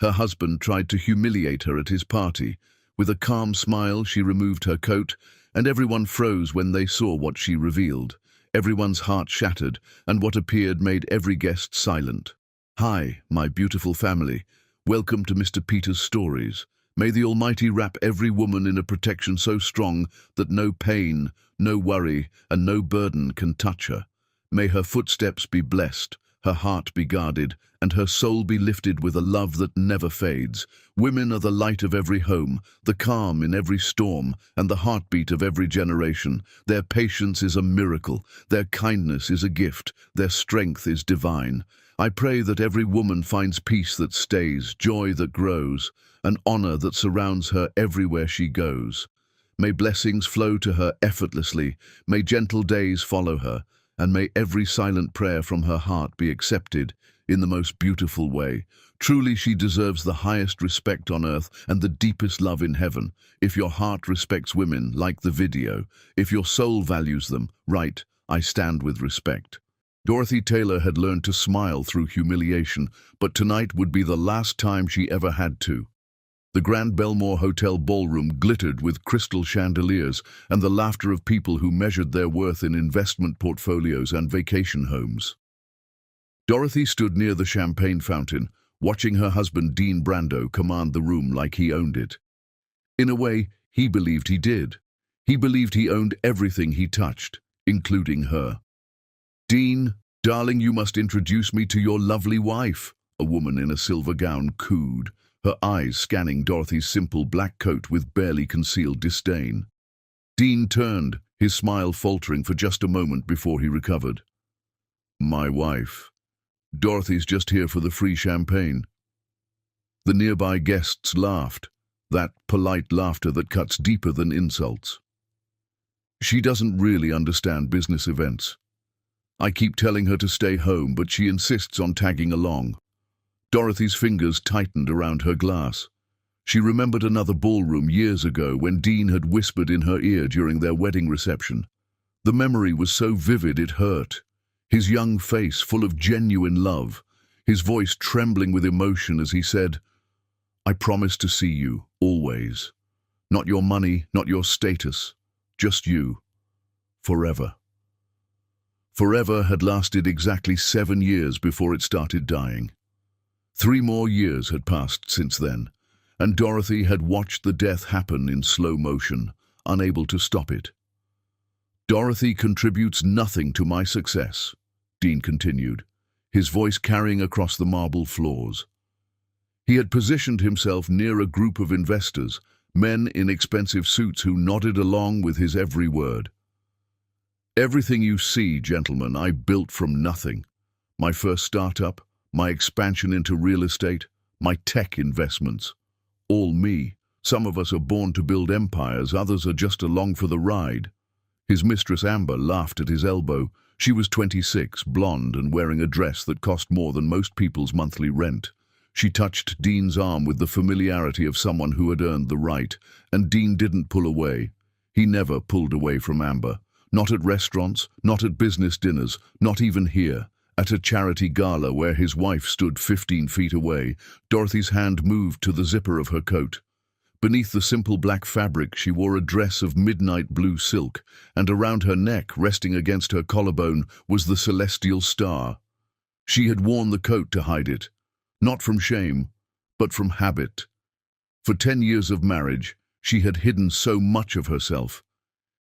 Her husband tried to humiliate her at his party. With a calm smile, she removed her coat, and everyone froze when they saw what she revealed. Everyone's heart shattered, and what appeared made every guest silent. "Hi, my beautiful family. Welcome to Mr. Peter's Stories. May the Almighty wrap every woman in a protection so strong that no pain, no worry, and no burden can touch her. May her footsteps be blessed, her heart be guarded, and her soul be lifted with a love that never fades. Women are the light of every home, the calm in every storm, and the heartbeat of every generation. Their patience is a miracle, their kindness is a gift, their strength is divine. I pray that every woman finds peace that stays, joy that grows, and honor that surrounds her everywhere she goes. May blessings flow to her effortlessly, may gentle days follow her, and may every silent prayer from her heart be accepted in the most beautiful way. Truly she deserves the highest respect on earth and the deepest love in heaven. If your heart respects women, like the video. If your soul values them, write, "I stand with respect." Dorothy Taylor had learned to smile through humiliation, but tonight would be the last time she ever had to. The Grand Belmore Hotel ballroom glittered with crystal chandeliers and the laughter of people who measured their worth in investment portfolios and vacation homes. Dorothy stood near the champagne fountain, watching her husband Dean Brando command the room like he owned it. In a way, he believed he did. He believed he owned everything he touched, including her. "Dean, darling, you must introduce me to your lovely wife," a woman in a silver gown cooed, her eyes scanning Dorothy's simple black coat with barely concealed disdain. Dean turned, his smile faltering for just a moment before he recovered. "My wife. Dorothy's just here for the free champagne." The nearby guests laughed, that polite laughter that cuts deeper than insults. "She doesn't really understand business events. I keep telling her to stay home, but she insists on tagging along." Dorothy's fingers tightened around her glass. She remembered another ballroom years ago when Dean had whispered in her ear during their wedding reception. The memory was so vivid it hurt. His young face full of genuine love, his voice trembling with emotion as he said, "I promise to see you, always. Not your money, not your status, just you. Forever." Forever had lasted exactly 7 years before it started dying. 3 more years had passed since then, and Dorothy had watched the death happen in slow motion, unable to stop it. "Dorothy contributes nothing to my success," Dean continued, his voice carrying across the marble floors. He had positioned himself near a group of investors, men in expensive suits who nodded along with his every word. "Everything you see, gentlemen, I built from nothing. My first startup, my expansion into real estate, my tech investments. All me. Some of us are born to build empires, others are just along for the ride." His mistress Amber laughed at his elbow. She was 26, blonde, and wearing a dress that cost more than most people's monthly rent. She touched Dean's arm with the familiarity of someone who had earned the right, and Dean didn't pull away. He never pulled away from Amber. Not at restaurants, not at business dinners, not even here. At a charity gala where his wife stood 15 feet away, Dorothy's hand moved to the zipper of her coat. Beneath the simple black fabric, she wore a dress of midnight blue silk, and around her neck, resting against her collarbone, was the celestial star. She had worn the coat to hide it, not from shame, but from habit. For 10 years of marriage, she had hidden so much of herself.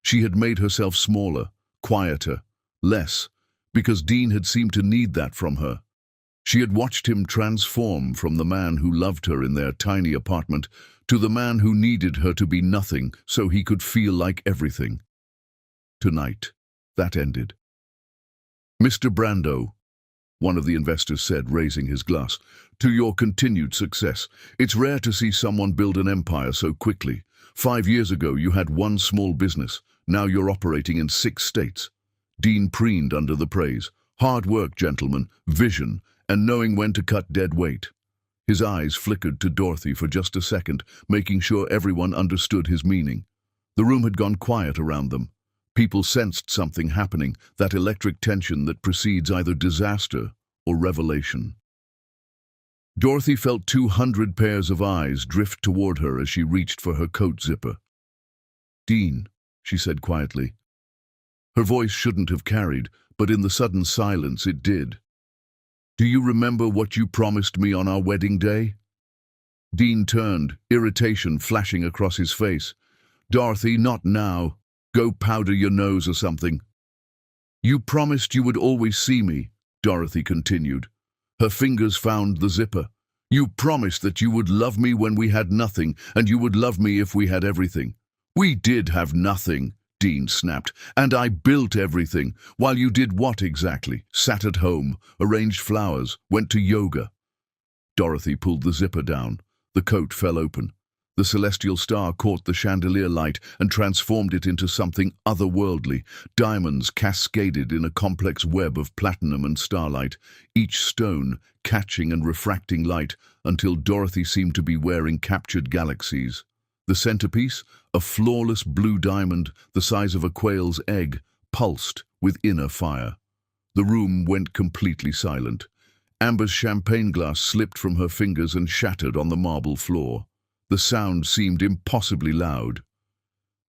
She had made herself smaller, quieter, less, because Dean had seemed to need that from her. She had watched him transform from the man who loved her in their tiny apartment to the man who needed her to be nothing so he could feel like everything. Tonight, that ended. "Mr. Brando," one of the investors said, raising his glass, "to your continued success. It's rare to see someone build an empire so quickly. 5 years ago, you had one small business. Now you're operating in 6 states. Dean preened under the praise. "Hard work, gentlemen, vision, and knowing when to cut dead weight." His eyes flickered to Dorothy for just a second, making sure everyone understood his meaning. The room had gone quiet around them. People sensed something happening, that electric tension that precedes either disaster or revelation. Dorothy felt 200 pairs of eyes drift toward her as she reached for her coat zipper. "Dean," she said quietly. Her voice shouldn't have carried, but in the sudden silence it did. "Do you remember what you promised me on our wedding day?" Dean turned, irritation flashing across his face. "Dorothy, not now. Go powder your nose or something." "You promised you would always see me," Dorothy continued. Her fingers found the zipper. "You promised that you would love me when we had nothing, and you would love me if we had everything." "We did have nothing," Dean snapped, "and I built everything, while you did what exactly? Sat at home, arranged flowers, went to yoga." Dorothy pulled the zipper down. The coat fell open. The celestial star caught the chandelier light and transformed it into something otherworldly. Diamonds cascaded in a complex web of platinum and starlight, each stone catching and refracting light until Dorothy seemed to be wearing captured galaxies. The centerpiece, a flawless blue diamond the size of a quail's egg, pulsed with inner fire. The room went completely silent. Amber's champagne glass slipped from her fingers and shattered on the marble floor. The sound seemed impossibly loud.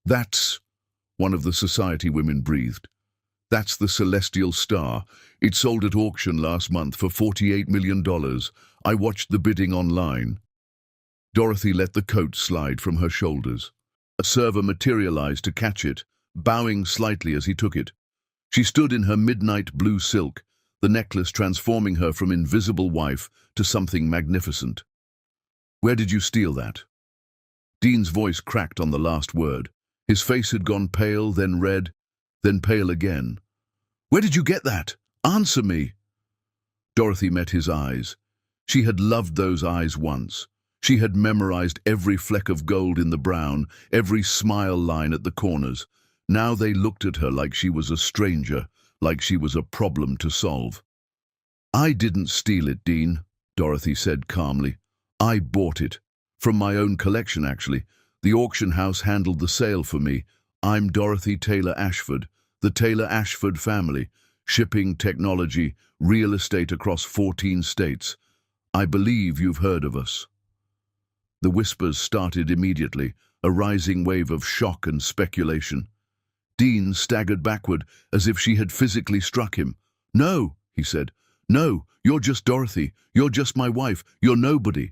"That's," one of the society women breathed. "That's the celestial star. It sold at auction last month for $48 million. I watched the bidding online." Dorothy let the coat slide from her shoulders. A server materialized to catch it, bowing slightly as he took it. She stood in her midnight blue silk, the necklace transforming her from invisible wife to something magnificent. "Where did you steal that?" Dean's voice cracked on the last word. His face had gone pale, then red, then pale again. "Where did you get that? Answer me!" Dorothy met his eyes. She had loved those eyes once. She had memorized every fleck of gold in the brown, every smile line at the corners. Now they looked at her like she was a stranger, like she was a problem to solve. "I didn't steal it, Dean," Dorothy said calmly. "I bought it. From my own collection, actually. The auction house handled the sale for me. I'm Dorothy Taylor Ashford, the Taylor Ashford family. Shipping, technology, real estate across 14 states. I believe you've heard of us." The whispers started immediately, a rising wave of shock and speculation. Dean staggered backward, as if she had physically struck him. "No," he said. "No, you're just Dorothy. You're just my wife. You're nobody."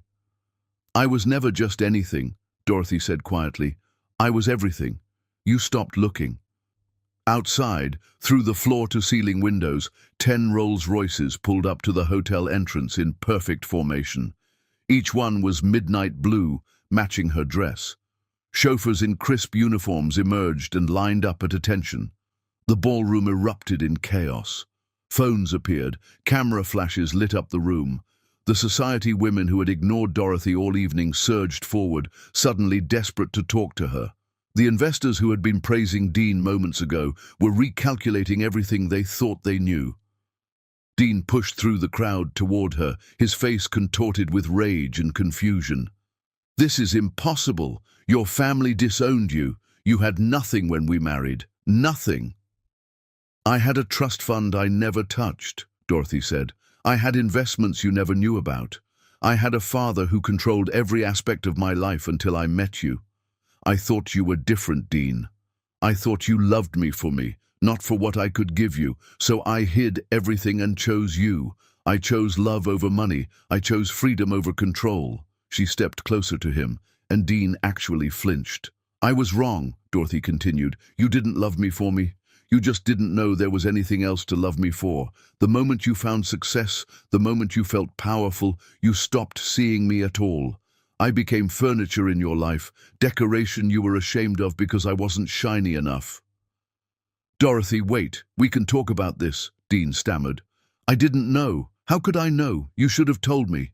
"I was never just anything," Dorothy said quietly. "I was everything. You stopped looking." Outside, through the floor-to-ceiling windows, 10 Rolls-Royces pulled up to the hotel entrance in perfect formation. Each one was midnight blue, matching her dress. Chauffeurs in crisp uniforms emerged and lined up at attention. The ballroom erupted in chaos. Phones appeared, camera flashes lit up the room. The society women who had ignored Dorothy all evening surged forward, suddenly desperate to talk to her. The investors who had been praising Dean moments ago were recalculating everything they thought they knew. Dean pushed through the crowd toward her, his face contorted with rage and confusion. "This is impossible. Your family disowned you. You had nothing when we married. Nothing." "I had a trust fund I never touched," Dorothy said. "I had investments you never knew about. I had a father who controlled every aspect of my life until I met you. I thought you were different, Dean. I thought you loved me for me, not for what I could give you, so I hid everything and chose you. I chose love over money. I chose freedom over control." She stepped closer to him, and Dean actually flinched. "I was wrong," Dorothy continued. "You didn't love me for me. You just didn't know there was anything else to love me for. The moment you found success, the moment you felt powerful, you stopped seeing me at all. I became furniture in your life, decoration you were ashamed of because I wasn't shiny enough." "Dorothy, wait. We can talk about this," Dean stammered. "I didn't know. How could I know? You should have told me."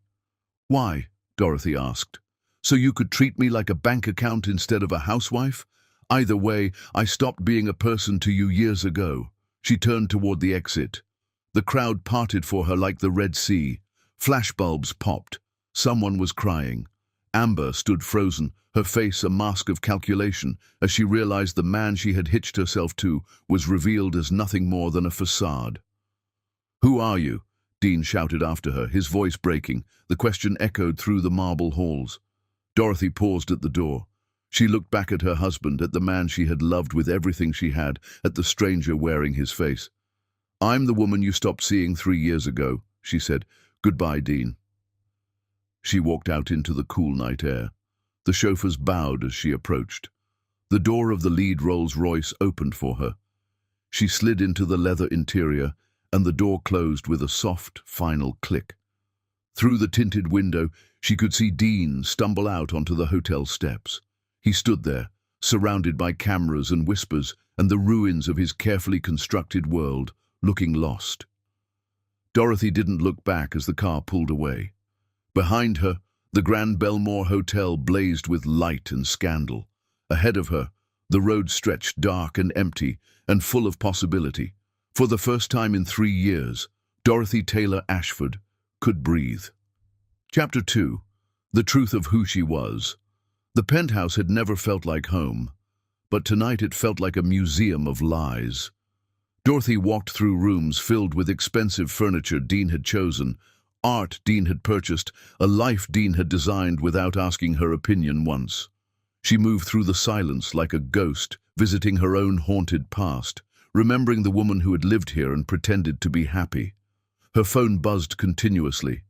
"Why?" Dorothy asked. "So you could treat me like a bank account instead of a housewife? Either way, I stopped being a person to you years ago." She turned toward the exit. The crowd parted for her like the Red Sea. Flashbulbs popped. Someone was crying. Amber stood frozen, her face a mask of calculation, as she realized the man she had hitched herself to was revealed as nothing more than a facade. "Who are you?" Dean shouted after her, his voice breaking. The question echoed through the marble halls. Dorothy paused at the door. She looked back at her husband, at the man she had loved with everything she had, at the stranger wearing his face. "I'm the woman you stopped seeing 3 years ago," she said. "Goodbye, Dean." She walked out into the cool night air. The chauffeurs bowed as she approached. The door of the lead Rolls-Royce opened for her. She slid into the leather interior, and the door closed with a soft, final click. Through the tinted window, she could see Dean stumble out onto the hotel steps. He stood there, surrounded by cameras and whispers and the ruins of his carefully constructed world, looking lost. Dorothy didn't look back as the car pulled away. Behind her, the Grand Belmore Hotel blazed with light and scandal. Ahead of her, the road stretched dark and empty and full of possibility. For the first time in 3 years, Dorothy Taylor Ashford could breathe. Chapter 2. The truth of who she was. The penthouse had never felt like home, but tonight it felt like a museum of lies. Dorothy walked through rooms filled with expensive furniture Dean had chosen, art Dean had purchased, a life Dean had designed without asking her opinion once. She moved through the silence like a ghost, visiting her own haunted past, remembering the woman who had lived here and pretended to be happy. Her phone buzzed continuously.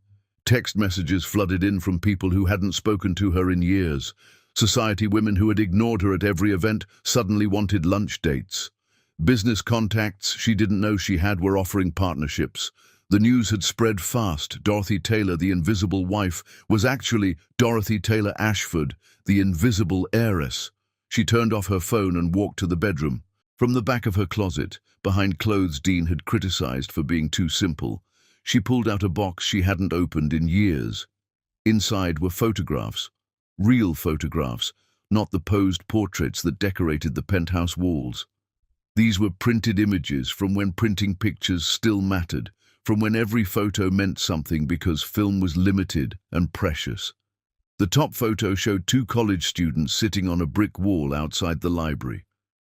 Text messages flooded in from people who hadn't spoken to her in years. Society women who had ignored her at every event suddenly wanted lunch dates. Business contacts she didn't know she had were offering partnerships. The news had spread fast. Dorothy Taylor, the invisible wife, was actually Dorothy Taylor Ashford, the invisible heiress. She turned off her phone and walked to the bedroom. From the back of her closet, behind clothes Dean had criticized for being too simple, she pulled out a box she hadn't opened in years. Inside were photographs. Real photographs, not the posed portraits that decorated the penthouse walls. These were printed images from when printing pictures still mattered, from when every photo meant something because film was limited and precious. The top photo showed 2 college students sitting on a brick wall outside the library.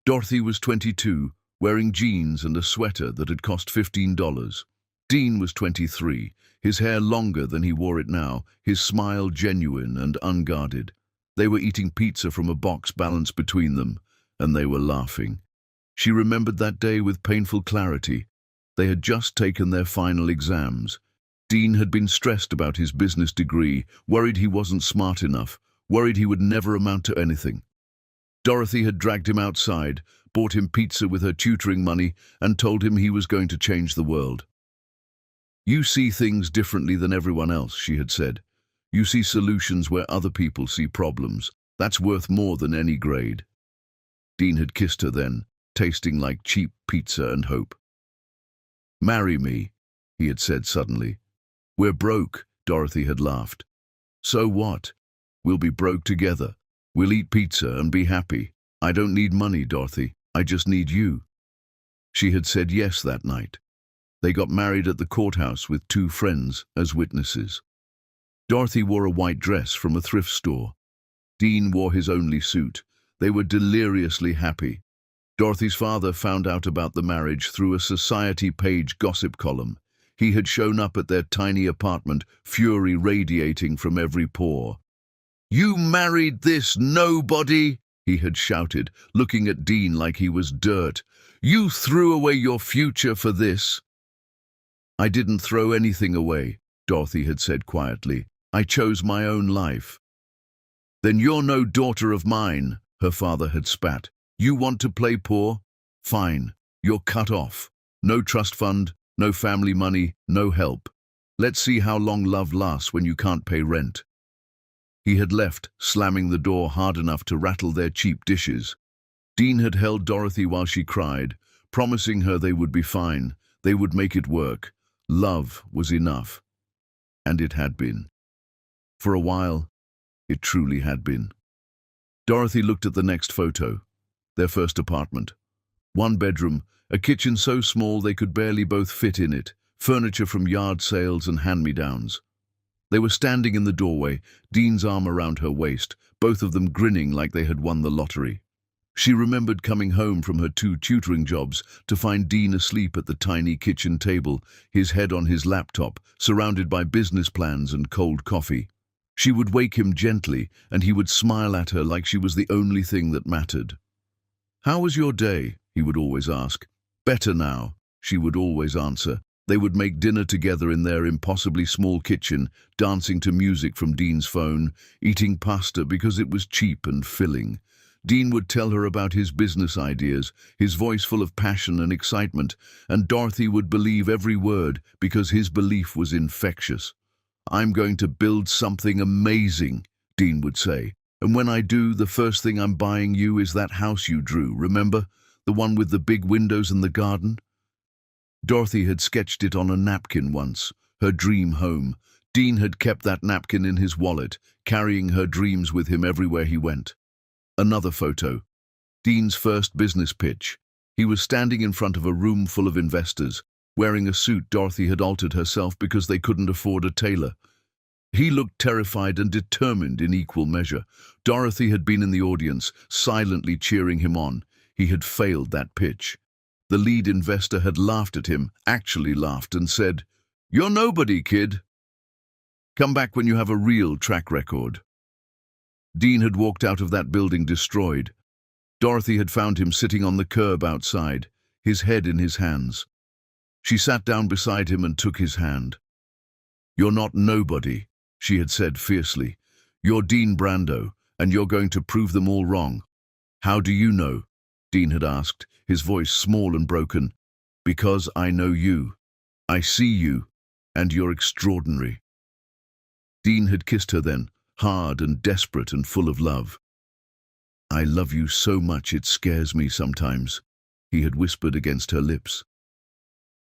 Dorothy was 22, wearing jeans and a sweater that had cost $15. Dean was 23, his hair longer than he wore it now, his smile genuine and unguarded. They were eating pizza from a box balanced between them, and they were laughing. She remembered that day with painful clarity. They had just taken their final exams. Dean had been stressed about his business degree, worried he wasn't smart enough, worried he would never amount to anything. Dorothy had dragged him outside, bought him pizza with her tutoring money, and told him he was going to change the world. "You see things differently than everyone else," she had said. "You see solutions where other people see problems. That's worth more than any grade." Dean had kissed her then, tasting like cheap pizza and hope. "Marry me," he had said suddenly. "We're broke," Dorothy had laughed. "So what? We'll be broke together. We'll eat pizza and be happy. I don't need money, Dorothy. I just need you." She had said yes that night. They got married at the courthouse with 2 friends as witnesses. Dorothy wore a white dress from a thrift store. Dean wore his only suit. They were deliriously happy. Dorothy's father found out about the marriage through a society page gossip column. He had shown up at their tiny apartment, fury radiating from every pore. "You married this nobody?" he had shouted, looking at Dean like he was dirt. "You threw away your future for this." "I didn't throw anything away," Dorothy had said quietly. "I chose my own life." "Then you're no daughter of mine," her father had spat. "You want to play poor? Fine. You're cut off. No trust fund, no family money, no help. Let's see how long love lasts when you can't pay rent." He had left, slamming the door hard enough to rattle their cheap dishes. Dean had held Dorothy while she cried, promising her they would be fine, they would make it work. Love was enough. And it had been. For a while, it truly had been. Dorothy looked at the next photo. Their first apartment. 1 bedroom, a kitchen so small they could barely both fit in it, furniture from yard sales and hand-me-downs. They were standing in the doorway, Dean's arm around her waist, both of them grinning like they had won the lottery. She remembered coming home from her 2 tutoring jobs to find Dean asleep at the tiny kitchen table, his head on his laptop, surrounded by business plans and cold coffee. She would wake him gently, and he would smile at her like she was the only thing that mattered. "How was your day?" he would always ask. "Better now," she would always answer. They would make dinner together in their impossibly small kitchen, dancing to music from Dean's phone, eating pasta because it was cheap and filling. Dean would tell her about his business ideas, his voice full of passion and excitement, and Dorothy would believe every word because his belief was infectious. "I'm going to build something amazing," Dean would say. "And when I do, the first thing I'm buying you is that house you drew, remember? The one with the big windows and the garden?" Dorothy had sketched it on a napkin once, her dream home. Dean had kept that napkin in his wallet, carrying her dreams with him everywhere he went. Another photo. Dean's first business pitch. He was standing in front of a room full of investors, wearing a suit Dorothy had altered herself because they couldn't afford a tailor. He looked terrified and determined in equal measure. Dorothy had been in the audience, silently cheering him on. He had failed that pitch. The lead investor had laughed at him, actually laughed, and said, "You're nobody, kid. Come back when you have a real track record." Dean had walked out of that building destroyed. Dorothy had found him sitting on the curb outside, his head in his hands. She sat down beside him and took his hand. "You're not nobody," she had said fiercely. "You're Dean Brando, and you're going to prove them all wrong." "How do you know?" Dean had asked, his voice small and broken. "Because I know you. I see you, and you're extraordinary." Dean had kissed her then, hard and desperate and full of love. "I love you so much it scares me sometimes," he had whispered against her lips.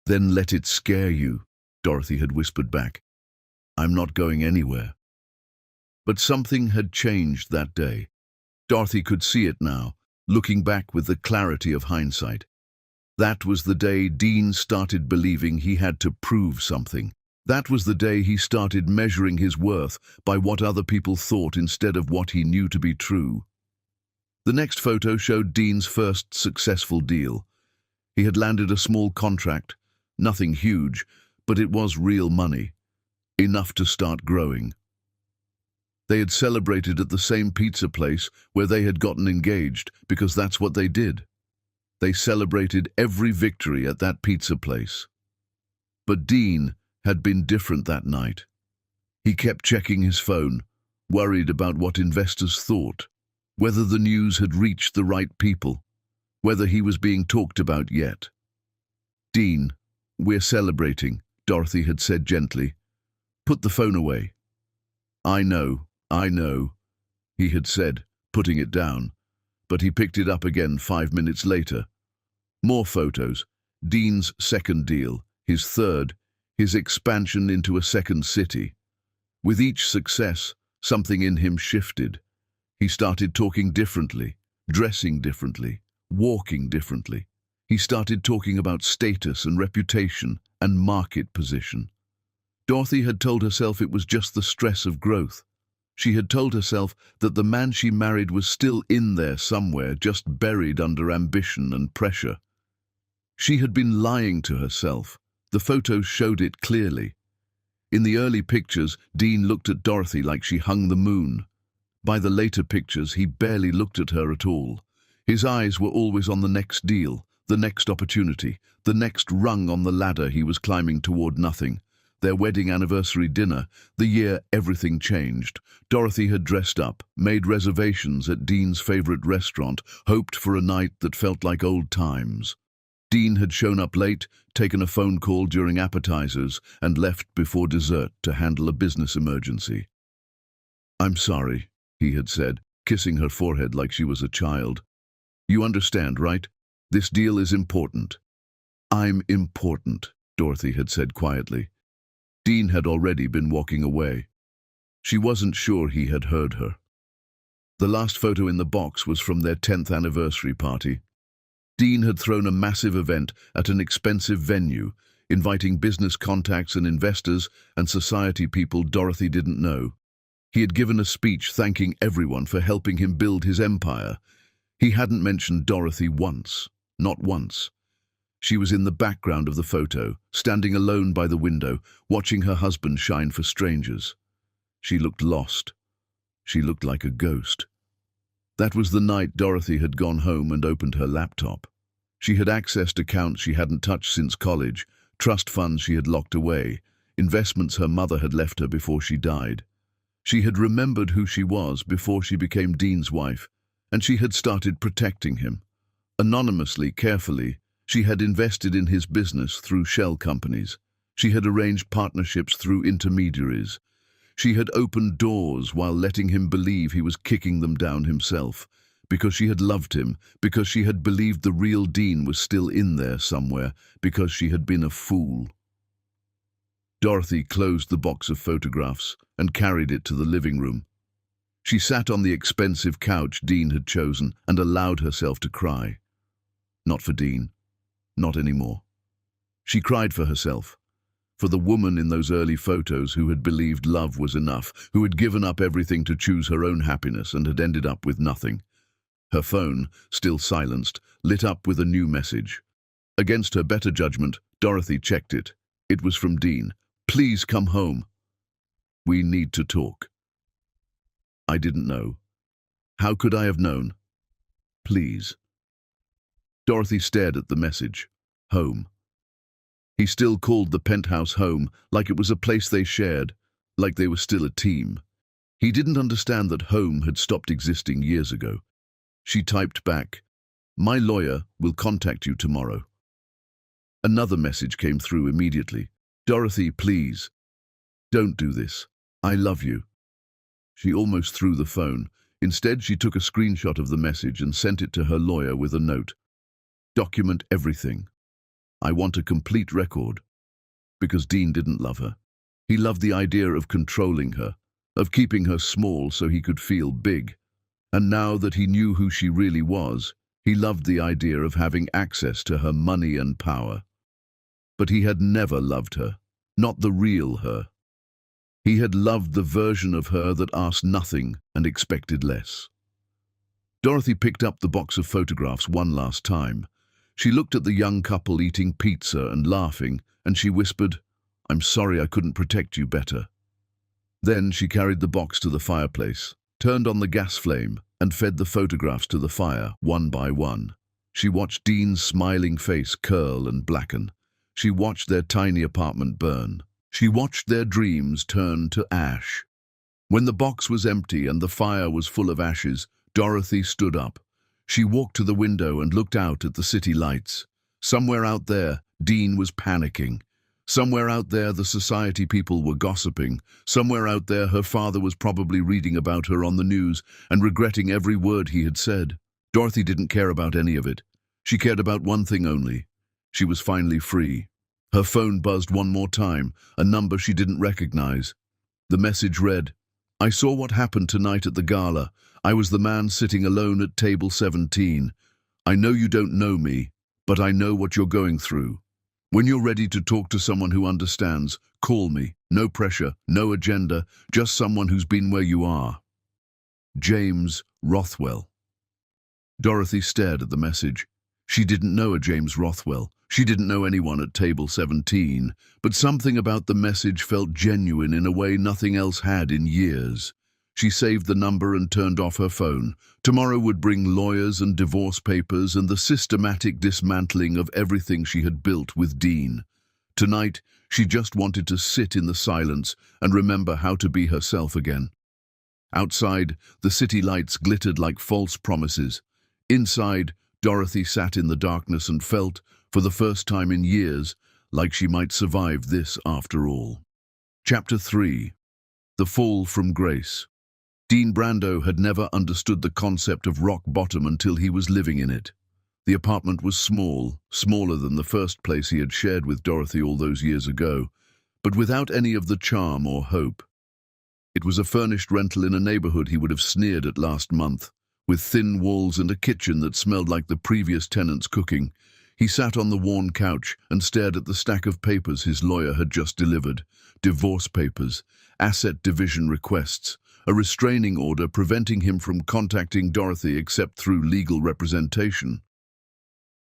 "Then let it scare you," Dorothy had whispered back. "I'm not going anywhere." But something had changed that day. Dorothy could see it now, looking back with the clarity of hindsight. That was the day Dean started believing he had to prove something. That was the day he started measuring his worth by what other people thought instead of what he knew to be true. The next photo showed Dean's first successful deal. He had landed a small contract, nothing huge, but it was real money, enough to start growing. They had celebrated at the same pizza place where they had gotten engaged, because that's what they did. They celebrated every victory at that pizza place. But Dean had been different that night. He kept checking his phone, worried about what investors thought, whether the news had reached the right people, whether he was being talked about yet. "Dean, we're celebrating," Dorothy had said gently. "Put the phone away." I know, he had said, putting it down, but he picked it up again 5 minutes later. More photos, Dean's second deal, his third, his expansion into a second city. With each success, something in him shifted. He started talking differently, dressing differently, walking differently. He started talking about status and reputation and market position. Dorothy had told herself it was just the stress of growth. She had told herself that the man she married was still in there somewhere, just buried under ambition and pressure. She had been lying to herself. The photos showed it clearly. In the early pictures, Dean looked at Dorothy like she hung the moon. By the later pictures, he barely looked at her at all. His eyes were always on the next deal, the next opportunity, the next rung on the ladder he was climbing toward nothing. Their wedding anniversary dinner, the year everything changed. Dorothy had dressed up, made reservations at Dean's favorite restaurant, hoped for a night that felt like old times. Dean had shown up late, taken a phone call during appetizers, and left before dessert to handle a business emergency. "I'm sorry," he had said, kissing her forehead like she was a child. "You understand, right? This deal is important." "I'm important," Dorothy had said quietly. Dean had already been walking away. She wasn't sure he had heard her. The last photo in the box was from their 10th anniversary party. Dean had thrown a massive event at an expensive venue, inviting business contacts and investors and society people Dorothy didn't know. He had given a speech thanking everyone for helping him build his empire. He hadn't mentioned Dorothy once, not once. She was in the background of the photo, standing alone by the window, watching her husband shine for strangers. She looked lost. She looked like a ghost. That was the night Dorothy had gone home and opened her laptop. She had accessed accounts she hadn't touched since college, trust funds she had locked away, investments her mother had left her before she died. She had remembered who she was before she became Dean's wife, and she had started protecting him. Anonymously, carefully, she had invested in his business through shell companies. She had arranged partnerships through intermediaries. She had opened doors while letting him believe he was kicking them down himself, because she had loved him, because she had believed the real Dean was still in there somewhere, because she had been a fool. Dorothy closed the box of photographs and carried it to the living room. She sat on the expensive couch Dean had chosen and allowed herself to cry. Not for Dean. Not anymore. She cried for herself. For the woman in those early photos who had believed love was enough, who had given up everything to choose her own happiness and had ended up with nothing. Her phone, still silenced, lit up with a new message. Against her better judgment, Dorothy checked it. It was from Dean. "Please come home. We need to talk." I didn't know. How could I have known? Please. Dorothy stared at the message. Home. He still called the penthouse home, like it was a place they shared, like they were still a team. He didn't understand that home had stopped existing years ago. She typed back, "My lawyer will contact you tomorrow." Another message came through immediately. "Dorothy, please. Don't do this. I love you." She almost threw the phone. Instead, she took a screenshot of the message and sent it to her lawyer with a note. "Document everything. I want a complete record." Because Dean didn't love her. He loved the idea of controlling her, of keeping her small so he could feel big. And now that he knew who she really was, he loved the idea of having access to her money and power. But he had never loved her, not the real her. He had loved the version of her that asked nothing and expected less. Dorothy picked up the box of photographs one last time. She looked at the young couple eating pizza and laughing, and she whispered, "I'm sorry I couldn't protect you better." Then she carried the box to the fireplace, turned on the gas flame, and fed the photographs to the fire, one by one. She watched Dean's smiling face curl and blacken. She watched their tiny apartment burn. She watched their dreams turn to ash. When the box was empty and the fire was full of ashes, Dorothy stood up. She walked to the window and looked out at the city lights. Somewhere out there, Dean was panicking. Somewhere out there, the society people were gossiping. Somewhere out there, her father was probably reading about her on the news and regretting every word he had said. Dorothy didn't care about any of it. She cared about one thing only. She was finally free. Her phone buzzed one more time, a number she didn't recognize. The message read, "I saw what happened tonight at the gala. I was the man sitting alone at table 17. I know you don't know me, but I know what you're going through. When you're ready to talk to someone who understands, call me. No pressure, no agenda, just someone who's been where you are. James Rothwell." Dorothy stared at the message. She didn't know a James Rothwell. She didn't know anyone at table 17, but something about the message felt genuine in a way nothing else had in years. She saved the number and turned off her phone. Tomorrow would bring lawyers and divorce papers and the systematic dismantling of everything she had built with Dean. Tonight, she just wanted to sit in the silence and remember how to be herself again. Outside, the city lights glittered like false promises. Inside, Dorothy sat in the darkness and felt, for the first time in years, like she might survive this after all. Chapter 3. The Fall from Grace. Dean Brando had never understood the concept of rock bottom until he was living in it. The apartment was small, smaller than the first place he had shared with Dorothy all those years ago, but without any of the charm or hope. It was a furnished rental in a neighborhood he would have sneered at last month, with thin walls and a kitchen that smelled like the previous tenant's cooking. He sat on the worn couch and stared at the stack of papers his lawyer had just delivered. Divorce papers, asset division requests, a restraining order preventing him from contacting Dorothy except through legal representation.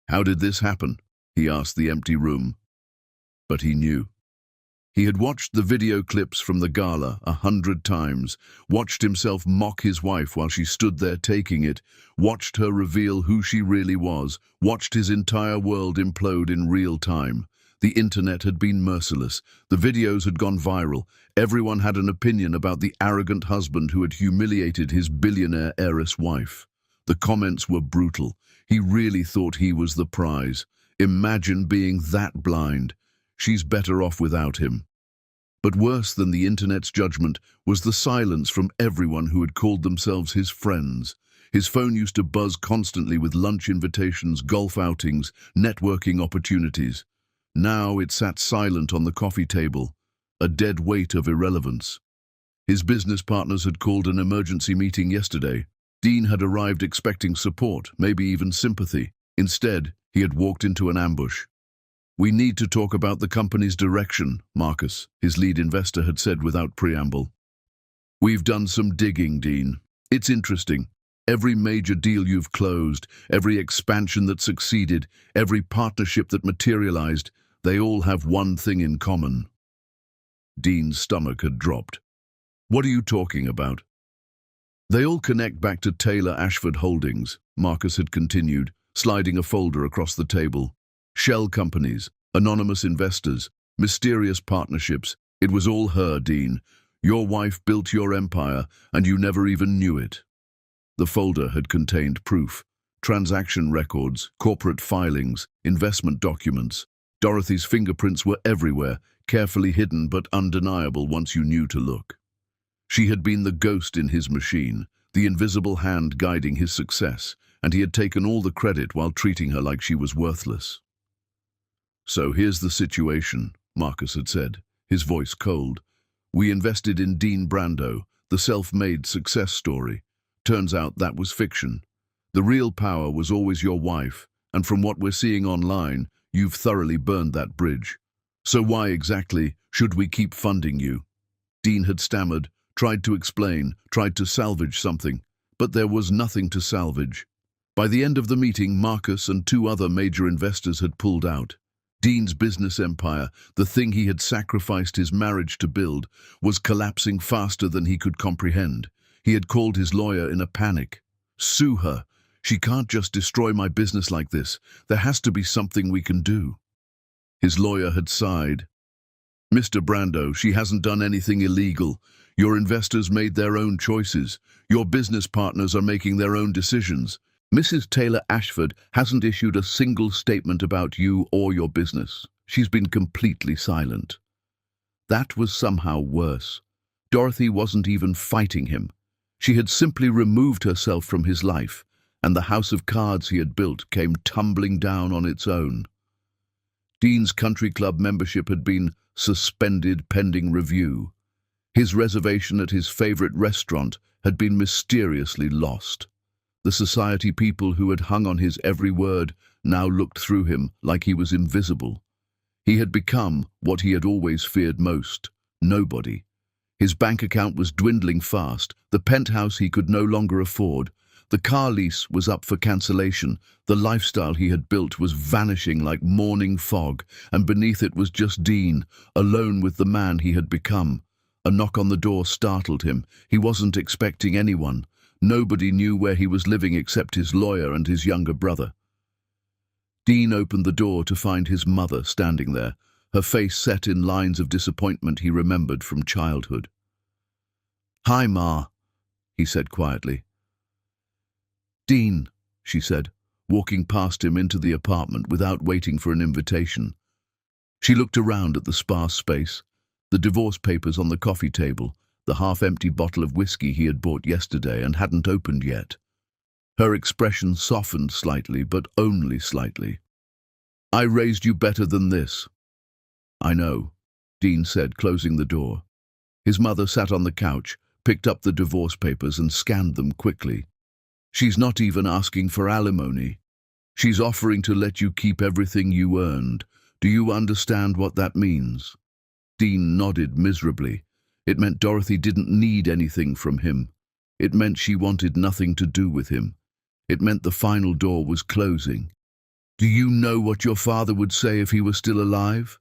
How did this happen? He asked the empty room. But he knew. He had watched the video clips from the gala 100 times, watched himself mock his wife while she stood there taking it, watched her reveal who she really was, watched his entire world implode in real time. The internet had been merciless. The videos had gone viral. Everyone had an opinion about the arrogant husband who had humiliated his billionaire heiress wife. The comments were brutal. He really thought he was the prize. Imagine being that blind. She's better off without him. But worse than the internet's judgment was the silence from everyone who had called themselves his friends. His phone used to buzz constantly with lunch invitations, golf outings, networking opportunities. Now it sat silent on the coffee table, a dead weight of irrelevance. His business partners had called an emergency meeting yesterday. Dean had arrived expecting support, maybe even sympathy. Instead, he had walked into an ambush. "We need to talk about the company's direction," Marcus, his lead investor, had said without preamble. "We've done some digging, Dean. It's interesting. Every major deal you've closed, every expansion that succeeded, every partnership that materialized, they all have one thing in common." Dean's stomach had dropped. "What are you talking about?" "They all connect back to Taylor Ashford Holdings," Marcus had continued, sliding a folder across the table. "Shell companies, anonymous investors, mysterious partnerships. It was all her, Dean. Your wife built your empire, and you never even knew it." The folder had contained proof, transaction records, corporate filings, investment documents. Dorothy's fingerprints were everywhere, carefully hidden but undeniable once you knew to look. She had been the ghost in his machine, the invisible hand guiding his success, and he had taken all the credit while treating her like she was worthless. "So here's the situation," Marcus had said, his voice cold. "We invested in Dean Brando, the self-made success story. Turns out that was fiction. The real power was always your wife, and from what we're seeing online, you've thoroughly burned that bridge. So why exactly should we keep funding you?" Dean had stammered, tried to explain, tried to salvage something, but there was nothing to salvage. By the end of the meeting, Marcus and 2 other major investors had pulled out. Dean's business empire, the thing he had sacrificed his marriage to build, was collapsing faster than he could comprehend. He had called his lawyer in a panic. "Sue her. She can't just destroy my business like this. There has to be something we can do." His lawyer had sighed. "Mr. Brando, she hasn't done anything illegal. Your investors made their own choices. Your business partners are making their own decisions. Mrs. Taylor Ashford hasn't issued a single statement about you or your business. She's been completely silent." That was somehow worse. Dorothy wasn't even fighting him. She had simply removed herself from his life, and the house of cards he had built came tumbling down on its own. Dean's country club membership had been suspended pending review. His reservation at his favorite restaurant had been mysteriously lost. The society people who had hung on his every word now looked through him like he was invisible. He had become what he had always feared most, nobody. His bank account was dwindling fast, the penthouse he could no longer afford. The car lease was up for cancellation, the lifestyle he had built was vanishing like morning fog, and beneath it was just Dean, alone with the man he had become. A knock on the door startled him. He wasn't expecting anyone. Nobody knew where he was living except his lawyer and his younger brother. Dean opened the door to find his mother standing there, her face set in lines of disappointment he remembered from childhood. "Hi, Ma," he said quietly. "Dean," she said, walking past him into the apartment without waiting for an invitation. She looked around at the sparse space, the divorce papers on the coffee table, the half-empty bottle of whiskey he had bought yesterday and hadn't opened yet. Her expression softened slightly, but only slightly. "I raised you better than this." "I know," Dean said, closing the door. His mother sat on the couch, picked up the divorce papers and scanned them quickly. "She's not even asking for alimony. She's offering to let you keep everything you earned. Do you understand what that means?" Dean nodded miserably. It meant Dorothy didn't need anything from him. It meant she wanted nothing to do with him. It meant the final door was closing. "Do you know what your father would say if he were still alive?"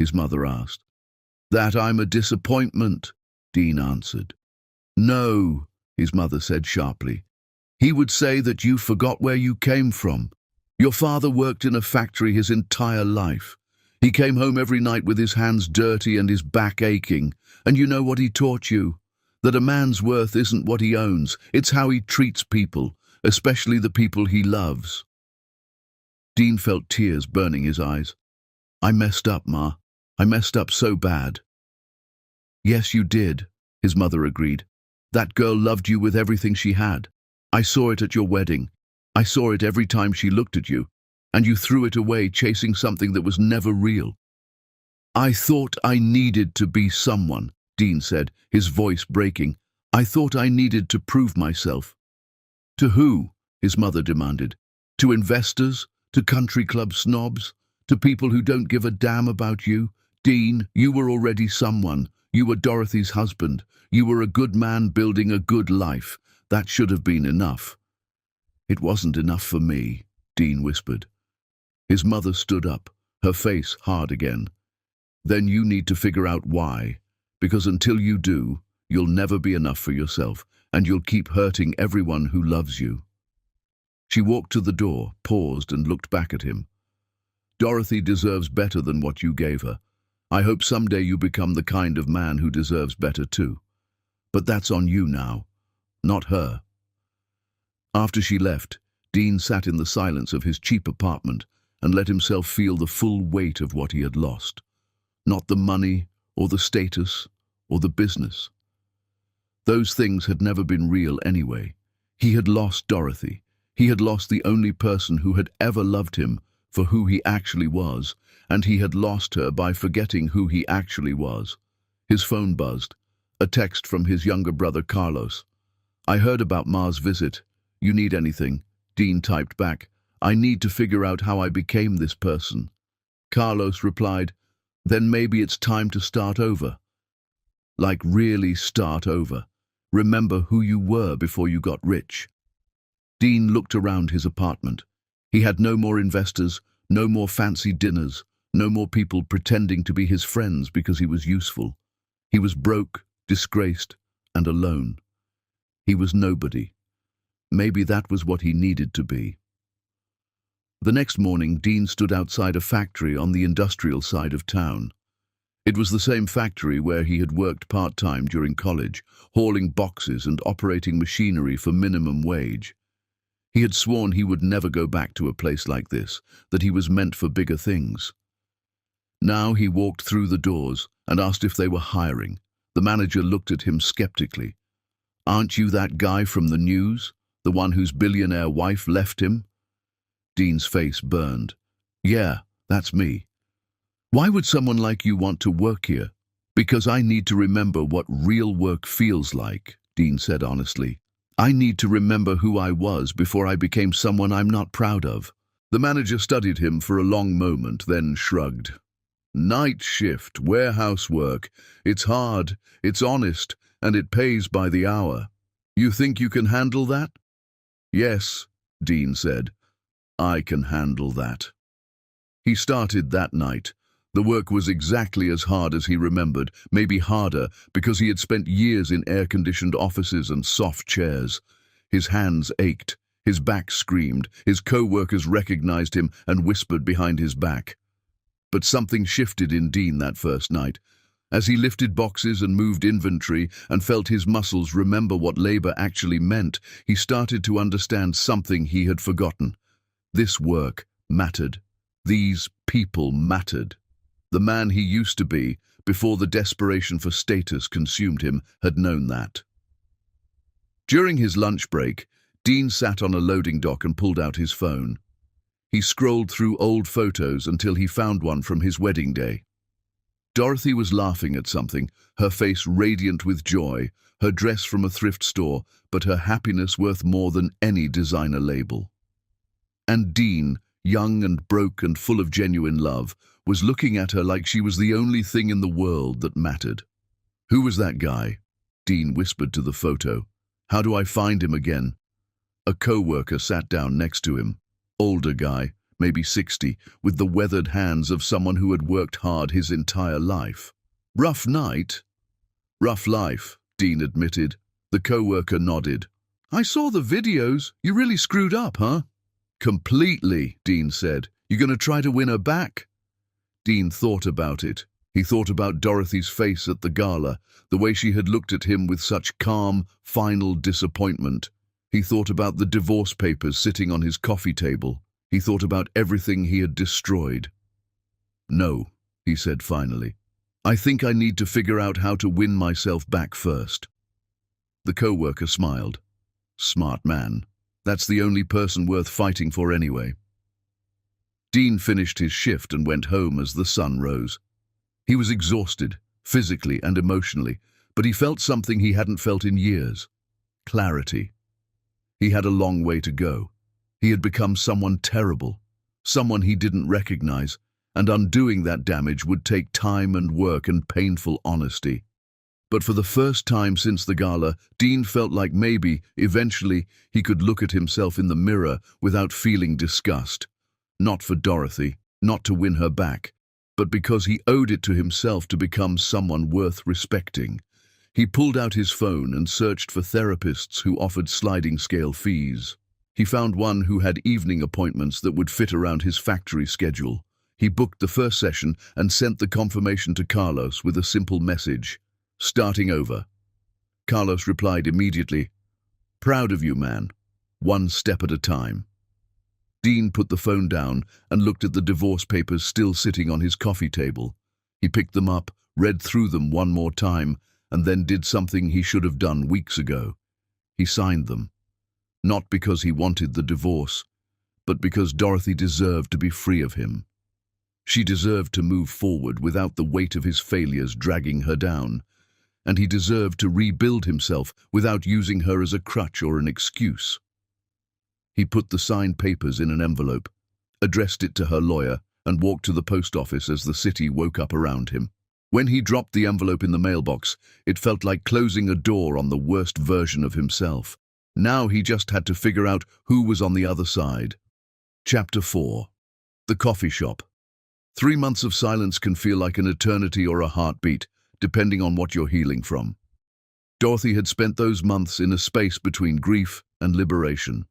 his mother asked. "That I'm a disappointment," Dean answered. "No," his mother said sharply. "He would say that you forgot where you came from. Your father worked in a factory his entire life. He came home every night with his hands dirty and his back aching. And you know what he taught you? That a man's worth isn't what he owns, it's how he treats people, especially the people he loves." Dean felt tears burning his eyes. "I messed up, Ma. I messed up so bad." "Yes, you did," his mother agreed. "That girl loved you with everything she had. I saw it at your wedding. I saw it every time she looked at you. And you threw it away chasing something that was never real." "I thought I needed to be someone," Dean said, his voice breaking. "I thought I needed to prove myself." "To who?" his mother demanded. "To investors? To country club snobs? To people who don't give a damn about you? Dean, you were already someone. You were Dorothy's husband. You were a good man building a good life. That should have been enough." "It wasn't enough for me," Dean whispered. His mother stood up, her face hard again. "Then you need to figure out why, because until you do, you'll never be enough for yourself, and you'll keep hurting everyone who loves you." She walked to the door, paused, and looked back at him. "Dorothy deserves better than what you gave her. I hope someday you become the kind of man who deserves better too. But that's on you now, not her." After she left, Dean sat in the silence of his cheap apartment and let himself feel the full weight of what he had lost. Not the money, or the status, or the business. Those things had never been real anyway. He had lost Dorothy. He had lost the only person who had ever loved him for who he actually was, and he had lost her by forgetting who he actually was. His phone buzzed. A text from his younger brother Carlos. "I heard about Ma's visit. You need anything?" Dean typed back. "I need to figure out how I became this person." Carlos replied, "Then maybe it's time to start over." Like really start over. Remember who you were before you got rich. Dean looked around his apartment. He had no more investors, no more fancy dinners, no more people pretending to be his friends because he was useful. He was broke, disgraced, and alone. He was nobody. Maybe that was what he needed to be. The next morning, Dean stood outside a factory on the industrial side of town. It was the same factory where he had worked part-time during college, hauling boxes and operating machinery for minimum wage. He had sworn he would never go back to a place like this, that he was meant for bigger things. Now he walked through the doors and asked if they were hiring. The manager looked at him skeptically. "Aren't you that guy from the news? The one whose billionaire wife left him?" Dean's face burned. "Yeah, that's me." "Why would someone like you want to work here?" "Because I need to remember what real work feels like," Dean said honestly. "I need to remember who I was before I became someone I'm not proud of." The manager studied him for a long moment, then shrugged. "Night shift, warehouse work. It's hard, it's honest, and it pays by the hour. You think you can handle that?" "Yes," Dean said. "I can handle that." He started that night. The work was exactly as hard as he remembered, maybe harder, because he had spent years in air-conditioned offices and soft chairs. His hands ached, his back screamed, his co-workers recognized him and whispered behind his back. But something shifted in Dean that first night. As he lifted boxes and moved inventory and felt his muscles remember what labor actually meant, he started to understand something he had forgotten. This work mattered. These people mattered. The man he used to be, before the desperation for status consumed him, had known that. During his lunch break, Dean sat on a loading dock and pulled out his phone. He scrolled through old photos until he found one from his wedding day. Dorothy was laughing at something, her face radiant with joy, her dress from a thrift store, but her happiness worth more than any designer label. And Dean, young and broke and full of genuine love, was looking at her like she was the only thing in the world that mattered. Who was that guy? Dean whispered to the photo. How do I find him again? A co-worker sat down next to him. Older guy, maybe 60, with the weathered hands of someone who had worked hard his entire life. Rough night? Rough life, Dean admitted. The co-worker nodded. I saw the videos. You really screwed up, huh? Completely, Dean said. You gonna try to win her back? Dean thought about it. He thought about Dorothy's face at the gala, the way she had looked at him with such calm, final disappointment. He thought about the divorce papers sitting on his coffee table. He thought about everything he had destroyed. No, he said finally. I think I need to figure out how to win myself back first. The co-worker smiled. Smart man. That's the only person worth fighting for anyway. Dean finished his shift and went home as the sun rose. He was exhausted, physically and emotionally, but he felt something he hadn't felt in years. Clarity. He had a long way to go. He had become someone terrible, someone he didn't recognize, and undoing that damage would take time and work and painful honesty. But for the first time since the gala, Dean felt like maybe, eventually, he could look at himself in the mirror without feeling disgust. Not for Dorothy, not to win her back, but because he owed it to himself to become someone worth respecting. He pulled out his phone and searched for therapists who offered sliding scale fees. He found one who had evening appointments that would fit around his factory schedule. He booked the first session and sent the confirmation to Carlos with a simple message. Starting over. Carlos replied immediately, Proud of you, man. One step at a time. Dean put the phone down and looked at the divorce papers still sitting on his coffee table. He picked them up, read through them one more time, and then did something he should have done weeks ago. He signed them. Not because he wanted the divorce, but because Dorothy deserved to be free of him. She deserved to move forward without the weight of his failures dragging her down, and he deserved to rebuild himself without using her as a crutch or an excuse. He put the signed papers in an envelope, addressed it to her lawyer, and walked to the post office as the city woke up around him. When he dropped the envelope in the mailbox, it felt like closing a door on the worst version of himself. Now he just had to figure out who was on the other side. Chapter 4. The Coffee Shop. 3 months of silence can feel like an eternity or a heartbeat, depending on what you're healing from. Dorothy had spent those months in a space between grief and liberation.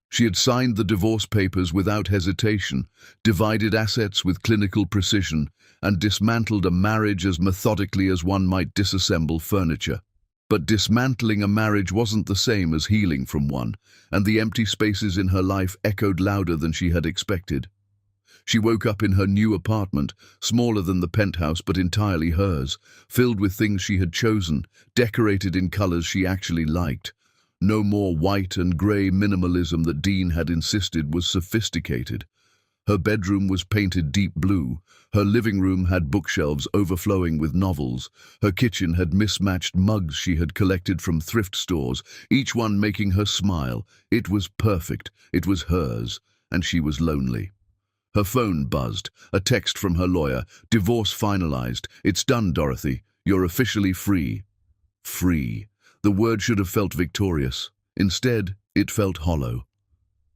She had signed the divorce papers without hesitation, divided assets with clinical precision, and dismantled a marriage as methodically as one might disassemble furniture. But dismantling a marriage wasn't the same as healing from one, and the empty spaces in her life echoed louder than she had expected. She woke up in her new apartment, smaller than the penthouse but entirely hers, filled with things she had chosen, decorated in colors she actually liked. No more white and grey minimalism that Dean had insisted was sophisticated. Her bedroom was painted deep blue. Her living room had bookshelves overflowing with novels. Her kitchen had mismatched mugs she had collected from thrift stores, each one making her smile. It was perfect. It was hers, and she was lonely. Her phone buzzed. A text from her lawyer. Divorce finalized. It's done, Dorothy. You're officially free. Free. The word should have felt victorious. Instead, it felt hollow.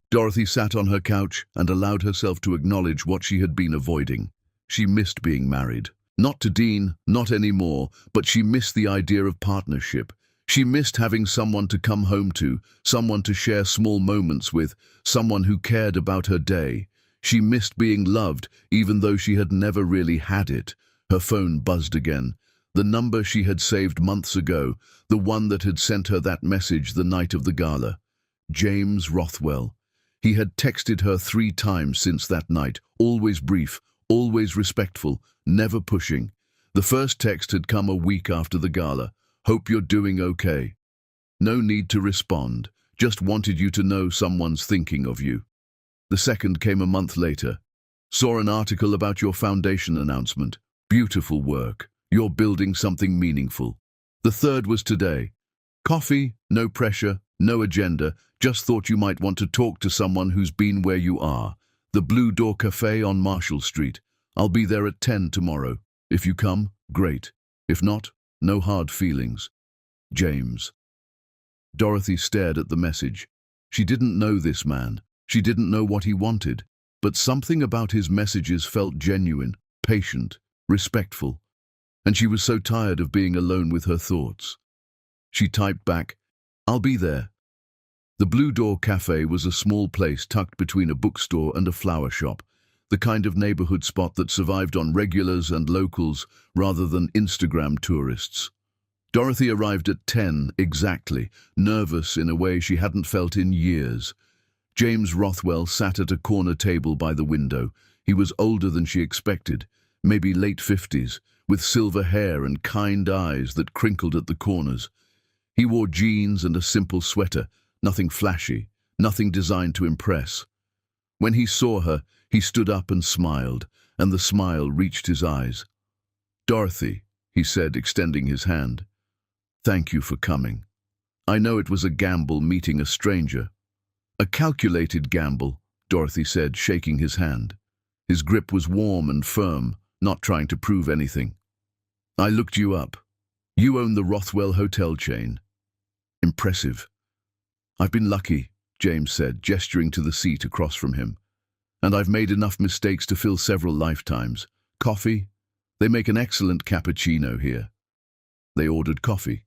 Dorothy sat on her couch and allowed herself to acknowledge what she had been avoiding. She missed being married. Not to Dean, not anymore, but she missed the idea of partnership. She missed having someone to come home to, someone to share small moments with, someone who cared about her day. She missed being loved, even though she had never really had it. Her phone buzzed again. The number she had saved months ago, the one that had sent her that message the night of the gala. James Rothwell. He had texted her 3 times since that night, always brief, always respectful, never pushing. The first text had come a week after the gala. Hope you're doing okay. No need to respond, just wanted you to know someone's thinking of you. The second came a month later. Saw an article about your foundation announcement. Beautiful work. You're building something meaningful. The third was today. Coffee, no pressure, no agenda, just thought you might want to talk to someone who's been where you are. The Blue Door Cafe on Marshall Street. I'll be there at 10 tomorrow. If you come, great. If not, No hard feelings. James. Dorothy stared at the message. She didn't know this man. She didn't know what he wanted. But something about his messages felt genuine, patient, respectful. And she was so tired of being alone with her thoughts. She typed back, "I'll be there." The Blue Door Cafe was a small place tucked between a bookstore and a flower shop, the kind of neighborhood spot that survived on regulars and locals rather than Instagram tourists. Dorothy arrived at 10 exactly, nervous in a way she hadn't felt in years. James Rothwell sat at a corner table by the window. He was older than she expected, maybe late 50s, with silver hair and kind eyes that crinkled at the corners. He wore jeans and a simple sweater, nothing flashy, nothing designed to impress. When he saw her, he stood up and smiled, and the smile reached his eyes. "Dorothy," he said, extending his hand. "Thank you for coming. I know it was a gamble meeting a stranger." "A calculated gamble," Dorothy said, shaking his hand. His grip was warm and firm, not trying to prove anything. "I looked you up. You own the Rothwell hotel chain." "Impressive." "I've been lucky," James said, gesturing to the seat across from him. "And I've made enough mistakes to fill several lifetimes. Coffee? They make an excellent cappuccino here." They ordered coffee,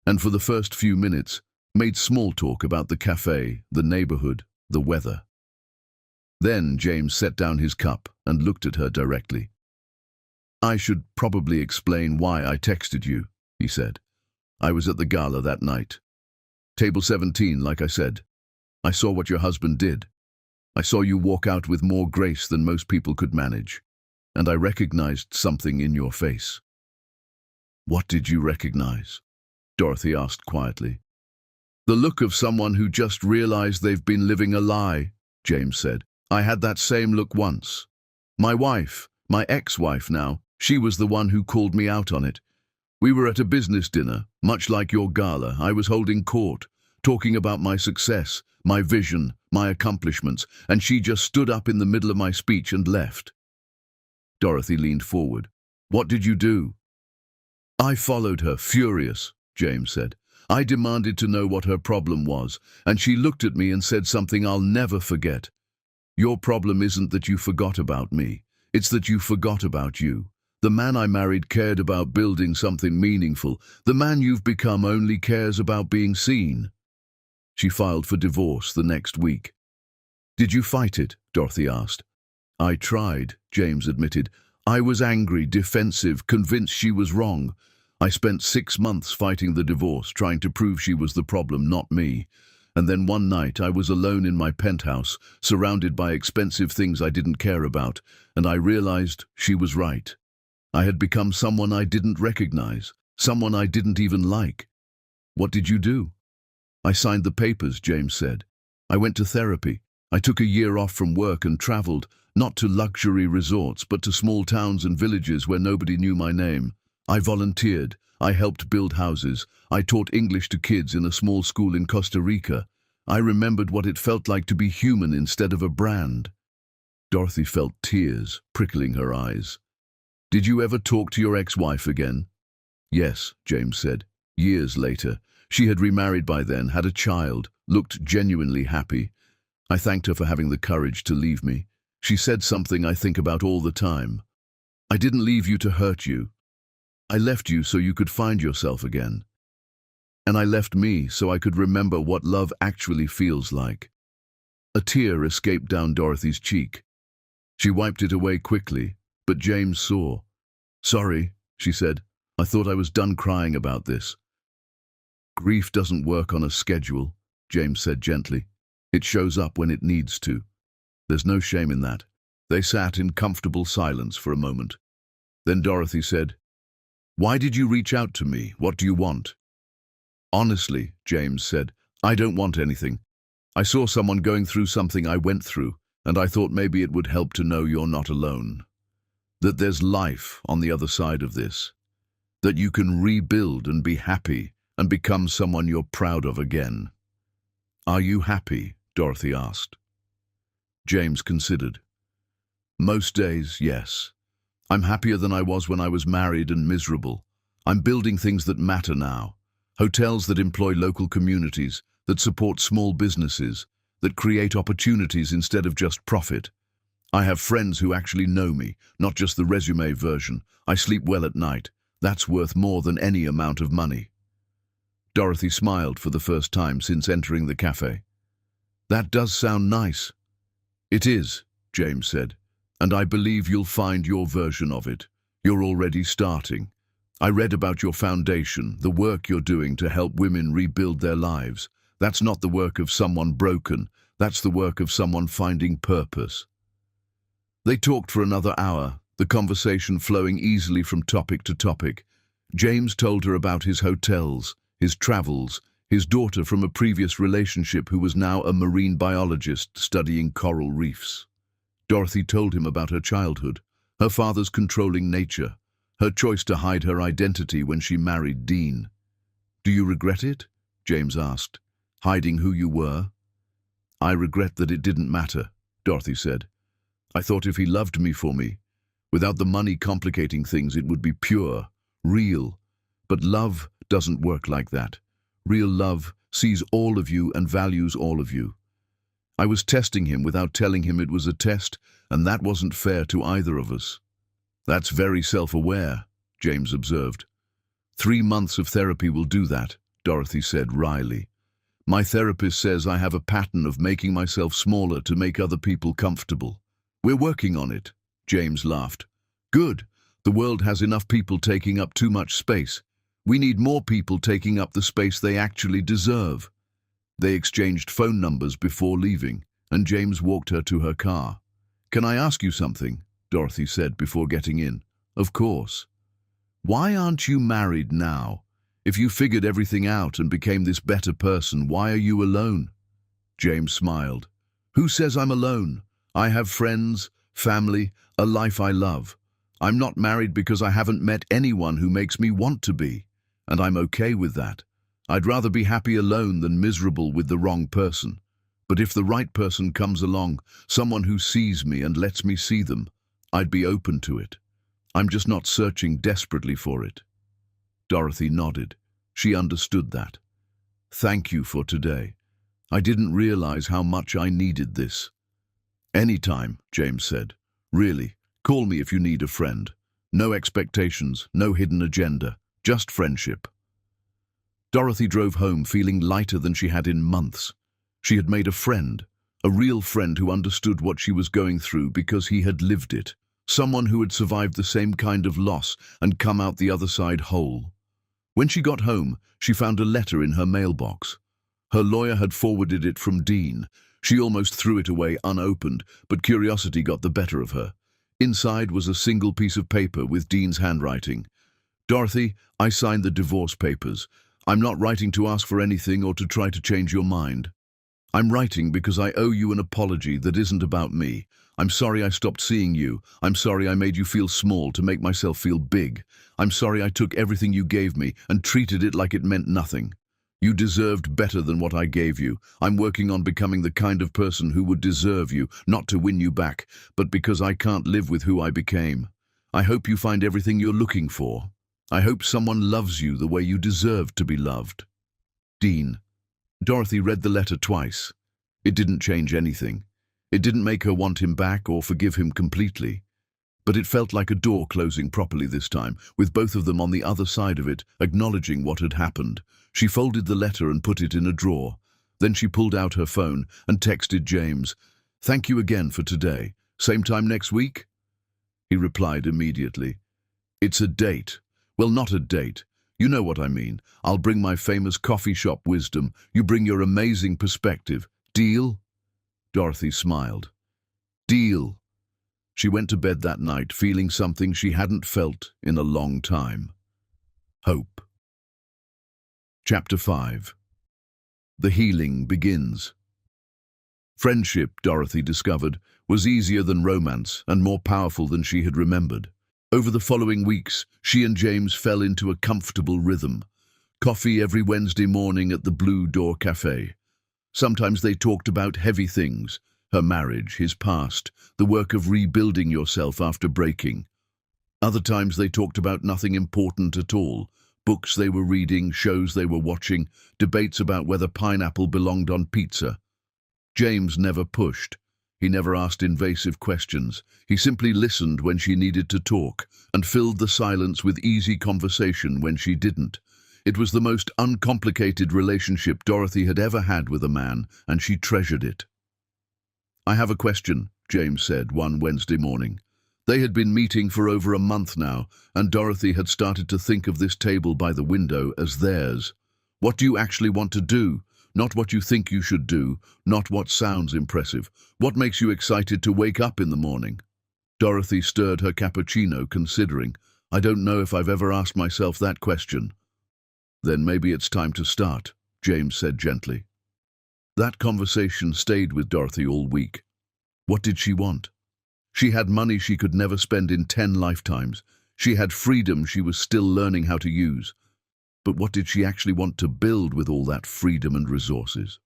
and for the first few minutes, made small talk about the cafe, the neighborhood, the weather. Then James set down his cup and looked at her directly. "I should probably explain why I texted you," he said. "I was at the gala that night. Table 17, like I said. I saw what your husband did. I saw you walk out with more grace than most people could manage, and I recognized something in your face." "What did you recognize?" Dorothy asked quietly. "The look of someone who just realized they've been living a lie," James said. "I had that same look once. My wife, my ex-wife now, she was the one who called me out on it. We were at a business dinner, much like your gala. I was holding court, talking about my success, my vision, my accomplishments, and she just stood up in the middle of my speech and left." Dorothy leaned forward. "What did you do?" "I followed her, furious," James said. "I demanded to know what her problem was, and she looked at me and said something I'll never forget. 'Your problem isn't that you forgot about me. It's that you forgot about you. The man I married cared about building something meaningful. The man you've become only cares about being seen.'" She filed for divorce the next week. "Did you fight it?" Dorothy asked. "I tried," James admitted. "I was angry, defensive, convinced she was wrong. I spent 6 months fighting the divorce, trying to prove she was the problem, not me. And then one night I was alone in my penthouse, surrounded by expensive things I didn't care about, and I realized she was right. I had become someone I didn't recognize, someone I didn't even like." "What did you do?" "I signed the papers," James said. "I went to therapy. I took a year off from work and traveled, not to luxury resorts, but to small towns and villages where nobody knew my name. I volunteered. I helped build houses. I taught English to kids in a small school in Costa Rica. I remembered what it felt like to be human instead of a brand." Dorothy felt tears prickling her eyes. "Did you ever talk to your ex-wife again?" "Yes," James said. "Years later. She had remarried by then, had a child, looked genuinely happy. I thanked her for having the courage to leave me. She said something I think about all the time. 'I didn't leave you to hurt you. I left you so you could find yourself again. And I left me so I could remember what love actually feels like.'" A tear escaped down Dorothy's cheek. She wiped it away quickly, but James saw. "Sorry," she said. "I thought I was done crying about this." "Grief doesn't work on a schedule," James said gently. "It shows up when it needs to. There's no shame in that." They sat in comfortable silence for a moment. Then Dorothy said, "Why did you reach out to me? What do you want?" "Honestly," James said, "I don't want anything. I saw someone going through something I went through, and I thought maybe it would help to know you're not alone. That there's life on the other side of this. That you can rebuild and be happy and become someone you're proud of again." "Are you happy?" Dorothy asked. James considered. "Most days, yes. I'm happier than I was when I was married and miserable. I'm building things that matter now. Hotels that employ local communities, that support small businesses, that create opportunities instead of just profit. I have friends who actually know me, not just the resume version. I sleep well at night. That's worth more than any amount of money. Dorothy smiled for the first time since entering the cafe. That does sound nice. It is, James said, and I believe you'll find your version of it. You're already starting. I read about your foundation, the work you're doing to help women rebuild their lives. That's not the work of someone broken. That's the work of someone finding purpose. They talked for another hour, the conversation flowing easily from topic to topic. James told her about his hotels, his travels, his daughter from a previous relationship who was now a marine biologist studying coral reefs. Dorothy told him about her childhood, her father's controlling nature, her choice to hide her identity when she married Dean. Do you regret it? James asked. Hiding who you were? I regret that it didn't matter, Dorothy said. I thought if he loved me for me, without the money complicating things, it would be pure, real. But love doesn't work like that. Real love sees all of you and values all of you. I was testing him without telling him it was a test, and that wasn't fair to either of us. That's very self-aware, James observed. 3 months of therapy will do that, Dorothy said wryly. My therapist says I have a pattern of making myself smaller to make other people comfortable. We're working on it, James laughed. Good. The world has enough people taking up too much space. We need more people taking up the space they actually deserve. They exchanged phone numbers before leaving, and James walked her to her car. Can I ask you something? Dorothy said before getting in. Of course. Why aren't you married now? If you figured everything out and became this better person, why are you alone? James smiled. Who says I'm alone? I have friends, family, a life I love. I'm not married because I haven't met anyone who makes me want to be, and I'm okay with that. I'd rather be happy alone than miserable with the wrong person. But if the right person comes along, someone who sees me and lets me see them, I'd be open to it. I'm just not searching desperately for it. Dorothy nodded. She understood that. Thank you for today. I didn't realize how much I needed this. Anytime, James said. Really, call me if you need a friend. No expectations, no hidden agenda, just friendship. Dorothy drove home feeling lighter than she had in months. She had made a real friend who understood what she was going through because he had lived it. Someone who had survived the same kind of loss and come out the other side whole. When she got home, she found a letter in her mailbox. Her lawyer had forwarded it from Dean. She almost threw it away unopened, but curiosity got the better of her. Inside was a single piece of paper with Dean's handwriting. Dorothy, I signed the divorce papers. I'm not writing to ask for anything or to try to change your mind. I'm writing because I owe you an apology that isn't about me. I'm sorry I stopped seeing you. I'm sorry I made you feel small to make myself feel big. I'm sorry I took everything you gave me and treated it like it meant nothing. You deserved better than what I gave you. I'm working on becoming the kind of person who would deserve you, not to win you back, but because I can't live with who I became. I hope you find everything you're looking for. I hope someone loves you the way you deserve to be loved. Dean. Dorothy read the letter twice. It didn't change anything. It didn't make her want him back or forgive him completely. But it felt like a door closing properly this time, with both of them on the other side of it, acknowledging what had happened. She folded the letter and put it in a drawer. Then she pulled out her phone and texted James. Thank you again for today. Same time next week? He replied immediately. It's a date. Well, not a date. You know what I mean. I'll bring my famous coffee shop wisdom. You bring your amazing perspective. Deal? Dorothy smiled. Deal. She went to bed that night feeling something she hadn't felt in a long time. Hope. Chapter 5. The healing begins. Friendship, Dorothy discovered, was easier than romance and more powerful than she had remembered. Over the following weeks, she and James fell into a comfortable rhythm. Coffee every Wednesday morning at the Blue Door Cafe. Sometimes they talked about heavy things, her marriage, his past, the work of rebuilding yourself after breaking. Other times they talked about nothing important at all, books they were reading, shows they were watching, debates about whether pineapple belonged on pizza. James never pushed. He never asked invasive questions. He simply listened when she needed to talk and filled the silence with easy conversation when she didn't. It was the most uncomplicated relationship Dorothy had ever had with a man, and she treasured it. "I have a question," James said one Wednesday morning. They had been meeting for over a month now, and Dorothy had started to think of this table by the window as theirs. "What do you actually want to do? Not what you think you should do, not what sounds impressive. What makes you excited to wake up in the morning?" Dorothy stirred her cappuccino, considering. "I don't know if I've ever asked myself that question." "Then maybe it's time to start," James said gently. That conversation stayed with Dorothy all week. What did she want? She had money she could never spend in 10 lifetimes. She had freedom she was still learning how to use. But what did she actually want to build with all that freedom and resources?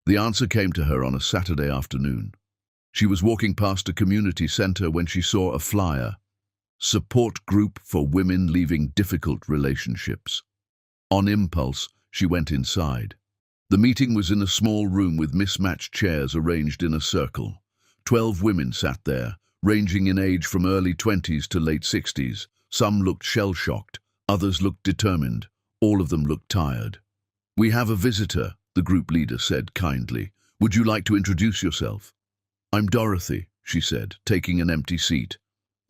The answer came to her on a Saturday afternoon. She was walking past a community center when she saw a flyer. Support group for women leaving difficult relationships. On impulse, she went inside. The meeting was in a small room with mismatched chairs arranged in a circle. 12 women sat there, ranging in age from early 20s to late 60s. Some looked shell-shocked. Others looked determined. All of them looked tired. "We have a visitor," the group leader said kindly. "Would you like to introduce yourself?" "I'm Dorothy," she said, taking an empty seat.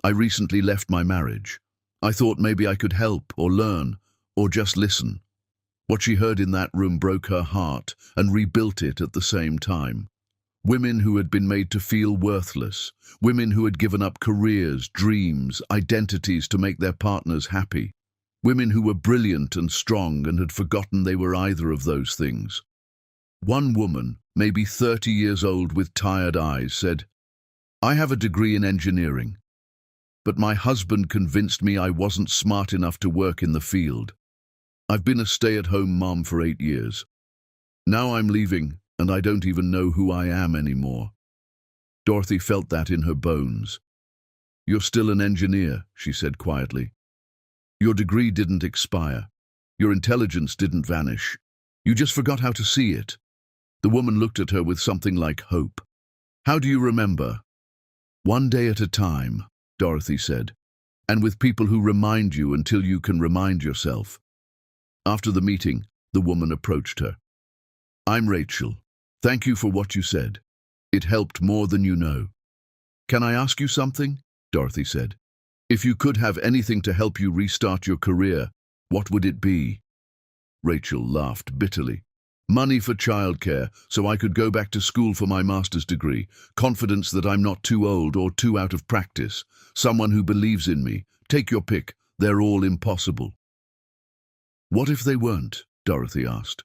"I recently left my marriage. I thought maybe I could help or learn or just listen." What she heard in that room broke her heart and rebuilt it at the same time. Women who had been made to feel worthless. Women who had given up careers, dreams, identities to make their partners happy. Women who were brilliant and strong and had forgotten they were either of those things. One woman, maybe 30 years old with tired eyes, said, "I have a degree in engineering, but my husband convinced me I wasn't smart enough to work in the field. I've been a stay-at-home mom for 8 years. Now I'm leaving, and I don't even know who I am anymore." Dorothy felt that in her bones. "You're still an engineer," she said quietly. "Your degree didn't expire. Your intelligence didn't vanish. You just forgot how to see it." The woman looked at her with something like hope. "How do you remember?" "One day at a time," Dorothy said, "and with people who remind you until you can remind yourself." After the meeting, the woman approached her. "I'm Rachel. Thank you for what you said. It helped more than you know." "Can I ask you something?" Dorothy said. "If you could have anything to help you restart your career, what would it be?" Rachel laughed bitterly. "Money for childcare, so I could go back to school for my master's degree. Confidence that I'm not too old or too out of practice. Someone who believes in me. Take your pick. They're all impossible." "What if they weren't?" Dorothy asked.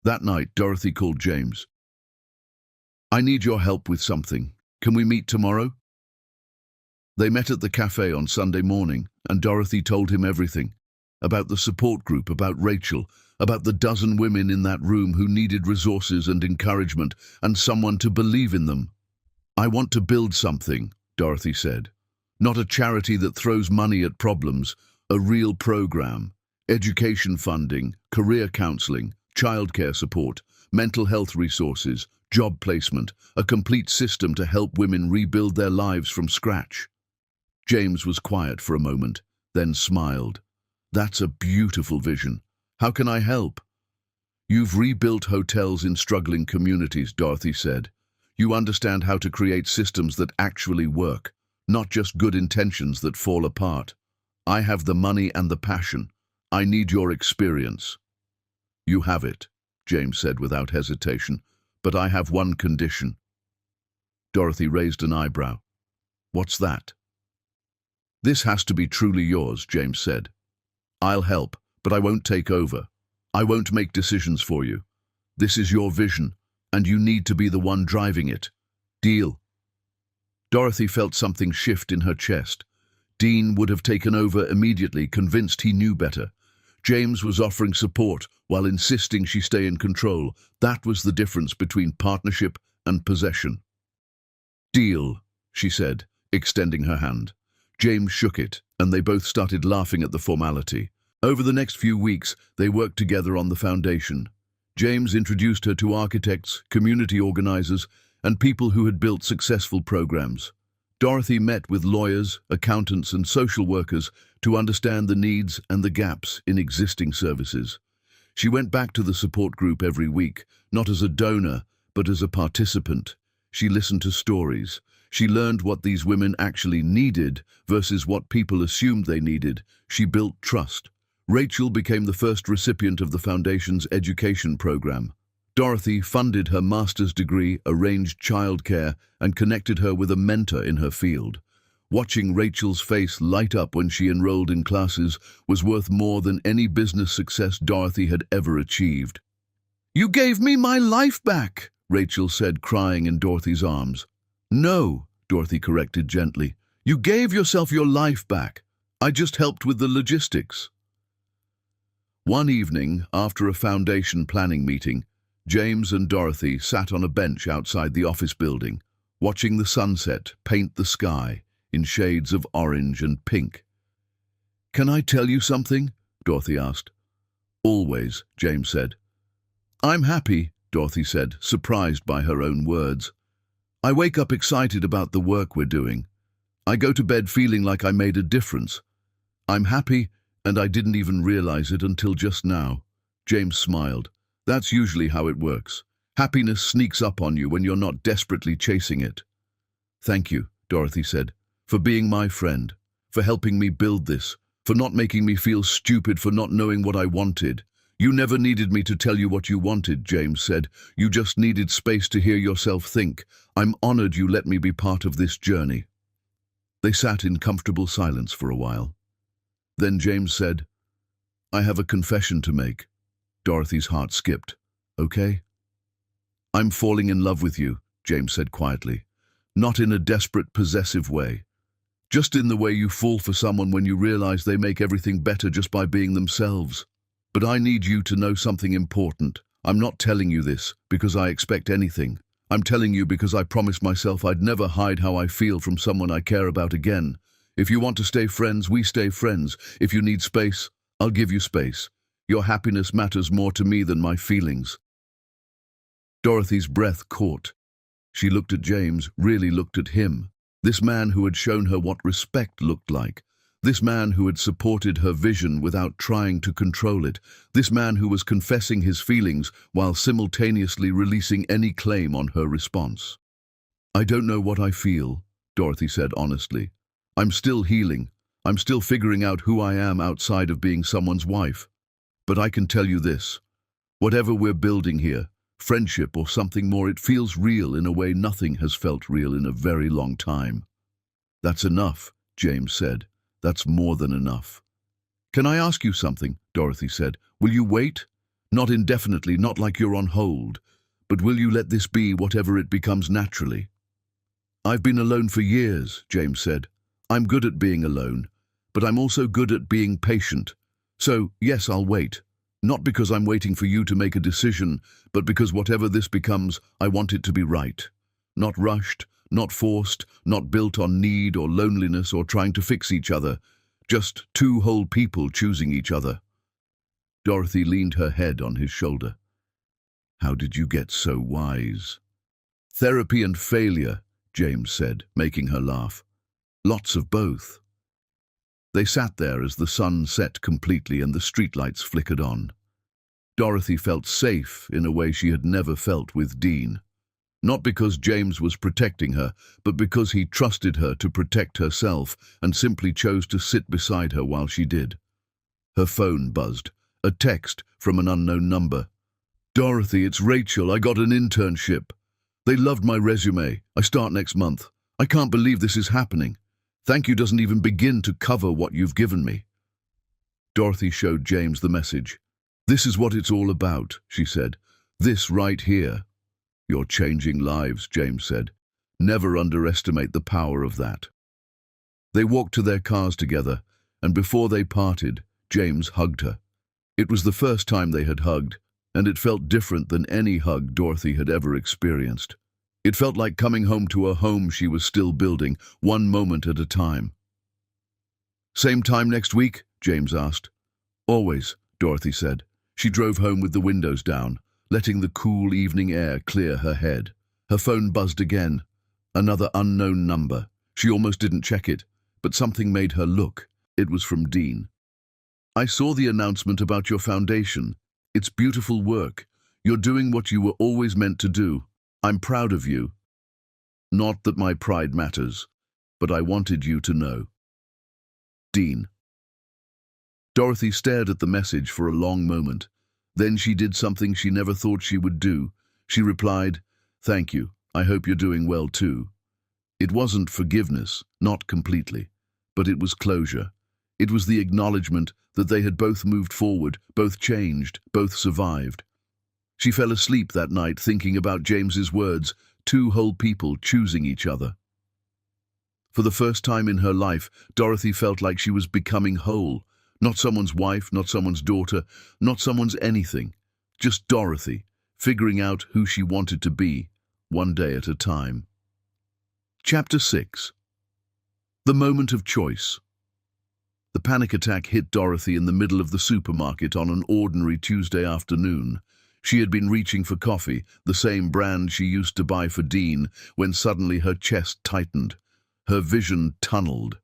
That night, Dorothy called James. "I need your help with something. Can we meet tomorrow?" They met at the cafe on Sunday morning, and Dorothy told him everything. About the support group, about Rachel, about the dozen women in that room who needed resources and encouragement, and someone to believe in them. "I want to build something," Dorothy said. "Not a charity that throws money at problems, a real program. Education funding, career counseling, childcare support, mental health resources, job placement, a complete system to help women rebuild their lives from scratch." James was quiet for a moment, then smiled. "That's a beautiful vision. How can I help?" "You've rebuilt hotels in struggling communities," Dorothy said. "You understand how to create systems that actually work, not just good intentions that fall apart. I have the money and the passion. I need your experience." "You have it," James said without hesitation, "but I have one condition." Dorothy raised an eyebrow. "What's that?" "This has to be truly yours," James said. "I'll help, but I won't take over. I won't make decisions for you. This is your vision, and you need to be the one driving it. Deal?" Dorothy felt something shift in her chest. Dean would have taken over immediately, convinced he knew better. James was offering support while insisting she stay in control. That was the difference between partnership and possession. "Deal," she said, extending her hand. James shook it, and they both started laughing at the formality. Over the next few weeks, they worked together on the foundation. James introduced her to architects, community organizers, and people who had built successful programs. Dorothy met with lawyers, accountants, and social workers to understand the needs and the gaps in existing services. She went back to the support group every week, not as a donor, but as a participant. She listened to stories. She learned what these women actually needed versus what people assumed they needed. She built trust. Rachel became the first recipient of the Foundation's education program. Dorothy funded her master's degree, arranged childcare, and connected her with a mentor in her field. Watching Rachel's face light up when she enrolled in classes was worth more than any business success Dorothy had ever achieved. "You gave me my life back," Rachel said, crying in Dorothy's arms. "No," Dorothy corrected gently. "You gave yourself your life back. I just helped with the logistics." One evening, after a foundation planning meeting, James and Dorothy sat on a bench outside the office building, watching the sunset paint the sky in shades of orange and pink. "Can I tell you something?" Dorothy asked. "Always," James said. "I'm happy," Dorothy said, surprised by her own words. "I wake up excited about the work we're doing. I go to bed feeling like I made a difference. I'm happy, and I didn't even realize it until just now." James smiled. "That's usually how it works. Happiness sneaks up on you when you're not desperately chasing it." "Thank you," Dorothy said, "for being my friend, for helping me build this, for not making me feel stupid for not knowing what I wanted." "You never needed me to tell you what you wanted," James said. "You just needed space to hear yourself think. I'm honored you let me be part of this journey." They sat in comfortable silence for a while. Then James said, "I have a confession to make." Dorothy's heart skipped. "Okay?" "I'm falling in love with you," James said quietly. "Not in a desperate, possessive way. Just in the way you fall for someone when you realize they make everything better just by being themselves. But I need you to know something important. I'm not telling you this because I expect anything. I'm telling you because I promised myself I'd never hide how I feel from someone I care about again. If you want to stay friends, we stay friends. If you need space, I'll give you space. Your happiness matters more to me than my feelings." Dorothy's breath caught. She looked at James, really looked at him. This man who had shown her what respect looked like. This man who had supported her vision without trying to control it. This man who was confessing his feelings while simultaneously releasing any claim on her response. "I don't know what I feel," Dorothy said honestly. "I'm still healing. I'm still figuring out who I am outside of being someone's wife. But I can tell you this. Whatever we're building here, friendship or something more, it feels real in a way nothing has felt real in a very long time." "That's enough," James said. "That's more than enough." "Can I ask you something?" Dorothy said. "Will you wait? Not indefinitely, not like you're on hold, but will you let this be whatever it becomes naturally?" "I've been alone for years," James said. "I'm good at being alone, but I'm also good at being patient. So, yes, I'll wait. Not because I'm waiting for you to make a decision, but because whatever this becomes, I want it to be right. Not rushed, not forced, not built on need or loneliness or trying to fix each other. Just two whole people choosing each other." Dorothy leaned her head on his shoulder. "How did you get so wise?" "Therapy and failure," James said, making her laugh. "Lots of both." They sat there as the sun set completely and the streetlights flickered on. Dorothy felt safe in a way she had never felt with Dean. Not because James was protecting her, but because he trusted her to protect herself and simply chose to sit beside her while she did. Her phone buzzed, a text from an unknown number. "Dorothy, it's Rachel. I got an internship. They loved my resume. I start next month. I can't believe this is happening. Thank you doesn't even begin to cover what you've given me." Dorothy showed James the message. "This is what it's all about," she said. "This right here." "You're changing lives," James said. "Never underestimate the power of that." They walked to their cars together, and before they parted, James hugged her. It was the first time they had hugged, and it felt different than any hug Dorothy had ever experienced. It felt like coming home to a home she was still building, one moment at a time. "Same time next week?" James asked. Always, Dorothy said. She drove home with the windows down, letting the cool evening air clear her head. Her phone buzzed again. Another unknown number. She almost didn't check it, but something made her look. It was from Dean. I saw the announcement about your foundation. It's beautiful work. You're doing what you were always meant to do. I'm proud of you. Not that my pride matters, but I wanted you to know. Dean. Dorothy stared at the message for a long moment. Then she did something she never thought she would do. She replied, "Thank you. I hope you're doing well too." It wasn't forgiveness, not completely, but it was closure. It was the acknowledgement that they had both moved forward, both changed, both survived. She fell asleep that night thinking about James's words, two whole people choosing each other. For the first time in her life, Dorothy felt like she was becoming whole. Not someone's wife, not someone's daughter, not someone's anything. Just Dorothy, figuring out who she wanted to be, one day at a time. Chapter 6. The moment of choice. The panic attack hit Dorothy in the middle of the supermarket on an ordinary Tuesday afternoon. She had been reaching for coffee, the same brand she used to buy for Dean, when suddenly her chest tightened. Her vision tunneled.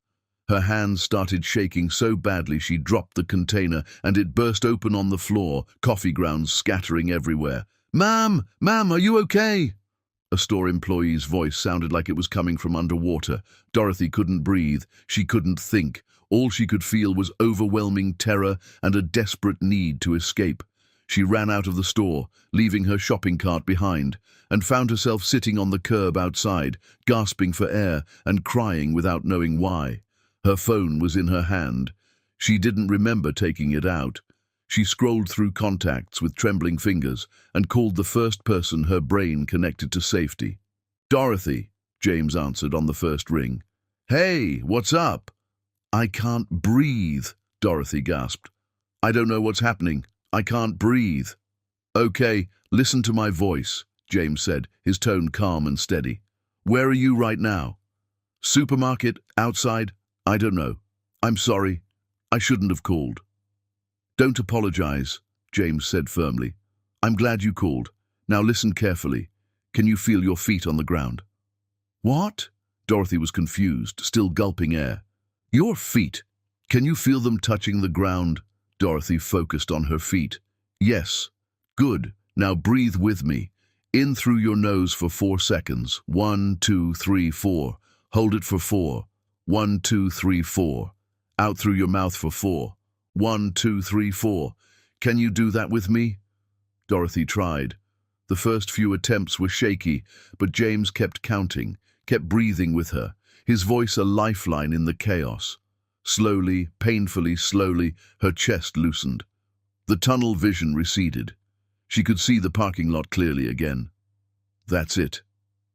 Her hands started shaking so badly she dropped the container and it burst open on the floor, coffee grounds scattering everywhere. "Ma'am! Ma'am, are you okay?" A store employee's voice sounded like it was coming from underwater. Dorothy couldn't breathe. She couldn't think. All she could feel was overwhelming terror and a desperate need to escape. She ran out of the store, leaving her shopping cart behind, and found herself sitting on the curb outside, gasping for air and crying without knowing why. Her phone was in her hand. She didn't remember taking it out. She scrolled through contacts with trembling fingers and called the first person her brain connected to safety. "Dorothy," James answered on the first ring. "Hey, what's up?" "I can't breathe," Dorothy gasped. "I don't know what's happening. I can't breathe." "Okay, listen to my voice," James said, his tone calm and steady. "Where are you right now?" "Supermarket, outside, I don't know. I'm sorry. I shouldn't have called." "Don't apologize," James said firmly. "I'm glad you called. Now listen carefully. Can you feel your feet on the ground?" "What?" Dorothy was confused, still gulping air. "Your feet. Can you feel them touching the ground?" Dorothy focused on her feet. "Yes. Good. Now breathe with me. In through your nose for 4 seconds. 1, 2, 3, 4. Hold it for 4. 1, 2, 3, 4. Out through your mouth for 4. 1, 2, 3, 4. Can you do that with me?" Dorothy tried. The first few attempts were shaky, but James kept counting, kept breathing with her, his voice a lifeline in the chaos. Slowly, painfully slowly, her chest loosened. The tunnel vision receded. She could see the parking lot clearly again. "That's it,"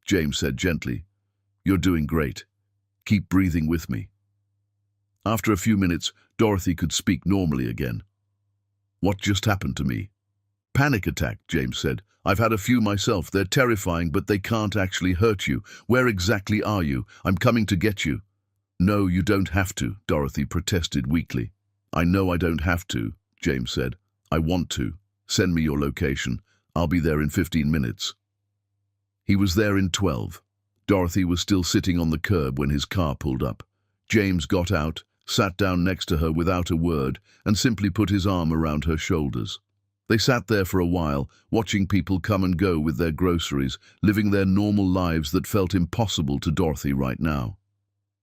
James said gently. "You're doing great. Keep breathing with me." After a few minutes, Dorothy could speak normally again. "What just happened to me?" "Panic attack," James said. "I've had a few myself. They're terrifying, but they can't actually hurt you. Where exactly are you? I'm coming to get you." "No, you don't have to," Dorothy protested weakly. "I know I don't have to," James said. "I want to. Send me your location. I'll be there in 15 minutes. He was there in 12. Dorothy was still sitting on the curb when his car pulled up. James got out, sat down next to her without a word, and simply put his arm around her shoulders. They sat there for a while, watching people come and go with their groceries, living their normal lives that felt impossible to Dorothy right now.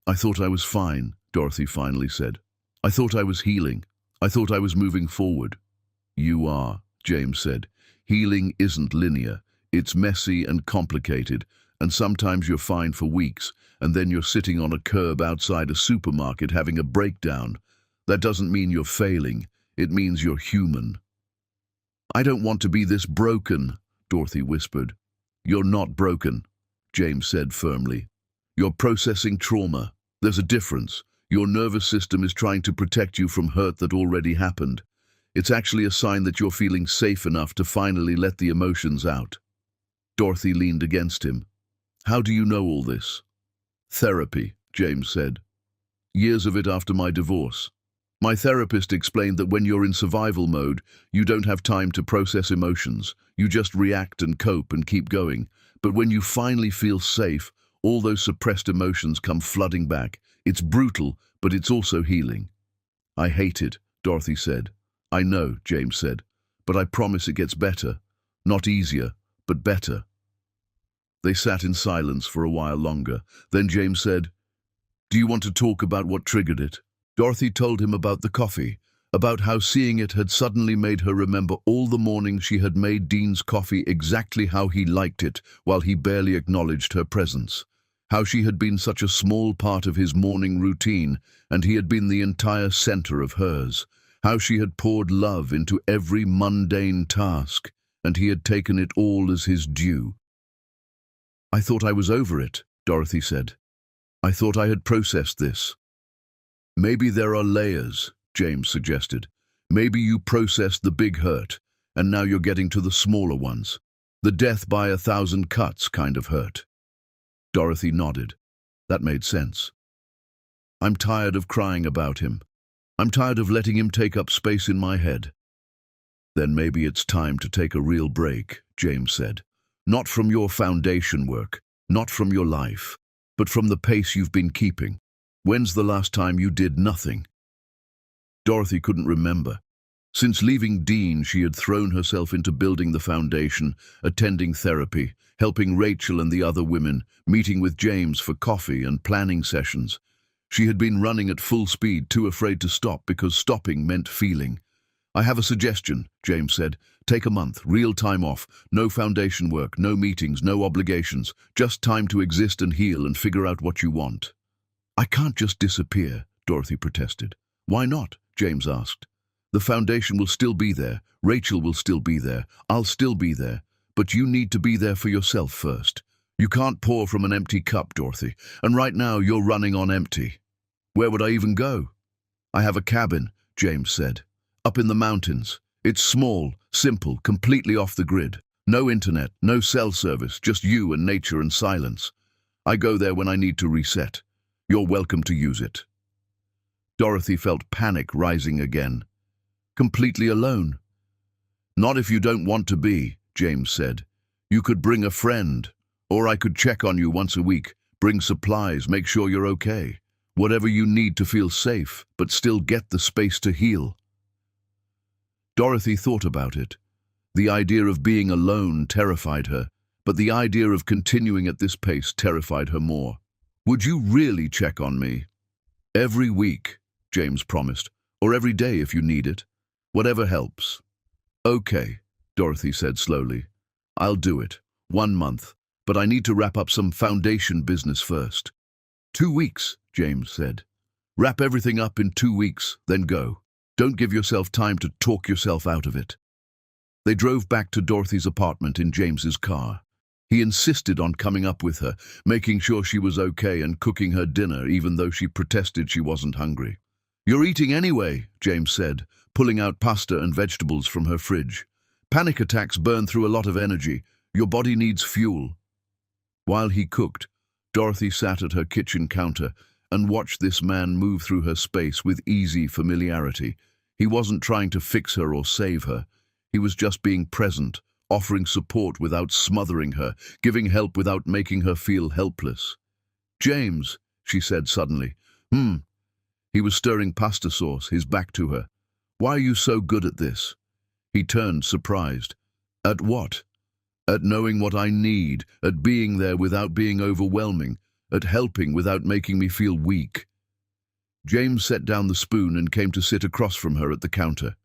"I thought I was fine," Dorothy finally said. "I thought I was healing. I thought I was moving forward." "You are," James said. "Healing isn't linear. It's messy and complicated, and sometimes you're fine for weeks, and then you're sitting on a curb outside a supermarket having a breakdown. That doesn't mean you're failing. It means you're human." "I don't want to be this broken," Dorothy whispered. "You're not broken," James said firmly. "You're processing trauma. There's a difference. Your nervous system is trying to protect you from hurt that already happened. It's actually a sign that you're feeling safe enough to finally let the emotions out." Dorothy leaned against him. "How do you know all this?" "Therapy," James said. "Years of it after my divorce. My therapist explained that when you're in survival mode, you don't have time to process emotions. You just react and cope and keep going. But when you finally feel safe, all those suppressed emotions come flooding back. It's brutal, but it's also healing. I hate it, Dorothy said. I know, James said, but I promise it gets better. Not easier, but better. They sat in silence for a while longer. Then James said, "Do you want to talk about what triggered it?" Dorothy told him about the coffee, about how seeing it had suddenly made her remember all the mornings she had made Dean's coffee exactly how he liked it, while he barely acknowledged her presence. How she had been such a small part of his morning routine, and he had been the entire center of hers. How she had poured love into every mundane task, and he had taken it all as his due. "I thought I was over it," Dorothy said. "I thought I had processed this." "Maybe there are layers," James suggested. "Maybe you processed the big hurt, and now you're getting to the smaller ones. The death by 1,000 cuts kind of hurt." Dorothy nodded. That made sense. "I'm tired of crying about him. I'm tired of letting him take up space in my head." "Then maybe it's time to take a real break," James said. "Not from your foundation work, not from your life, but from the pace you've been keeping. When's the last time you did nothing?" Dorothy couldn't remember. Since leaving Dean, she had thrown herself into building the foundation, attending therapy, helping Rachel and the other women, meeting with James for coffee and planning sessions. She had been running at full speed, too afraid to stop because stopping meant feeling. "I have a suggestion," James said. "Take a month, real time off, no foundation work, no meetings, no obligations, just time to exist and heal and figure out what you want." "I can't just disappear," Dorothy protested. "Why not?" James asked. "The foundation will still be there, Rachel will still be there, I'll still be there, but you need to be there for yourself first. You can't pour from an empty cup, Dorothy, and right now you're running on empty." "Where would I even go?" "I have a cabin," James said. "Up in the mountains. It's small, simple, completely off the grid. No internet, no cell service, just you and nature and silence. I go there when I need to reset. You're welcome to use it." Dorothy felt panic rising again. "Completely alone?" "Not if you don't want to be," James said. "You could bring a friend, or I could check on you once a week, bring supplies, make sure you're okay. Whatever you need to feel safe, but still get the space to heal." Dorothy thought about it. The idea of being alone terrified her, but the idea of continuing at this pace terrified her more. "Would you really check on me?" "Every week," James promised, "or every day if you need it. Whatever helps." "Okay," Dorothy said slowly. "I'll do it. 1 month. But I need to wrap up some foundation business first." 2 weeks, James said. "Wrap everything up in 2 weeks, then go. Don't give yourself time to talk yourself out of it." They drove back to Dorothy's apartment in James's car. He insisted on coming up with her, making sure she was okay and cooking her dinner even though she protested she wasn't hungry. "You're eating anyway," James said, pulling out pasta and vegetables from her fridge. "Panic attacks burn through a lot of energy. Your body needs fuel." While he cooked, Dorothy sat at her kitchen counter and watched this man move through her space with easy familiarity. He wasn't trying to fix her or save her. He was just being present, offering support without smothering her, giving help without making her feel helpless. "James," she said suddenly. He was stirring pasta sauce, his back to her. "Why are you so good at this?" He turned, surprised. "At what?" "At knowing what I need, at being there without being overwhelming, at helping without making me feel weak." James set down the spoon and came to sit across from her at the counter.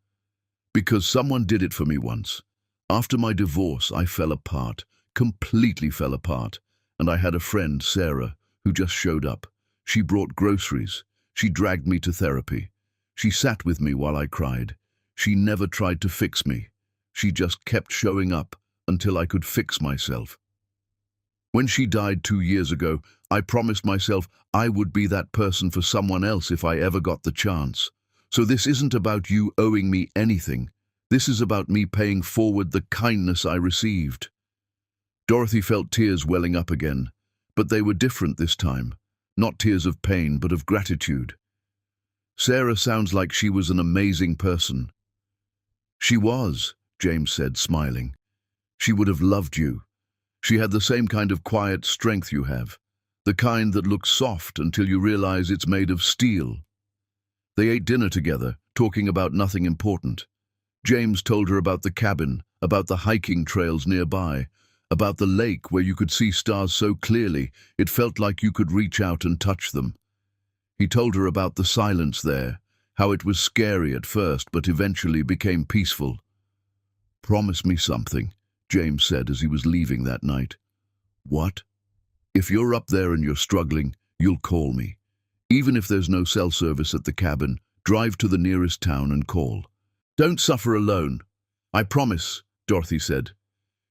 "Because someone did it for me once. After my divorce, I fell apart, completely fell apart, and I had a friend, Sarah, who just showed up. She brought groceries. She dragged me to therapy. She sat with me while I cried. She never tried to fix me. She just kept showing up until I could fix myself. When she died 2 years ago, I promised myself I would be that person for someone else if I ever got the chance. So this isn't about you owing me anything. This is about me paying forward the kindness I received." Dorothy felt tears welling up again, but they were different this time. Not tears of pain, but of gratitude. Sarah sounds like she was an amazing person. She was, James said, smiling. She would have loved you. She had the same kind of quiet strength you have, the kind that looks soft until you realize it's made of steel. They ate dinner together, talking about nothing important. James told her about the cabin, about the hiking trails nearby, about the lake where you could see stars so clearly it felt like you could reach out and touch them. He told her about the silence there, how it was scary at first but eventually became peaceful. "Promise me something," James said as he was leaving that night. "What?" "If you're up there and you're struggling, you'll call me. Even if there's no cell service at the cabin, drive to the nearest town and call. Don't suffer alone." "I promise," Dorothy said.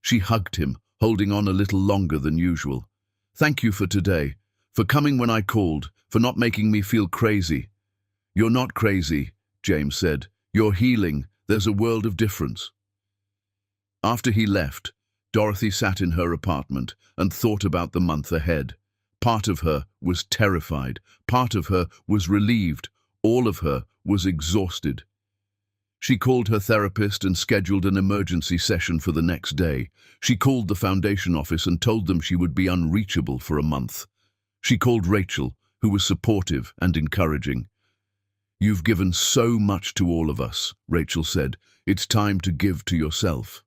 She hugged him, holding on a little longer than usual. "Thank you for today, for coming when I called, for not making me feel crazy." "You're not crazy," James said. "You're healing. There's a world of difference." After he left, Dorothy sat in her apartment and thought about the month ahead. Part of her was terrified. Part of her was relieved. All of her was exhausted. She called her therapist and scheduled an emergency session for the next day. She called the foundation office and told them she would be unreachable for a month. She called Rachel, who was supportive and encouraging. "You've given so much to all of us," Rachel said. "It's time to give to yourself."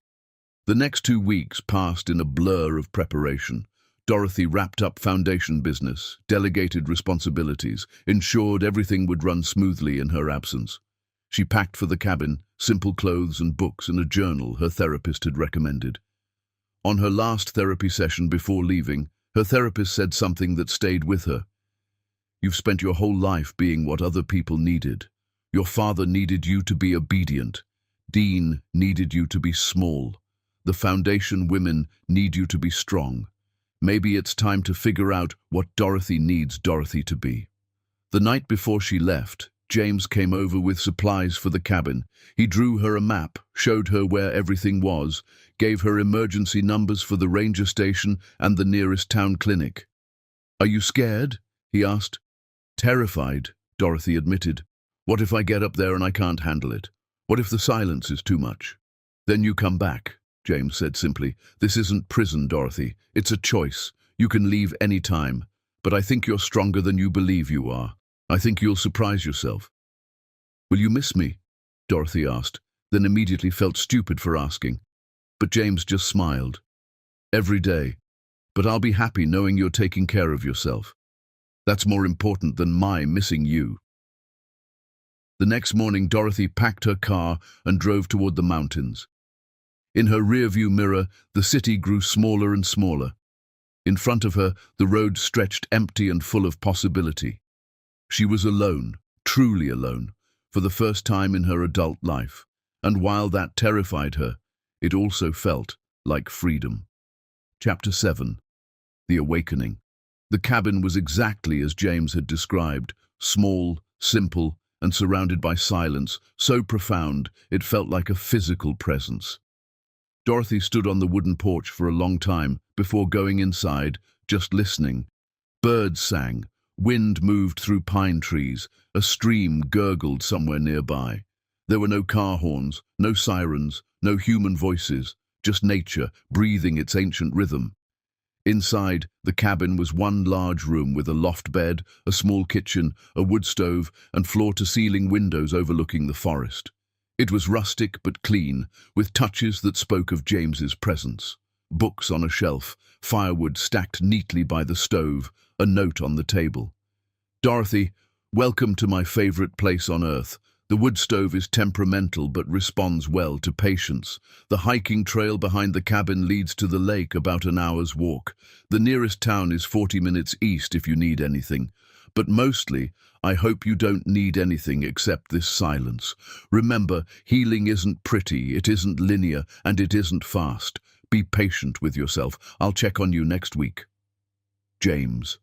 The next 2 weeks passed in a blur of preparation. Dorothy wrapped up foundation business, delegated responsibilities, ensured everything would run smoothly in her absence. She packed for the cabin, simple clothes and books and a journal her therapist had recommended. On her last therapy session before leaving, her therapist said something that stayed with her. "You've spent your whole life being what other people needed. Your father needed you to be obedient. Dean needed you to be small. The foundation women need you to be strong. Maybe it's time to figure out what Dorothy needs Dorothy to be." The night before she left, James came over with supplies for the cabin. He drew her a map, showed her where everything was, gave her emergency numbers for the ranger station and the nearest town clinic. "Are you scared?" he asked. "Terrified," Dorothy admitted. "What if I get up there and I can't handle it? What if the silence is too much?" "Then you come back," James said simply. "This isn't prison, Dorothy. It's a choice. You can leave any time. But I think you're stronger than you believe you are. I think you'll surprise yourself." "Will you miss me?" Dorothy asked, then immediately felt stupid for asking. But James just smiled. "Every day. But I'll be happy knowing you're taking care of yourself. That's more important than my missing you." The next morning, Dorothy packed her car and drove toward the mountains. In her rearview mirror, the city grew smaller and smaller. In front of her, the road stretched empty and full of possibility. She was alone, truly alone, for the first time in her adult life, and while that terrified her, it also felt like freedom. Chapter 7. The Awakening. The cabin was exactly as James had described, small, simple, and surrounded by silence, so profound it felt like a physical presence. Dorothy stood on the wooden porch for a long time before going inside, just listening. Birds sang, wind moved through pine trees, a stream gurgled somewhere nearby. There were no car horns, no sirens, no human voices, just nature breathing its ancient rhythm. Inside, the cabin was one large room with a loft bed, a small kitchen, a wood stove, and floor-to-ceiling windows overlooking the forest. It was rustic but clean, with touches that spoke of James's presence. Books on a shelf, firewood stacked neatly by the stove, a note on the table. "Dorothy, welcome to my favorite place on earth. The wood stove is temperamental but responds well to patience. The hiking trail behind the cabin leads to the lake about an hour's walk. The nearest town is 40 minutes east if you need anything. But mostly, I hope you don't need anything except this silence. Remember, healing isn't pretty, it isn't linear, and it isn't fast. Be patient with yourself. I'll check on you next week. James."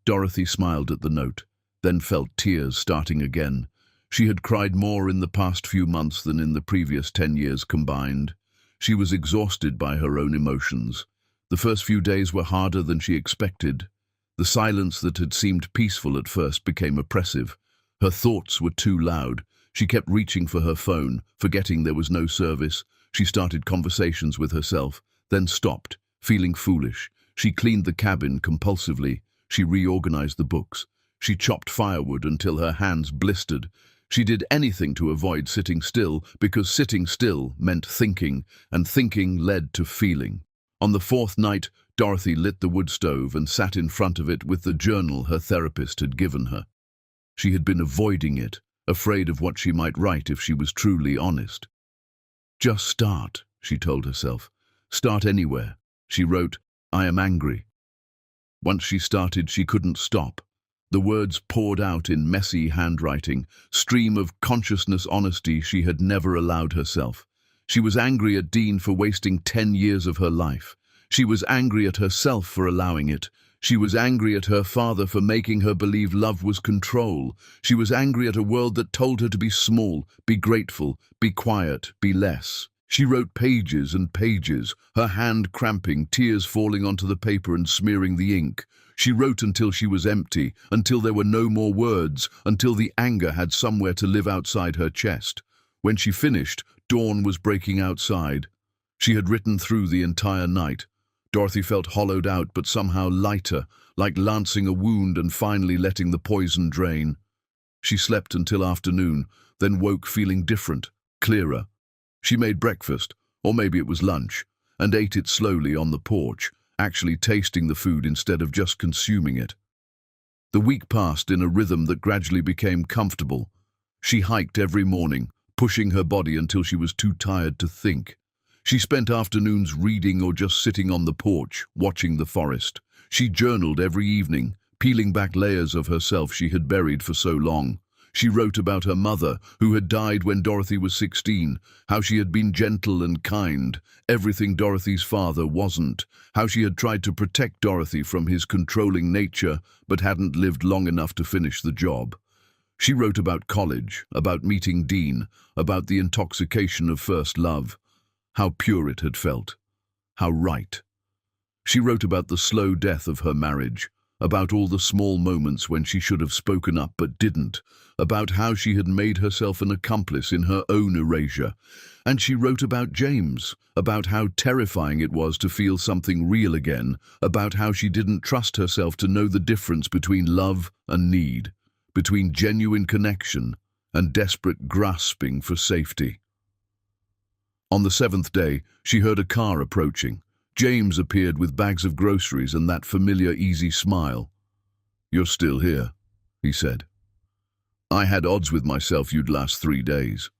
Dorothy smiled at the note, then felt tears starting again. She had cried more in the past few months than in the previous 10 years combined. She was exhausted by her own emotions. The first few days were harder than she expected. The silence that had seemed peaceful at first became oppressive. Her thoughts were too loud. She kept reaching for her phone, forgetting there was no service. She started conversations with herself, then stopped, feeling foolish. She cleaned the cabin compulsively. She reorganized the books. She chopped firewood until her hands blistered. She did anything to avoid sitting still, because sitting still meant thinking, and thinking led to feeling. On the fourth night, Dorothy lit the wood stove and sat in front of it with the journal her therapist had given her. She had been avoiding it, afraid of what she might write if she was truly honest. "Just start," she told herself. "Start anywhere." She wrote, "I am angry." Once she started, she couldn't stop. The words poured out in messy handwriting, stream of consciousness honesty she had never allowed herself. She was angry at Dean for wasting 10 years of her life. She was angry at herself for allowing it. She was angry at her father for making her believe love was control. She was angry at a world that told her to be small, be grateful, be quiet, be less. She wrote pages and pages, her hand cramping, tears falling onto the paper and smearing the ink. She wrote until she was empty, until there were no more words, until the anger had somewhere to live outside her chest. When she finished, dawn was breaking outside. She had written through the entire night. Dorothy felt hollowed out, but somehow lighter, like lancing a wound and finally letting the poison drain. She slept until afternoon, then woke feeling different, clearer. She made breakfast, or maybe it was lunch, and ate it slowly on the porch, actually tasting the food instead of just consuming it. The week passed in a rhythm that gradually became comfortable. She hiked every morning, pushing her body until she was too tired to think. She spent afternoons reading or just sitting on the porch, watching the forest. She journaled every evening, peeling back layers of herself she had buried for so long. She wrote about her mother, who had died when Dorothy was 16, how she had been gentle and kind, everything Dorothy's father wasn't, how she had tried to protect Dorothy from his controlling nature, but hadn't lived long enough to finish the job. She wrote about college, about meeting Dean, about the intoxication of first love, how pure it had felt, how right. She wrote about the slow death of her marriage, about all the small moments when she should have spoken up but didn't, about how she had made herself an accomplice in her own erasure. And she wrote about James, about how terrifying it was to feel something real again, about how she didn't trust herself to know the difference between love and need, between genuine connection and desperate grasping for safety. On the 7th day, she heard a car approaching. James appeared with bags of groceries and that familiar easy smile. "You're still here," he said. "I had odds with myself you'd last 3 days."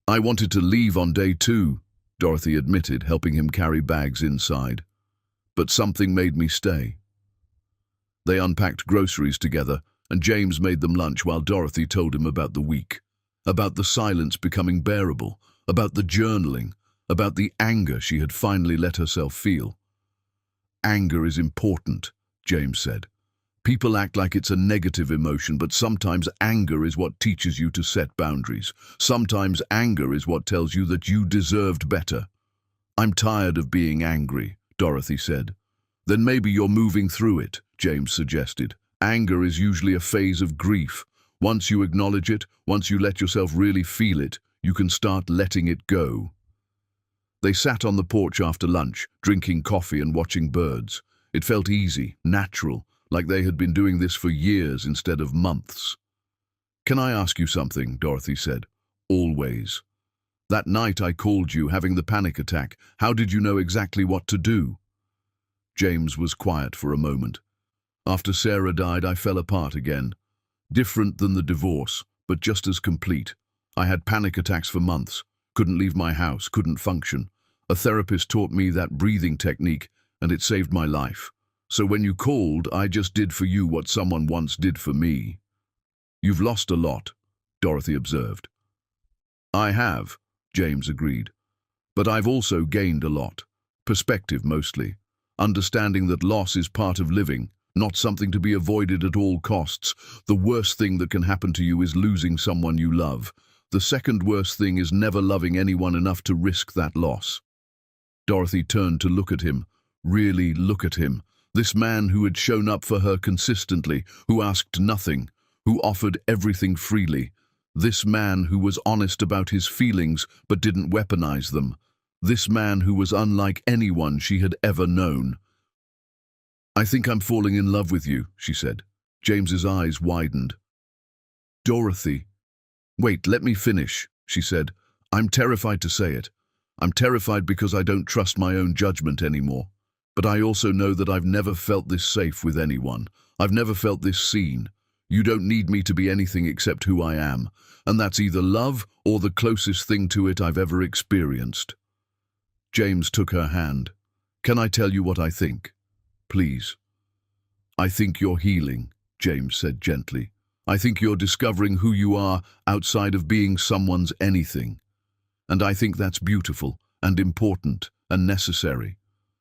"I wanted to leave on day 2, Dorothy admitted, helping him carry bags inside. "But something made me stay." They unpacked groceries together, and James made them lunch while Dorothy told him about the week, about the silence becoming bearable, about the journaling, about the anger she had finally let herself feel. "Anger is important," James said. "People act like it's a negative emotion, but sometimes anger is what teaches you to set boundaries. Sometimes anger is what tells you that you deserved better." "I'm tired of being angry," Dorothy said. "Then maybe you're moving through it," James suggested. "Anger is usually a phase of grief. Once you acknowledge it, once you let yourself really feel it, you can start letting it go." They sat on the porch after lunch, drinking coffee and watching birds. It felt easy, natural, like they had been doing this for years instead of months. "Can I ask you something?" Dorothy said. "Always. That night I called you, having the panic attack. How did you know exactly what to do?" James was quiet for a moment. "After Sarah died, I fell apart again. Different than the divorce, but just as complete. I had panic attacks for months. Couldn't leave my house, couldn't function. A therapist taught me that breathing technique, and it saved my life. So when you called, I just did for you what someone once did for me." "You've lost a lot," Dorothy observed. "I have," James agreed. "But I've also gained a lot. Perspective mostly. Understanding that loss is part of living, not something to be avoided at all costs. The worst thing that can happen to you is losing someone you love. The second worst thing is never loving anyone enough to risk that loss." Dorothy turned to look at him, really look at him. This man who had shown up for her consistently, who asked nothing, who offered everything freely. This man who was honest about his feelings but didn't weaponize them. This man who was unlike anyone she had ever known. "I think I'm falling in love with you," she said. James's eyes widened. "Dorothy." "Wait, let me finish," she said. "I'm terrified to say it. I'm terrified because I don't trust my own judgment anymore. But I also know that I've never felt this safe with anyone. I've never felt this seen. You don't need me to be anything except who I am, and that's either love or the closest thing to it I've ever experienced." James took her hand. "Can I tell you what I think? Please." "I think you're healing," James said gently. "I think you're discovering who you are outside of being someone's anything. And I think that's beautiful and important and necessary.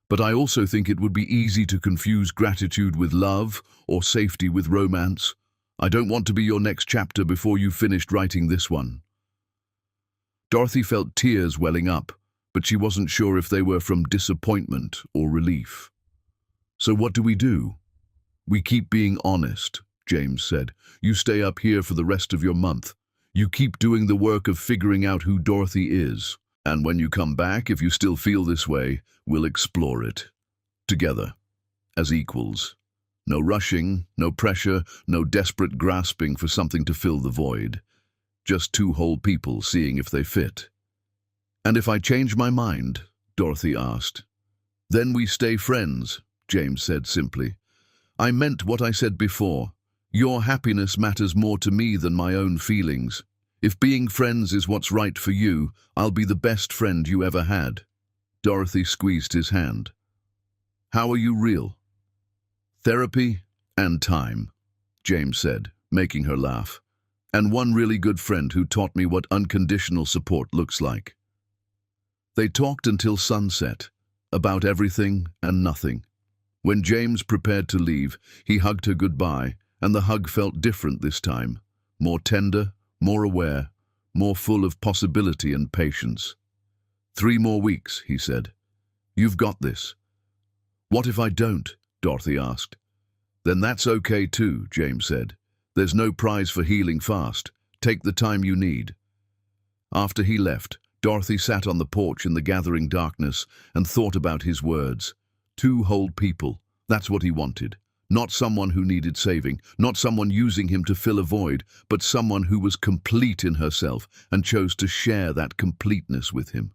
But I also think it would be easy to confuse gratitude with love or safety with romance. I don't want to be your next chapter before you've finished writing this one." Dorothy felt tears welling up, but she wasn't sure if they were from disappointment or relief. "So what do we do?" "We keep being honest," James said. "You stay up here for the rest of your month. You keep doing the work of figuring out who Dorothy is. And when you come back, if you still feel this way, we'll explore it. Together. As equals. No rushing, no pressure, no desperate grasping for something to fill the void. Just two whole people seeing if they fit." "And if I change my mind?" Dorothy asked. "Then we stay friends," James said simply. "I meant what I said before. Your happiness matters more to me than my own feelings. If being friends is what's right for you, I'll be the best friend you ever had." Dorothy squeezed his hand. "How are you real?" "Therapy and time," James said, making her laugh. "And one really good friend who taught me what unconditional support looks like." They talked until sunset, about everything and nothing. When James prepared to leave, he hugged her goodbye, and the hug felt different this time, more tender, more aware, more full of possibility and patience. "3 more weeks," he said. "You've got this." "What if I don't?" Dorothy asked. "Then that's okay too," James said. "There's no prize for healing fast. Take the time you need." After he left, Dorothy sat on the porch in the gathering darkness and thought about his words. 2 whole people, that's what he wanted. Not someone who needed saving, not someone using him to fill a void, but someone who was complete in herself and chose to share that completeness with him.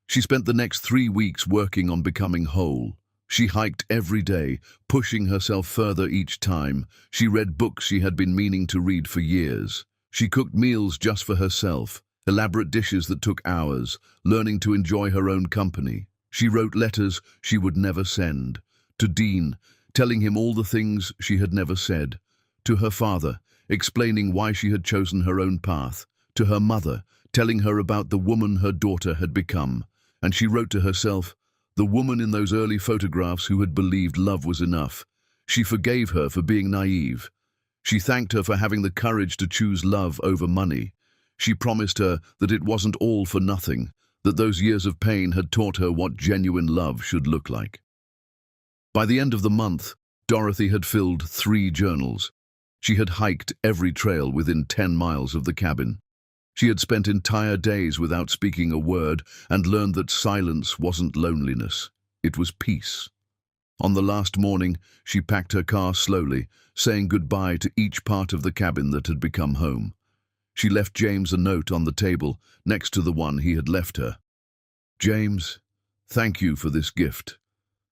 She spent the next 3 weeks working on becoming whole. She hiked every day, pushing herself further each time. She read books she had been meaning to read for years. She cooked meals just for herself, elaborate dishes that took hours, learning to enjoy her own company. She wrote letters she would never send. To Dean, telling him all the things she had never said. To her father, explaining why she had chosen her own path. To her mother, telling her about the woman her daughter had become. And she wrote to herself, the woman in those early photographs who had believed love was enough. She forgave her for being naive. She thanked her for having the courage to choose love over money. She promised her that it wasn't all for nothing, that those years of pain had taught her what genuine love should look like. By the end of the month, Dorothy had filled 3 journals. She had hiked every trail within 10 miles of the cabin. She had spent entire days without speaking a word and learned that silence wasn't loneliness, it was peace. On the last morning, she packed her car slowly, saying goodbye to each part of the cabin that had become home. She left James a note on the table next to the one he had left her. "James, thank you for this gift.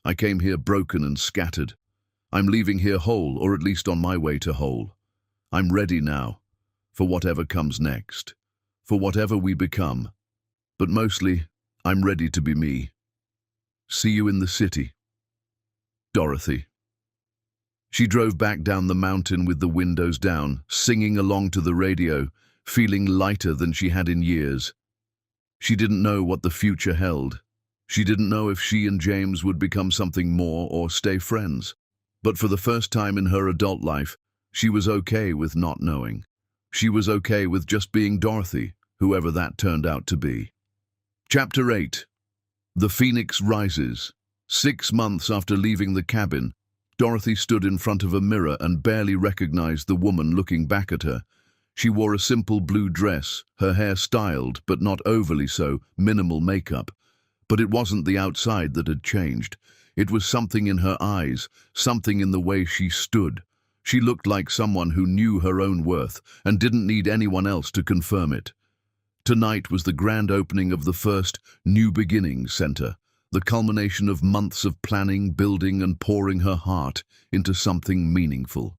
I came here broken and scattered. I'm leaving here whole, or at least on my way to whole. I'm ready now, for whatever comes next, for whatever we become. But mostly, I'm ready to be me. See you in the city. Dorothy." She drove back down the mountain with the windows down, singing along to the radio, feeling lighter than she had in years. She didn't know what the future held. She didn't know if she and James would become something more or stay friends. But for the first time in her adult life, she was okay with not knowing. She was okay with just being Dorothy, whoever that turned out to be. Chapter 8. The Phoenix Rises. 6 months after leaving the cabin, Dorothy stood in front of a mirror and barely recognized the woman looking back at her. She wore a simple blue dress, her hair styled, but not overly so, minimal makeup. But it wasn't the outside that had changed. It was something in her eyes, something in the way she stood. She looked like someone who knew her own worth and didn't need anyone else to confirm it. Tonight was the grand opening of the first New Beginnings Center, the culmination of months of planning, building, and pouring her heart into something meaningful.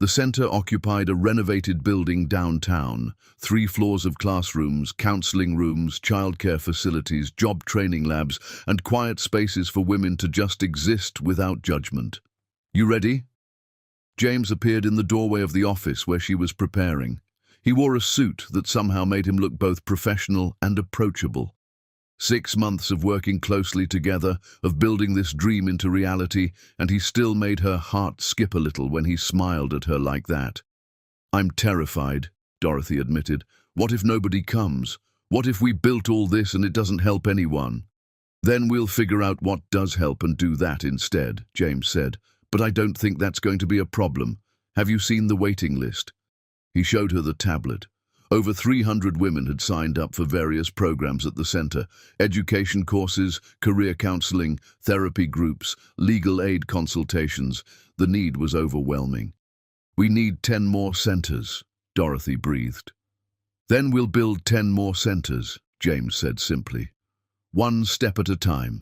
The center occupied a renovated building downtown, 3 floors of classrooms, counseling rooms, childcare facilities, job training labs, and quiet spaces for women to just exist without judgment. "You ready?" James appeared in the doorway of the office where she was preparing. He wore a suit that somehow made him look both professional and approachable. 6 months of working closely together, of building this dream into reality, and he still made her heart skip a little when he smiled at her like that. "I'm terrified," Dorothy admitted. "What if nobody comes? What if we built all this and it doesn't help anyone?" "Then we'll figure out what does help and do that instead," James said. "But I don't think that's going to be a problem. Have you seen the waiting list?" He showed her the tablet. Over 300 women had signed up for various programs at the center: education courses, career counseling, therapy groups, legal aid consultations. The need was overwhelming. "We need 10 more centers," Dorothy breathed. "Then we'll build 10 more centers," James said simply. "One step at a time."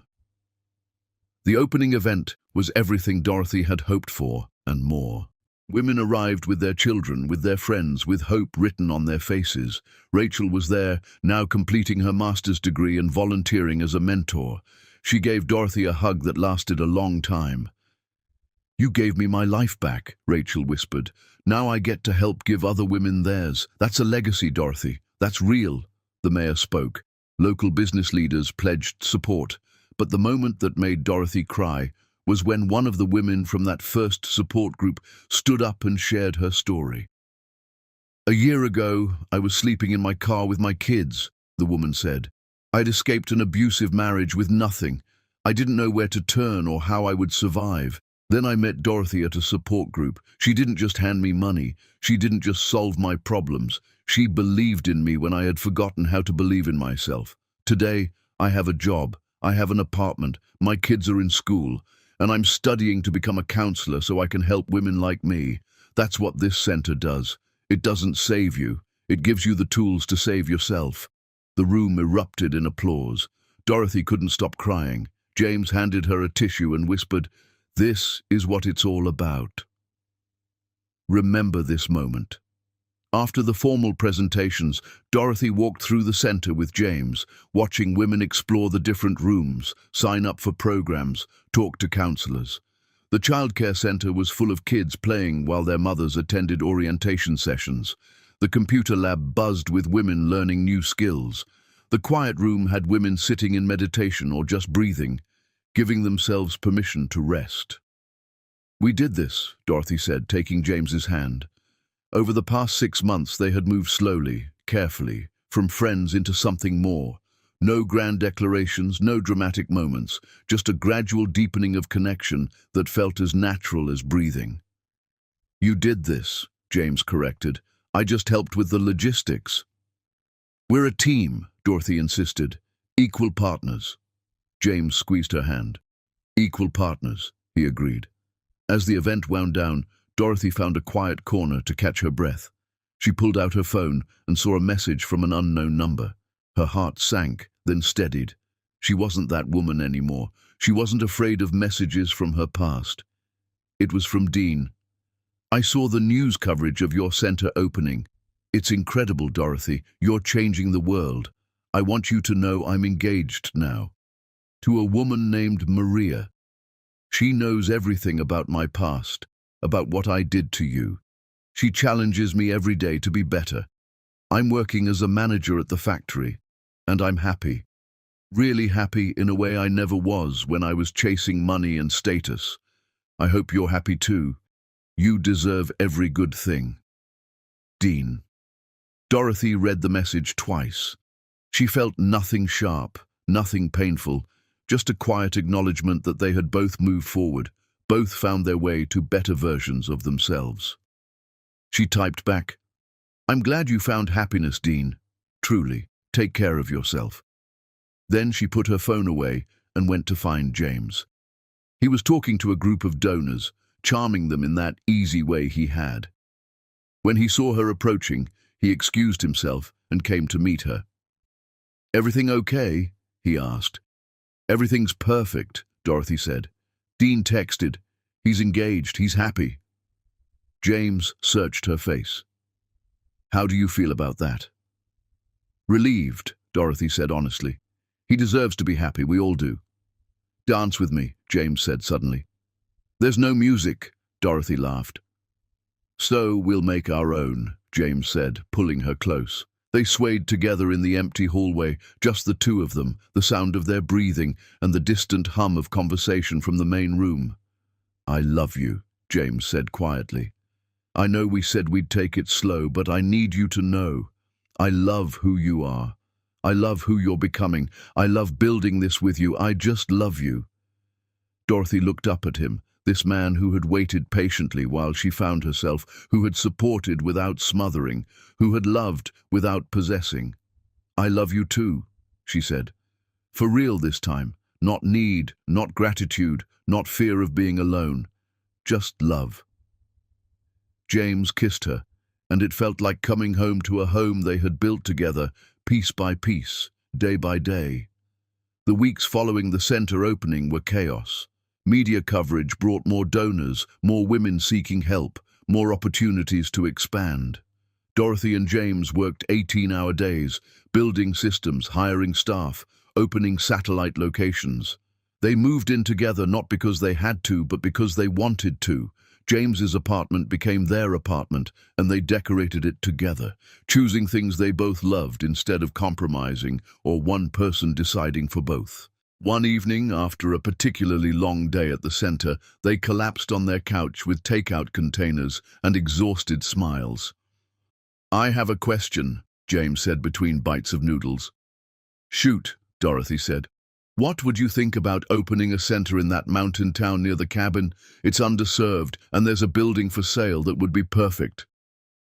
The opening event was everything Dorothy had hoped for and more. Women arrived with their children, with their friends, with hope written on their faces. Rachel was there, now completing her master's degree and volunteering as a mentor. She gave Dorothy a hug that lasted a long time. "You gave me my life back," Rachel whispered. "Now I get to help give other women theirs. That's a legacy, Dorothy. That's real." The mayor spoke. Local business leaders pledged support. But the moment that made Dorothy cry was when one of the women from that first support group stood up and shared her story. "A year ago, I was sleeping in my car with my kids," the woman said. "I'd escaped an abusive marriage with nothing. I didn't know where to turn or how I would survive. Then I met Dorothy at a support group. She didn't just hand me money. She didn't just solve my problems. She believed in me when I had forgotten how to believe in myself. Today, I have a job. I have an apartment. My kids are in school. And I'm studying to become a counselor so I can help women like me. That's what this center does. It doesn't save you. It gives you the tools to save yourself." The room erupted in applause. Dorothy couldn't stop crying. James handed her a tissue and whispered, "This is what it's all about. Remember this moment." After the formal presentations, Dorothy walked through the center with James, watching women explore the different rooms, sign up for programs, talk to counselors. The childcare center was full of kids playing while their mothers attended orientation sessions. The computer lab buzzed with women learning new skills. The quiet room had women sitting in meditation or just breathing, giving themselves permission to rest. "We did this," Dorothy said, taking James's hand. Over the past 6 months, they had moved slowly, carefully, from friends into something more. No grand declarations, no dramatic moments, just a gradual deepening of connection that felt as natural as breathing. "You did this," James corrected. "I just helped with the logistics." "We're a team," Dorothy insisted. "Equal partners." James squeezed her hand. "Equal partners," he agreed. As the event wound down, Dorothy found a quiet corner to catch her breath. She pulled out her phone and saw a message from an unknown number. Her heart sank, then steadied. She wasn't that woman anymore. She wasn't afraid of messages from her past. It was from Dean. "I saw the news coverage of your center opening. It's incredible, Dorothy. You're changing the world. I want you to know I'm engaged now. To a woman named Maria. She knows everything about my past, about what I did to you. She challenges me every day to be better. I'm working as a manager at the factory, and I'm happy. Really happy in a way I never was when I was chasing money and status. I hope you're happy too. You deserve every good thing. Dean." Dorothy read the message twice. She felt nothing sharp, nothing painful, just a quiet acknowledgement that they had both moved forward, Both found their way to better versions of themselves. She typed back, "I'm glad you found happiness, Dean. Truly, take care of yourself." Then she put her phone away and went to find James. He was talking to a group of donors, charming them in that easy way he had. When he saw her approaching, he excused himself and came to meet her. "Everything okay?" he asked. "Everything's perfect," Dorothy said. "Dean texted. He's engaged, he's happy." James searched her face. "How do you feel about that?" "Relieved," Dorothy said honestly. "He deserves to be happy, we all do." "Dance with me," James said suddenly. "There's no music," Dorothy laughed. "So we'll make our own," James said, pulling her close. They swayed together in the empty hallway, just the two of them, the sound of their breathing and the distant hum of conversation from the main room. "I love you," James said quietly. "I know we said we'd take it slow, but I need you to know. I love who you are. I love who you're becoming. I love building this with you. I just love you." Dorothy looked up at him, this man who had waited patiently while she found herself, who had supported without smothering, who had loved without possessing. "I love you too," she said. "For real this time. Not need, not gratitude, not fear of being alone. Just love." James kissed her, and it felt like coming home to a home they had built together, piece by piece, day by day. The weeks following the center opening were chaos. Media coverage brought more donors, more women seeking help, more opportunities to expand. Dorothy and James worked 18-hour days, building systems, hiring staff, opening satellite locations. They moved in together not because they had to, but because they wanted to. James's apartment became their apartment, and they decorated it together, choosing things they both loved instead of compromising or one person deciding for both. One evening, after a particularly long day at the center, they collapsed on their couch with takeout containers and exhausted smiles. "I have a question," James said between bites of noodles. "Shoot," Dorothy said. "What would you think about opening a center in that mountain town near the cabin? It's underserved, and there's a building for sale that would be perfect."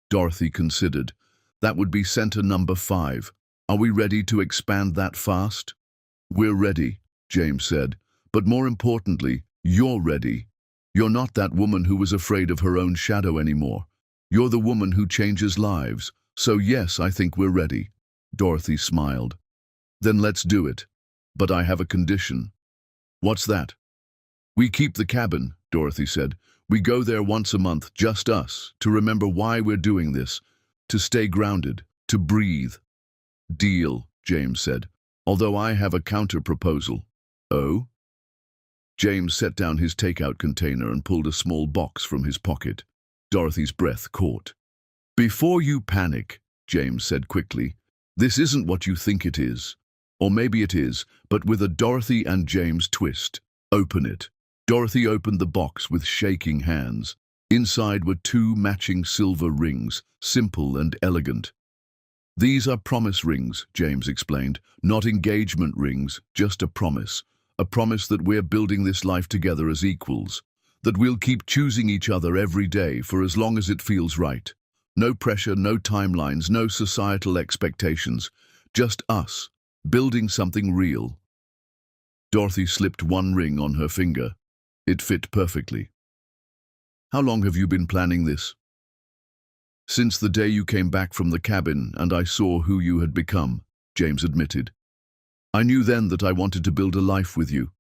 Dorothy considered. "That would be center number 5. Are we ready to expand that fast?" "We're ready," James said. "But more importantly, you're ready. You're not that woman who was afraid of her own shadow anymore. You're the woman who changes lives. So yes, I think we're ready." Dorothy smiled. "Then let's do it. But I have a condition." "What's that?" "We keep the cabin," Dorothy said. "We go there once a month, just us, to remember why we're doing this, to stay grounded, to breathe." "Deal," James said. "Although I have a counter-proposal." "Oh?" James set down his takeout container and pulled a small box from his pocket. Dorothy's breath caught. "Before you panic," James said quickly, "this isn't what you think it is. Or maybe it is, but with a Dorothy and James twist. Open it." Dorothy opened the box with shaking hands. Inside were 2 matching silver rings, simple and elegant. "These are promise rings," James explained. "Not engagement rings, just a promise. A promise that we're building this life together as equals. That we'll keep choosing each other every day for as long as it feels right. No pressure, no timelines, no societal expectations. Just us, building something real." Dorothy slipped one ring on her finger. It fit perfectly. "How long have you been planning this?" "Since the day you came back from the cabin and I saw who you had become," James admitted. "I knew then that I wanted to build a life with you,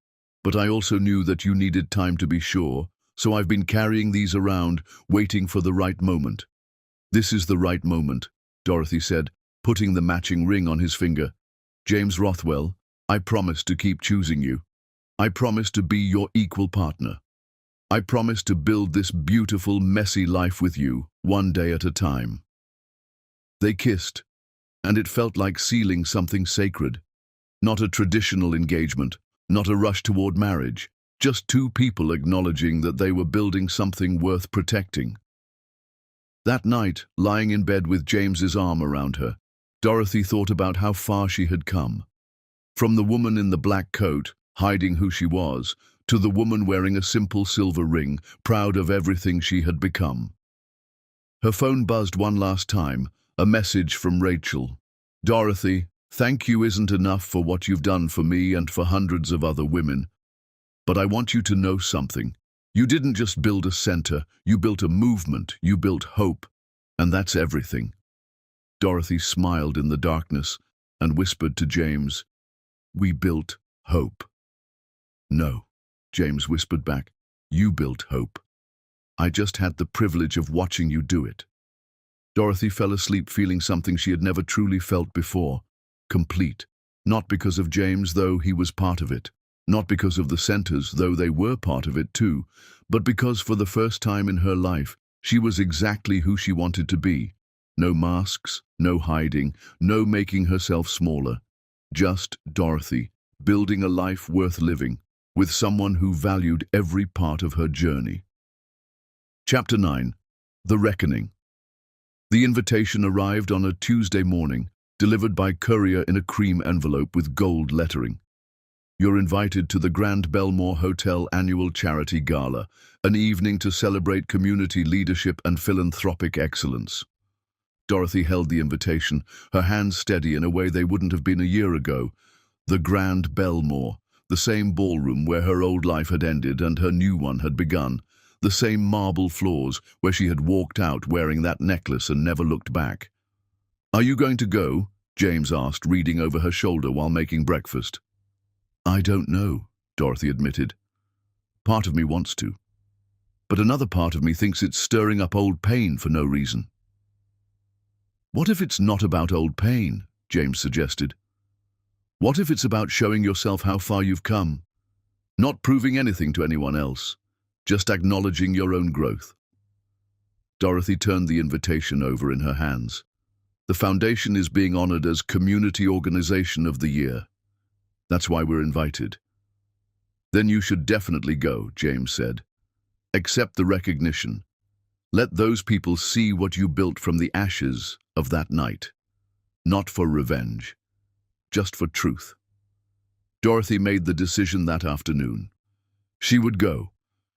but I also knew that you needed time to be sure, so I've been carrying these around, waiting for the right moment." "This is the right moment," Dorothy said, putting the matching ring on his finger. "James Rothwell, I promise to keep choosing you. I promise to be your equal partner. I promise to build this beautiful, messy life with you, one day at a time." They kissed, and it felt like sealing something sacred. Not a traditional engagement, not a rush toward marriage, just 2 people acknowledging that they were building something worth protecting. That night, lying in bed with James's arm around her, Dorothy thought about how far she had come. From the woman in the black coat, hiding who she was, to the woman wearing a simple silver ring, proud of everything she had become. Her phone buzzed one last time, a message from Rachel. "Dorothy, thank you isn't enough for what you've done for me and for hundreds of other women. But I want you to know something. You didn't just build a center, you built a movement, you built hope, and that's everything." Dorothy smiled in the darkness and whispered to James, "We built hope." "No," James whispered back, "you built hope. I just had the privilege of watching you do it." Dorothy fell asleep feeling something she had never truly felt before, complete. Not because of James, though he was part of it. Not because of the centers, though they were part of it too, but because for the first time in her life, she was exactly who she wanted to be. No masks, no hiding, no making herself smaller. Just Dorothy, building a life worth living, with someone who valued every part of her journey. Chapter 9. The Reckoning. The invitation arrived on a Tuesday morning, delivered by courier in a cream envelope with gold lettering. "You're invited to the Grand Belmore Hotel Annual Charity Gala, an evening to celebrate community leadership and philanthropic excellence." Dorothy held the invitation, her hands steady in a way they wouldn't have been a year ago. The Grand Belmore, the same ballroom where her old life had ended and her new one had begun. The same marble floors where she had walked out wearing that necklace and never looked back. "Are you going to go?" James asked, reading over her shoulder while making breakfast. "I don't know," Dorothy admitted. "Part of me wants to. But another part of me thinks it's stirring up old pain for no reason." "What if it's not about old pain?" James suggested. "What if it's about showing yourself how far you've come? Not proving anything to anyone else, just acknowledging your own growth." Dorothy turned the invitation over in her hands. "The foundation is being honored as Community Organization of the Year. That's why we're invited." "Then you should definitely go," James said. "Accept the recognition. Let those people see what you built from the ashes of that night. Not for revenge, just for truth." Dorothy made the decision that afternoon. She would go.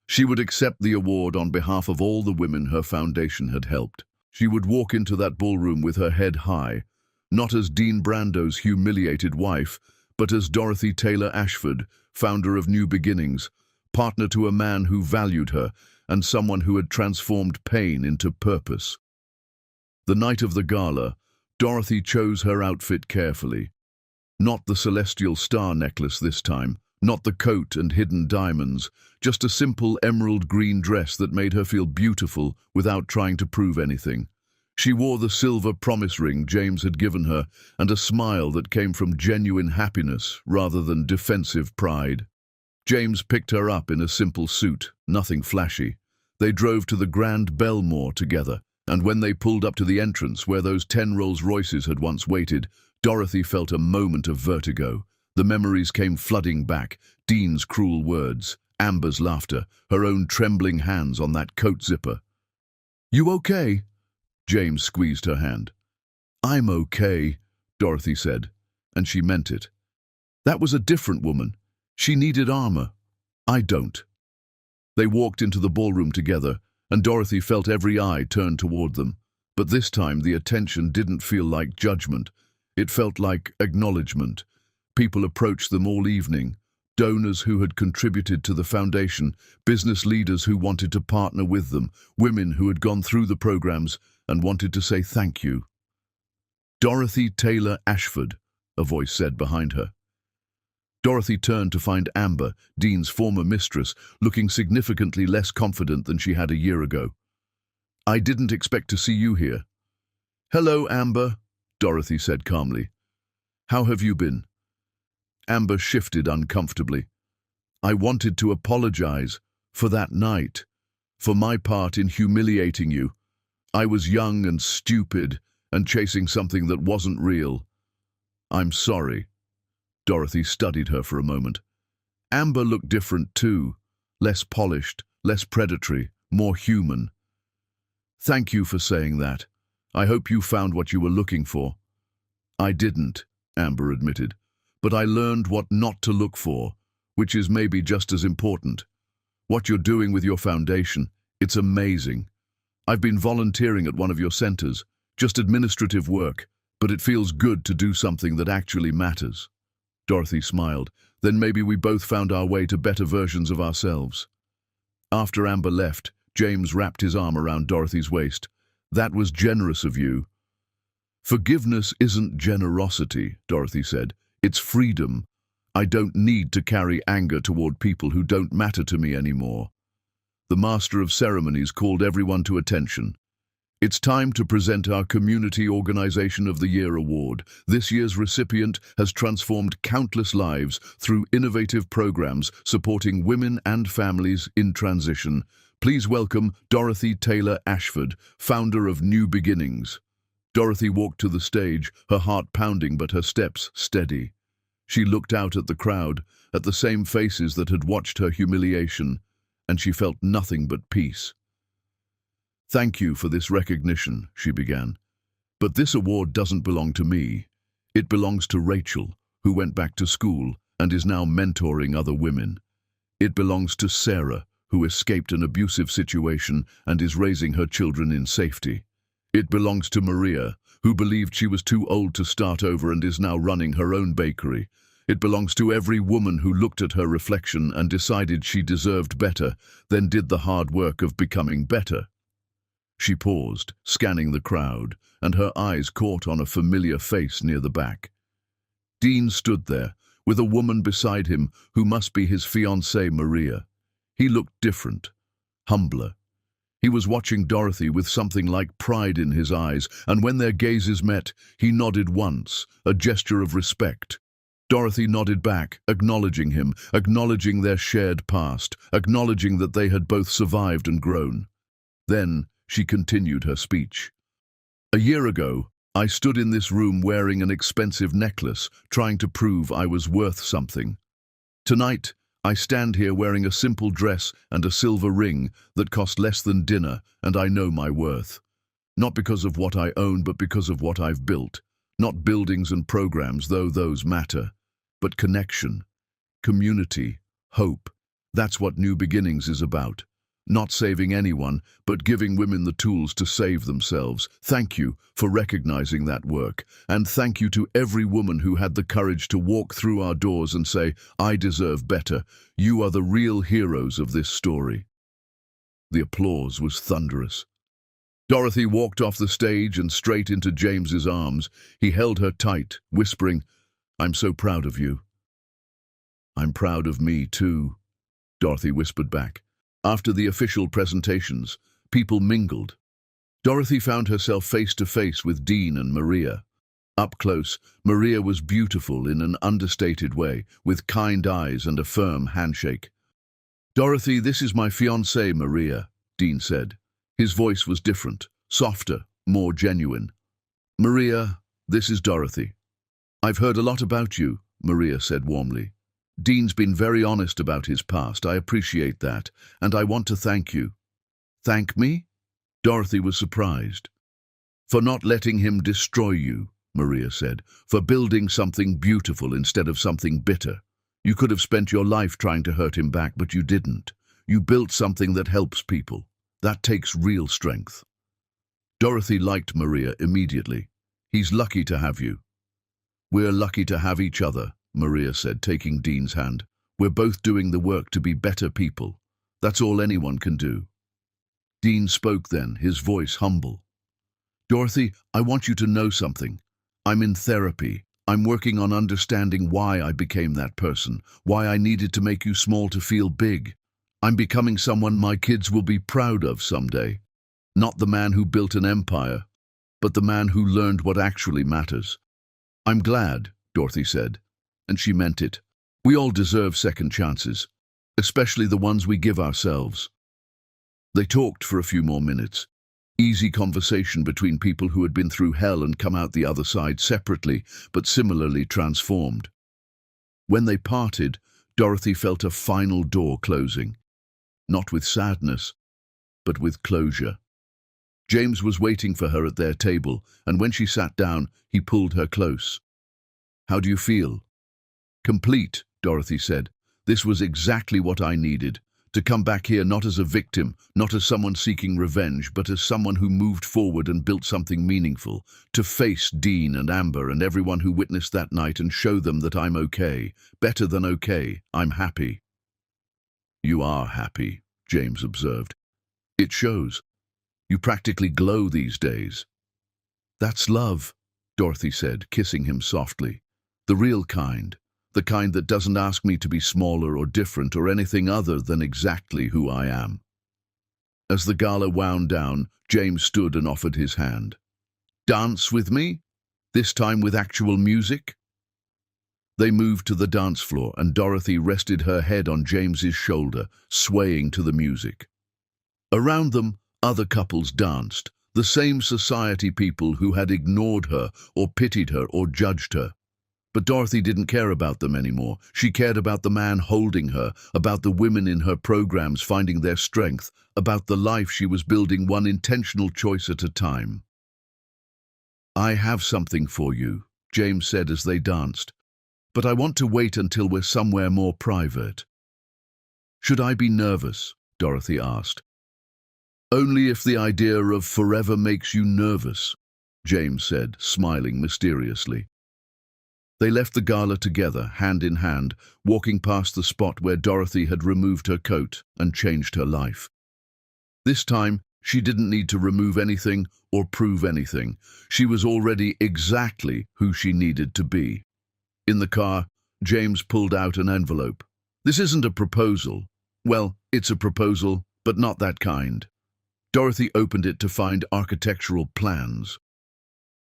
She would accept the award on behalf of all the women her foundation had helped. She would walk into that ballroom with her head high, not as Dean Brando's humiliated wife, but as Dorothy Taylor Ashford, founder of New Beginnings, partner to a man who valued her and someone who had transformed pain into purpose. The night of the gala, Dorothy chose her outfit carefully. Not the celestial star necklace this time, not the coat and hidden diamonds, just a simple emerald green dress that made her feel beautiful without trying to prove anything. She wore the silver promise ring James had given her and a smile that came from genuine happiness rather than defensive pride. James picked her up in a simple suit, nothing flashy. They drove to the Grand Belmore together, and when they pulled up to the entrance where those 10 Rolls-Royces had once waited, Dorothy felt a moment of vertigo. The memories came flooding back, Dean's cruel words, Amber's laughter, her own trembling hands on that coat zipper. "You okay?" James squeezed her hand. "I'm okay," Dorothy said, and she meant it. That was a different woman. She needed armor. I don't. They walked into the ballroom together, and Dorothy felt every eye turned toward them. But this time the attention didn't feel like judgment. It felt like acknowledgement. People approached them all evening. Donors who had contributed to the foundation, business leaders who wanted to partner with them, women who had gone through the programs and wanted to say thank you. "Dorothy Taylor Ashford," a voice said behind her. Dorothy turned to find Amber, Dean's former mistress, looking significantly less confident than she had a year ago. "I didn't expect to see you here." "Hello, Amber," Dorothy said calmly. "How have you been?" Amber shifted uncomfortably. "I wanted to apologize for that night, for my part in humiliating you. I was young and stupid and chasing something that wasn't real. I'm sorry." Dorothy studied her for a moment. Amber looked different too, less polished, less predatory, more human. "Thank you for saying that. I hope you found what you were looking for." "I didn't," Amber admitted, "but I learned what not to look for, which is maybe just as important. What you're doing with your foundation, it's amazing. I've been volunteering at one of your centers, just administrative work, but it feels good to do something that actually matters. Dorothy smiled. Then maybe we both found our way to better versions of ourselves. After Amber left, James wrapped his arm around Dorothy's waist. That was generous of you. Forgiveness isn't generosity, Dorothy said. It's freedom. I don't need to carry anger toward people who don't matter to me anymore. The Master of Ceremonies called everyone to attention. It's time to present our Community Organization of the Year award. This year's recipient has transformed countless lives through innovative programs supporting women and families in transition. Please welcome Dorothy Taylor Ashford, founder of New Beginnings. Dorothy walked to the stage, her heart pounding but her steps steady. She looked out at the crowd, at the same faces that had watched her humiliation, and she felt nothing but peace. Thank you for this recognition, she began. But this award doesn't belong to me. It belongs to Rachel, who went back to school and is now mentoring other women. It belongs to Sarah, who escaped an abusive situation and is raising her children in safety. It belongs to Maria, who believed she was too old to start over and is now running her own bakery. It belongs to every woman who looked at her reflection and decided she deserved better, then did the hard work of becoming better. She paused, scanning the crowd, and her eyes caught on a familiar face near the back. Dean stood there, with a woman beside him who must be his fiancée Maria. He looked different, humbler. He was watching Dorothy with something like pride in his eyes, and when their gazes met, he nodded once, a gesture of respect. Dorothy nodded back, acknowledging him, acknowledging their shared past, acknowledging that they had both survived and grown. Then she continued her speech. A year ago, I stood in this room wearing an expensive necklace, trying to prove I was worth something. Tonight, I stand here wearing a simple dress and a silver ring that cost less than dinner, and I know my worth. Not because of what I own, but because of what I've built. Not buildings and programs, though those matter, but connection, community, hope. That's what New Beginnings is about. Not saving anyone, but giving women the tools to save themselves. Thank you for recognizing that work, and thank you to every woman who had the courage to walk through our doors and say, I deserve better. You are the real heroes of this story. The applause was thunderous. Dorothy walked off the stage and straight into James's arms. He held her tight, whispering, I'm so proud of you. I'm proud of me too, Dorothy whispered back. After the official presentations, people mingled. Dorothy found herself face to face with Dean and Maria. Up close, Maria was beautiful in an understated way, with kind eyes and a firm handshake. Dorothy, this is my fiancée, Maria, Dean said. His voice was different, softer, more genuine. Maria, this is Dorothy. I've heard a lot about you, Maria said warmly. Dean's been very honest about his past. I appreciate that, and I want to thank you. Thank me? Dorothy was surprised. For not letting him destroy you, Maria said. For building something beautiful instead of something bitter. You could have spent your life trying to hurt him back, but you didn't. You built something that helps people. That takes real strength. Dorothy liked Maria immediately. He's lucky to have you. We're lucky to have each other, Maria said, taking Dean's hand. We're both doing the work to be better people. That's all anyone can do. Dean spoke then, his voice humble. Dorothy, I want you to know something. I'm in therapy. I'm working on understanding why I became that person, why I needed to make you small to feel big. I'm becoming someone my kids will be proud of someday. Not the man who built an empire, but the man who learned what actually matters. I'm glad, Dorothy said. And she meant it. We all deserve second chances, especially the ones we give ourselves. They talked for a few more minutes. Easy conversation between people who had been through hell and come out the other side separately, but similarly transformed. When they parted, Dorothy felt a final door closing. Not with sadness, but with closure. James was waiting for her at their table, and when she sat down, he pulled her close. How do you feel? Complete, Dorothy said. This was exactly what I needed. To come back here not as a victim, not as someone seeking revenge, but as someone who moved forward and built something meaningful. To face Dean and Amber and everyone who witnessed that night and show them that I'm okay. Better than okay. I'm happy. You are happy, James observed. It shows. You practically glow these days. That's love, Dorothy said, kissing him softly. The real kind. The kind that doesn't ask me to be smaller or different or anything other than exactly who I am. As the gala wound down, James stood and offered his hand. Dance with me? This time with actual music? They moved to the dance floor and Dorothy rested her head on James's shoulder, swaying to the music. Around them, other couples danced, the same society people who had ignored her or pitied her or judged her. But Dorothy didn't care about them anymore. She cared about the man holding her, about the women in her programs finding their strength, about the life she was building one intentional choice at a time. I have something for you, James said as they danced, but I want to wait until we're somewhere more private. Should I be nervous? Dorothy asked. Only if the idea of forever makes you nervous, James said, smiling mysteriously. They left the gala together, hand in hand, walking past the spot where Dorothy had removed her coat and changed her life. This time, she didn't need to remove anything or prove anything. She was already exactly who she needed to be. In the car, James pulled out an envelope. This isn't a proposal. Well, it's a proposal, but not that kind. Dorothy opened it to find architectural plans.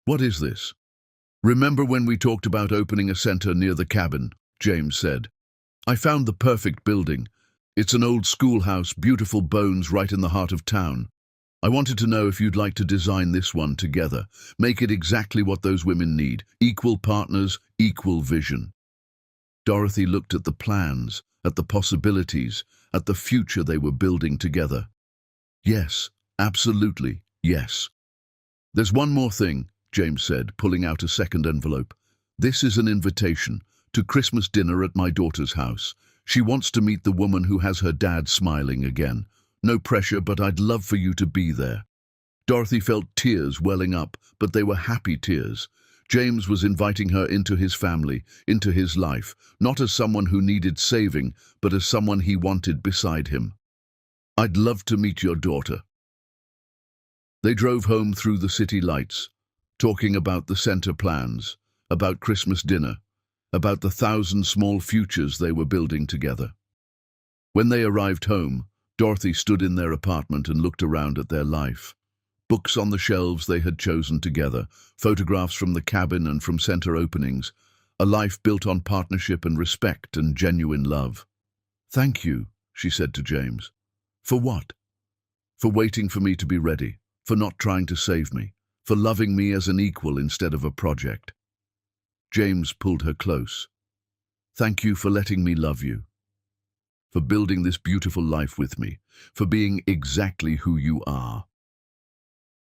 What is this? Remember when we talked about opening a center near the cabin? James said. I found the perfect building. It's an old schoolhouse, beautiful bones right in the heart of town. I wanted to know if you'd like to design this one together. Make it exactly what those women need. Equal partners, equal vision. Dorothy looked at the plans, at the possibilities, at the future they were building together. Yes, absolutely, yes. There's one more thing, James said, pulling out a second envelope. This is an invitation to Christmas dinner at my daughter's house. She wants to meet the woman who has her dad smiling again. No pressure, but I'd love for you to be there. Dorothy felt tears welling up, but they were happy tears. James was inviting her into his family, into his life, not as someone who needed saving, but as someone he wanted beside him. I'd love to meet your daughter. They drove home through the city lights, talking about the center plans, about Christmas dinner, about the 1,000 small futures they were building together. When they arrived home, Dorothy stood in their apartment and looked around at their life. Books on the shelves they had chosen together, photographs from the cabin and from center openings, a life built on partnership and respect and genuine love. Thank you, she said to James. For what? For waiting for me to be ready, for not trying to save me, for loving me as an equal instead of a project. James pulled her close. Thank you for letting me love you, for building this beautiful life with me, for being exactly who you are.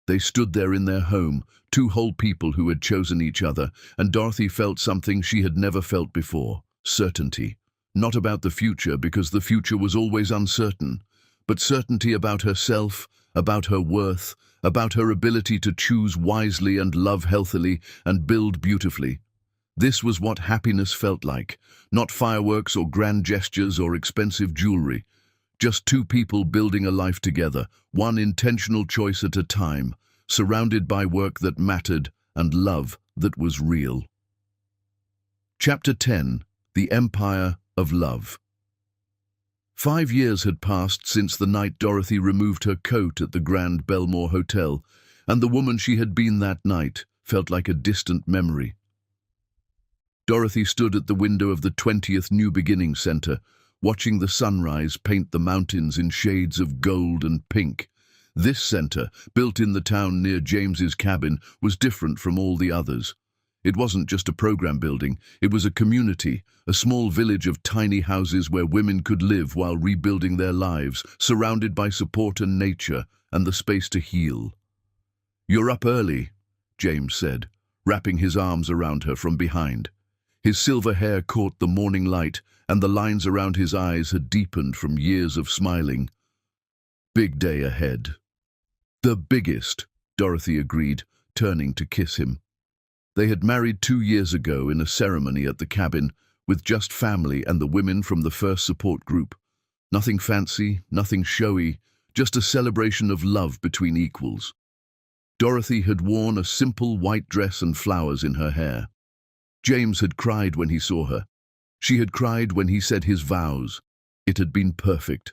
They stood there in their home, two whole people who had chosen each other, and Dorothy felt something she had never felt before, certainty. Not about the future, because the future was always uncertain, but certainty about herself, about her worth, about her ability to choose wisely and love healthily and build beautifully. This was what happiness felt like, not fireworks or grand gestures or expensive jewelry. Just two people building a life together, one intentional choice at a time, surrounded by work that mattered and love that was real. Chapter 10. The Empire of Love. 5 years had passed since the night Dorothy removed her coat at the Grand Belmore Hotel, and the woman she had been that night felt like a distant memory. Dorothy stood at the window of the 20th New Beginning Center, watching the sunrise paint the mountains in shades of gold and pink. This center, built in the town near James's cabin, was different from all the others. It wasn't just a program building, it was a community, a small village of tiny houses where women could live while rebuilding their lives, surrounded by support and nature, and the space to heal. "You're up early," James said, wrapping his arms around her from behind. His silver hair caught the morning light, and the lines around his eyes had deepened from years of smiling. Big day ahead. The biggest, Dorothy agreed, turning to kiss him. They had married 2 years ago in a ceremony at the cabin, with just family and the women from the first support group. Nothing fancy, nothing showy, just a celebration of love between equals. Dorothy had worn a simple white dress and flowers in her hair. James had cried when he saw her. She had cried when he said his vows. It had been perfect.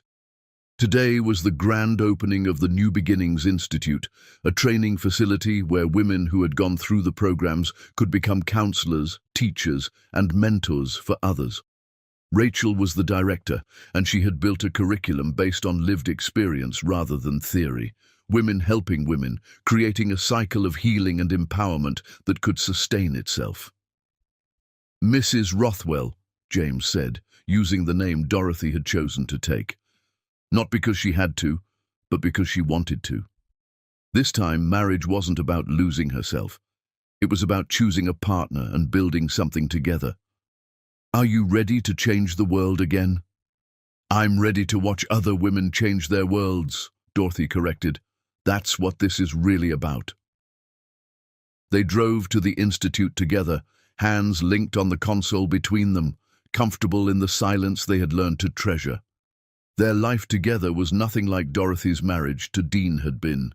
Today was the grand opening of the New Beginnings Institute, a training facility where women who had gone through the programs could become counselors, teachers, and mentors for others. Rachel was the director, and she had built a curriculum based on lived experience rather than theory. Women helping women, creating a cycle of healing and empowerment that could sustain itself. Mrs. Rothwell, James said, using the name Dorothy had chosen to take. Not because she had to, but because she wanted to. This time, marriage wasn't about losing herself. It was about choosing a partner and building something together. Are you ready to change the world again? I'm ready to watch other women change their worlds, Dorothy corrected. That's what this is really about. They drove to the Institute together, hands linked on the console between them, comfortable in the silence they had learned to treasure. Their life together was nothing like Dorothy's marriage to Dean had been.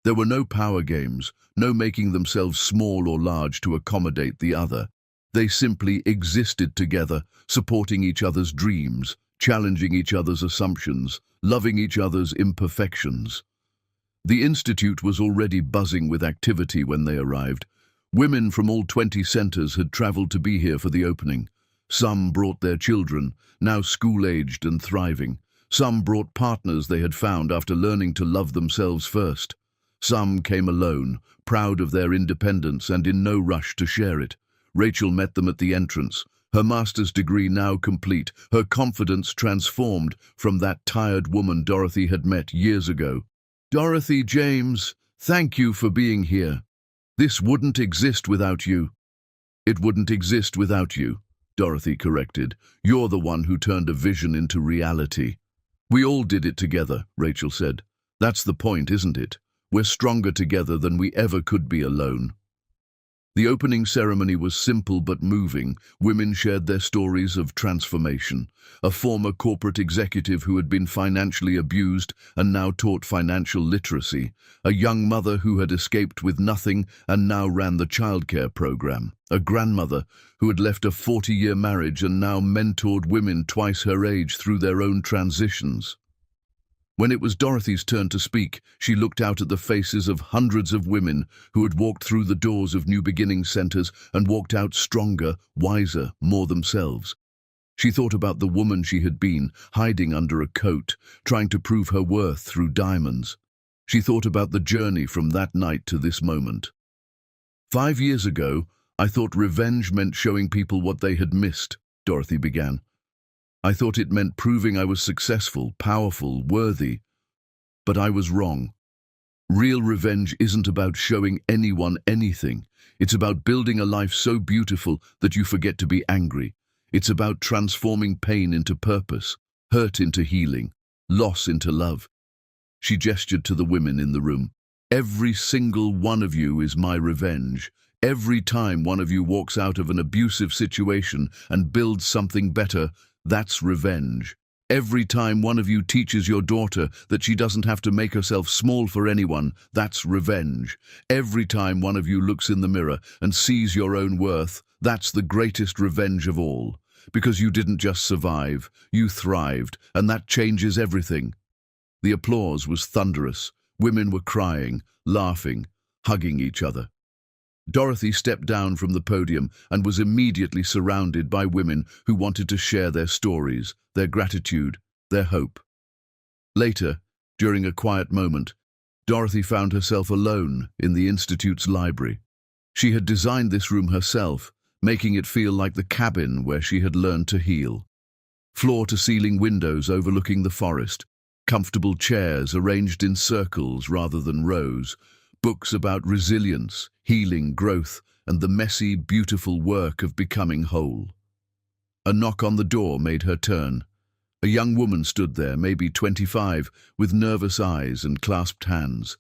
There were no power games, no making themselves small or large to accommodate the other. They simply existed together, supporting each other's dreams, challenging each other's assumptions, loving each other's imperfections. The Institute was already buzzing with activity when they arrived. Women from all 20 centers had traveled to be here for the opening. Some brought their children, now school-aged and thriving. Some brought partners they had found after learning to love themselves first. Some came alone, proud of their independence and in no rush to share it. Rachel met them at the entrance, her master's degree now complete, her confidence transformed from that tired woman Dorothy had met years ago. Dorothy, James, thank you for being here. This wouldn't exist without you. It wouldn't exist without you, Dorothy corrected. You're the one who turned a vision into reality. We all did it together, Rachel said. That's the point, isn't it? We're stronger together than we ever could be alone. The opening ceremony was simple but moving. Women shared their stories of transformation. A former corporate executive who had been financially abused and now taught financial literacy. A young mother who had escaped with nothing and now ran the childcare program. A grandmother who had left a 40-year marriage and now mentored women twice her age through their own transitions. When it was Dorothy's turn to speak, she looked out at the faces of hundreds of women who had walked through the doors of New Beginning centers and walked out stronger, wiser, more themselves. She thought about the woman she had been, hiding under a coat, trying to prove her worth through diamonds. She thought about the journey from that night to this moment. 5 years ago, I thought revenge meant showing people what they had missed, Dorothy began. I thought it meant proving I was successful, powerful, worthy. But I was wrong. Real revenge isn't about showing anyone anything. It's about building a life so beautiful that you forget to be angry. It's about transforming pain into purpose, hurt into healing, loss into love. She gestured to the women in the room. Every single one of you is my revenge. Every time one of you walks out of an abusive situation and builds something better, that's revenge. Every time one of you teaches your daughter that she doesn't have to make herself small for anyone, that's revenge. Every time one of you looks in the mirror and sees your own worth, that's the greatest revenge of all. Because you didn't just survive, you thrived, and that changes everything. The applause was thunderous. Women were crying, laughing, hugging each other. Dorothy stepped down from the podium and was immediately surrounded by women who wanted to share their stories, their gratitude, their hope. Later, during a quiet moment, Dorothy found herself alone in the Institute's library. She had designed this room herself, making it feel like the cabin where she had learned to heal. Floor-to-ceiling windows overlooking the forest, comfortable chairs arranged in circles rather than rows, books about resilience, healing, growth, and the messy, beautiful work of becoming whole. A knock on the door made her turn. A young woman stood there, maybe 25, with nervous eyes and clasped hands.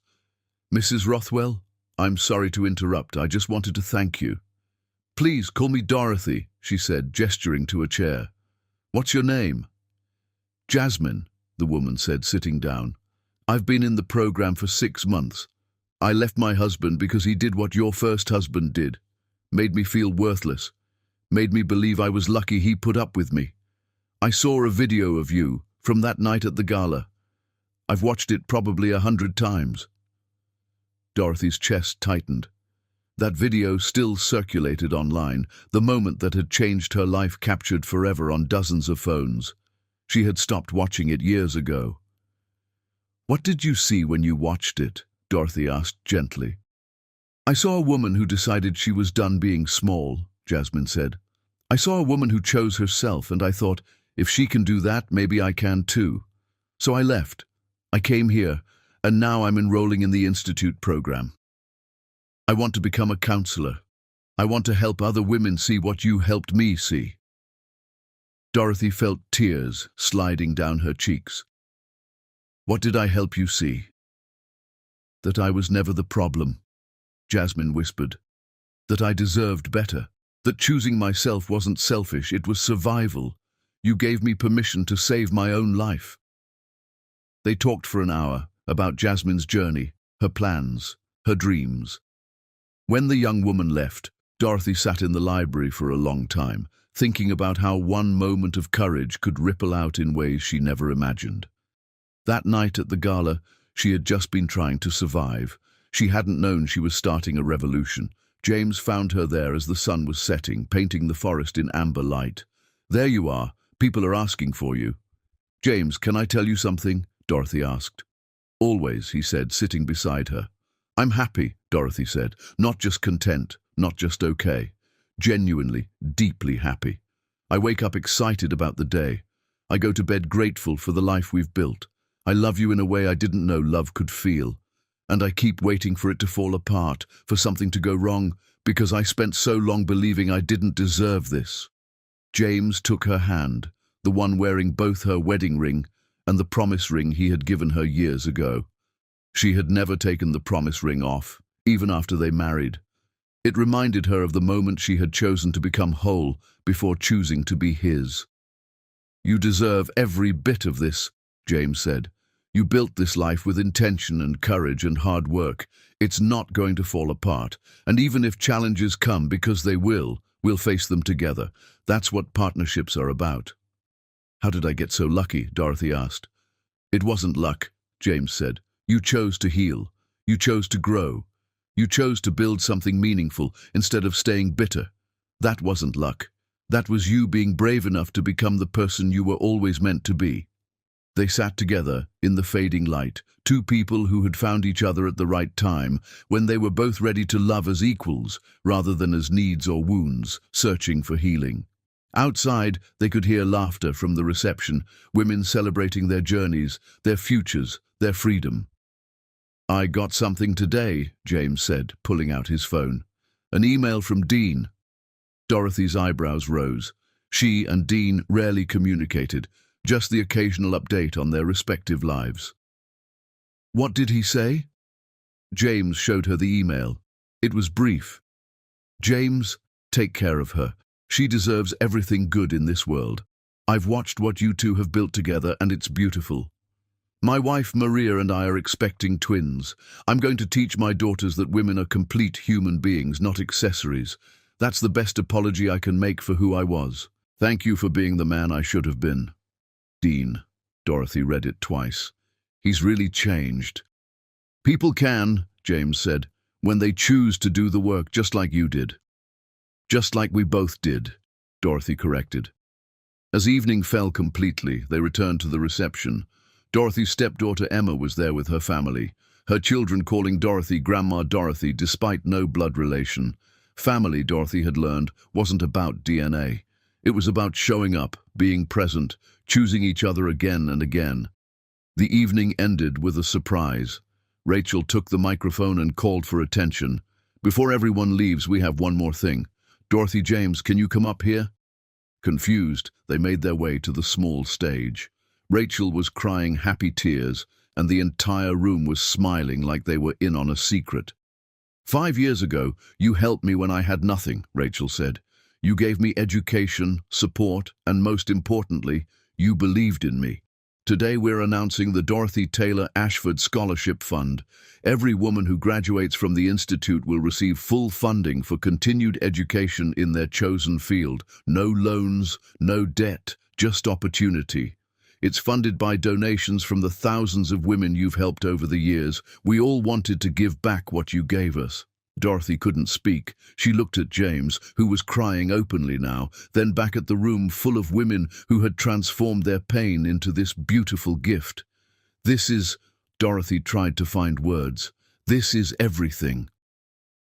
"Mrs. Rothwell, I'm sorry to interrupt. I just wanted to thank you." "Please call me Dorothy," she said, gesturing to a chair. "What's your name?" "Jasmine," the woman said, sitting down. "I've been in the program for 6 months. I left my husband because he did what your first husband did. Made me feel worthless. Made me believe I was lucky he put up with me. I saw a video of you from that night at the gala. I've watched it probably 100 times. Dorothy's chest tightened. That video still circulated online, the moment that had changed her life captured forever on dozens of phones. She had stopped watching it years ago. "What did you see when you watched it?" Dorothy asked gently. "I saw a woman who decided she was done being small," Jasmine said. "I saw a woman who chose herself, and I thought, if she can do that, maybe I can too. So I left. I came here, and now I'm enrolling in the Institute program. I want to become a counselor. I want to help other women see what you helped me see." Dorothy felt tears sliding down her cheeks. "What did I help you see?" "That I was never the problem," Jasmine whispered. "That I deserved better. That choosing myself wasn't selfish, it was survival. You gave me permission to save my own life." They talked for an hour about Jasmine's journey, her plans, her dreams. When the young woman left, Dorothy sat in the library for a long time, thinking about how one moment of courage could ripple out in ways she never imagined. That night at the gala, she had just been trying to survive. She hadn't known she was starting a revolution. James found her there as the sun was setting, painting the forest in amber light. "There you are. People are asking for you." "James, can I tell you something?" Dorothy asked. "Always," he said, sitting beside her. "I'm happy," Dorothy said. "Not just content, not just okay. Genuinely, deeply happy. I wake up excited about the day. I go to bed grateful for the life we've built. I love you in a way I didn't know love could feel. And I keep waiting for it to fall apart, for something to go wrong, because I spent so long believing I didn't deserve this." James took her hand, the one wearing both her wedding ring and the promise ring he had given her years ago. She had never taken the promise ring off, even after they married. It reminded her of the moment she had chosen to become whole before choosing to be his. "You deserve every bit of this," James said. "You built this life with intention and courage and hard work. It's not going to fall apart. And even if challenges come, because they will, we'll face them together. That's what partnerships are about." "How did I get so lucky?" Dorothy asked. "It wasn't luck," James said. "You chose to heal. You chose to grow. You chose to build something meaningful instead of staying bitter. That wasn't luck. That was you being brave enough to become the person you were always meant to be." They sat together in the fading light, two people who had found each other at the right time, when they were both ready to love as equals, rather than as needs or wounds, searching for healing. Outside, they could hear laughter from the reception, women celebrating their journeys, their futures, their freedom. "I got something today," James said, pulling out his phone. "An email from Dean." Dorothy's eyebrows rose. She and Dean rarely communicated, just the occasional update on their respective lives. "What did he say?" James showed her the email. It was brief. "James, take care of her. She deserves everything good in this world. I've watched what you two have built together, and it's beautiful. My wife Maria and I are expecting twins. I'm going to teach my daughters that women are complete human beings, not accessories. That's the best apology I can make for who I was. Thank you for being the man I should have been." Dean. Dorothy read it twice. "He's really changed." "People can," James said, "when they choose to do the work just like you did." "Just like we both did," Dorothy corrected. As evening fell completely, they returned to the reception. Dorothy's stepdaughter Emma was there with her family, her children calling Dorothy Grandma Dorothy despite no blood relation. Family, Dorothy had learned, wasn't about DNA. It was about showing up, being present, choosing each other again and again. The evening ended with a surprise. Rachel took the microphone and called for attention. "Before everyone leaves, we have one more thing. Dorothy, James, can you come up here?" Confused, they made their way to the small stage. Rachel was crying happy tears, and the entire room was smiling like they were in on a secret. "5 years ago, you helped me when I had nothing," Rachel said. "You gave me education, support, and most importantly, you believed in me. Today we're announcing the Dorothy Taylor Ashford Scholarship Fund. Every woman who graduates from the Institute will receive full funding for continued education in their chosen field. No loans, no debt, just opportunity. It's funded by donations from the thousands of women you've helped over the years. We all wanted to give back what you gave us." Dorothy couldn't speak. She looked at James, who was crying openly now, then back at the room full of women who had transformed their pain into this beautiful gift. "This is," Dorothy tried to find words, "this is everything."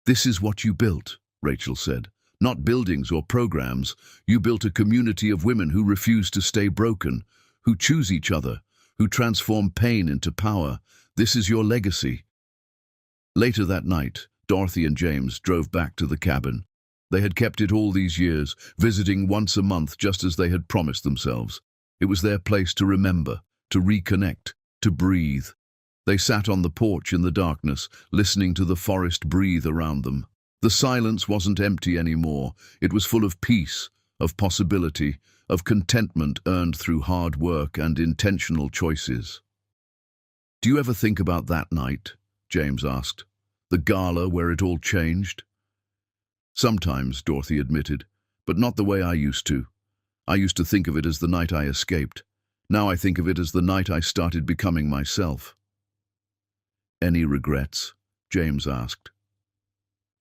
"This is what you built," Rachel said. "Not buildings or programs. You built a community of women who refuse to stay broken, who choose each other, who transform pain into power. This is your legacy." Later that night, Dorothy and James drove back to the cabin. They had kept it all these years, visiting once a month just as they had promised themselves. It was their place to remember, to reconnect, to breathe. They sat on the porch in the darkness, listening to the forest breathe around them. The silence wasn't empty anymore. It was full of peace, of possibility, of contentment earned through hard work and intentional choices. "Do you ever think about that night?" James asked. "The gala where it all changed?" "Sometimes," Dorothy admitted, "but not the way I used to. I used to think of it as the night I escaped. Now I think of it as the night I started becoming myself." "Any regrets?" James asked.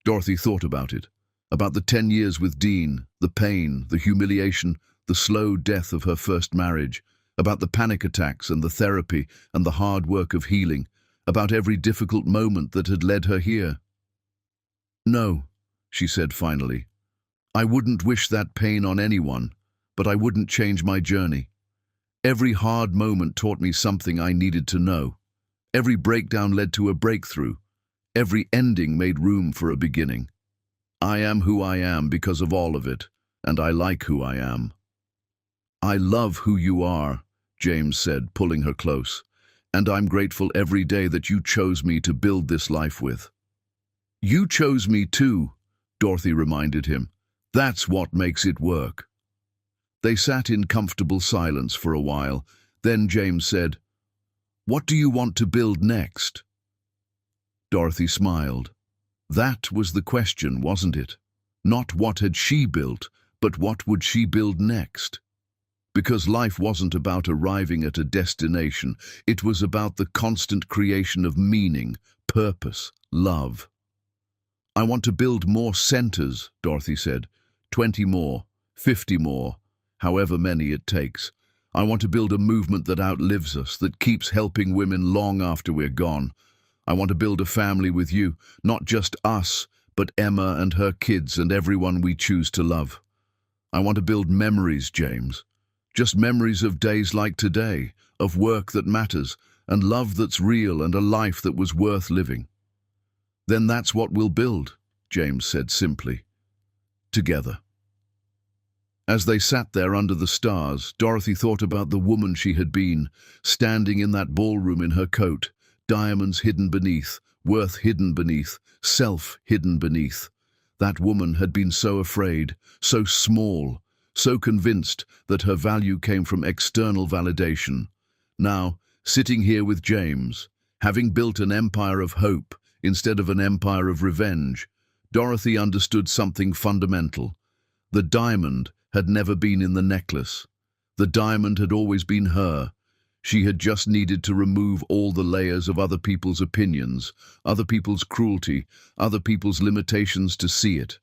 Dorothy thought about it, about the 10 years with Dean, the pain, the humiliation, the slow death of her first marriage, about the panic attacks and the therapy and the hard work of healing, about every difficult moment that had led her here. "No," she said finally. "I wouldn't wish that pain on anyone, but I wouldn't change my journey. Every hard moment taught me something I needed to know. Every breakdown led to a breakthrough. Every ending made room for a beginning. I am who I am because of all of it, and I like who I am." "I love who you are," James said, pulling her close. "And I'm grateful every day that you chose me to build this life with." "You chose me too," Dorothy reminded him. "That's what makes it work." They sat in comfortable silence for a while. Then James said, "What do you want to build next?" Dorothy smiled. That was the question, wasn't it? Not what had she built, but what would she build next? Because life wasn't about arriving at a destination, it was about the constant creation of meaning, purpose, love. "I want to build more centers," Dorothy said. 20 more, 50 more, however many it takes. "I want to build a movement that outlives us, that keeps helping women long after we're gone. I want to build a family with you, not just us, but Emma and her kids and everyone we choose to love. I want to build memories, James. Just memories of days like today, of work that matters, and love that's real, and a life that was worth living." "Then that's what we'll build," James said simply. "Together." As they sat there under the stars, Dorothy thought about the woman she had been, standing in that ballroom in her coat, diamonds hidden beneath, worth hidden beneath, self hidden beneath. That woman had been so afraid, so small, so convinced that her value came from external validation. Now, sitting here with James, having built an empire of hope instead of an empire of revenge, Dorothy understood something fundamental. The diamond had never been in the necklace. The diamond had always been her. She had just needed to remove all the layers of other people's opinions, other people's cruelty, other people's limitations to see it.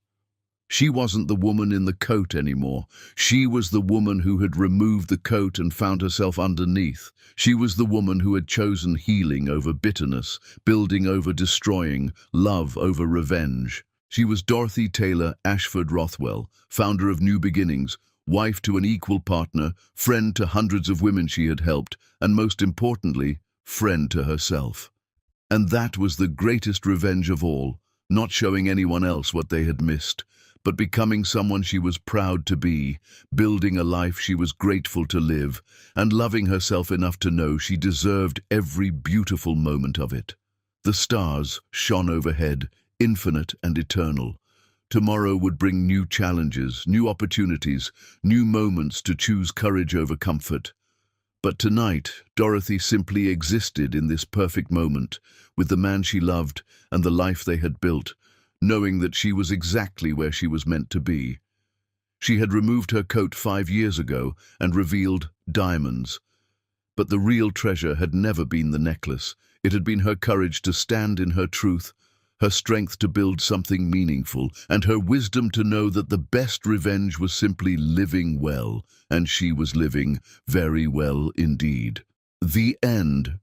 She wasn't the woman in the coat anymore. She was the woman who had removed the coat and found herself underneath. She was the woman who had chosen healing over bitterness, building over destroying, love over revenge. She was Dorothy Taylor Ashford Rothwell, founder of New Beginnings, wife to an equal partner, friend to hundreds of women she had helped, and most importantly, friend to herself. And that was the greatest revenge of all, not showing anyone else what they had missed, but becoming someone she was proud to be, building a life she was grateful to live, and loving herself enough to know she deserved every beautiful moment of it. The stars shone overhead, infinite and eternal. Tomorrow would bring new challenges, new opportunities, new moments to choose courage over comfort. But tonight, Dorothy simply existed in this perfect moment, with the man she loved and the life they had built, knowing that she was exactly where she was meant to be. She had removed her coat 5 years ago and revealed diamonds. But the real treasure had never been the necklace. It had been her courage to stand in her truth, her strength to build something meaningful, and her wisdom to know that the best revenge was simply living well, and she was living very well indeed. The end.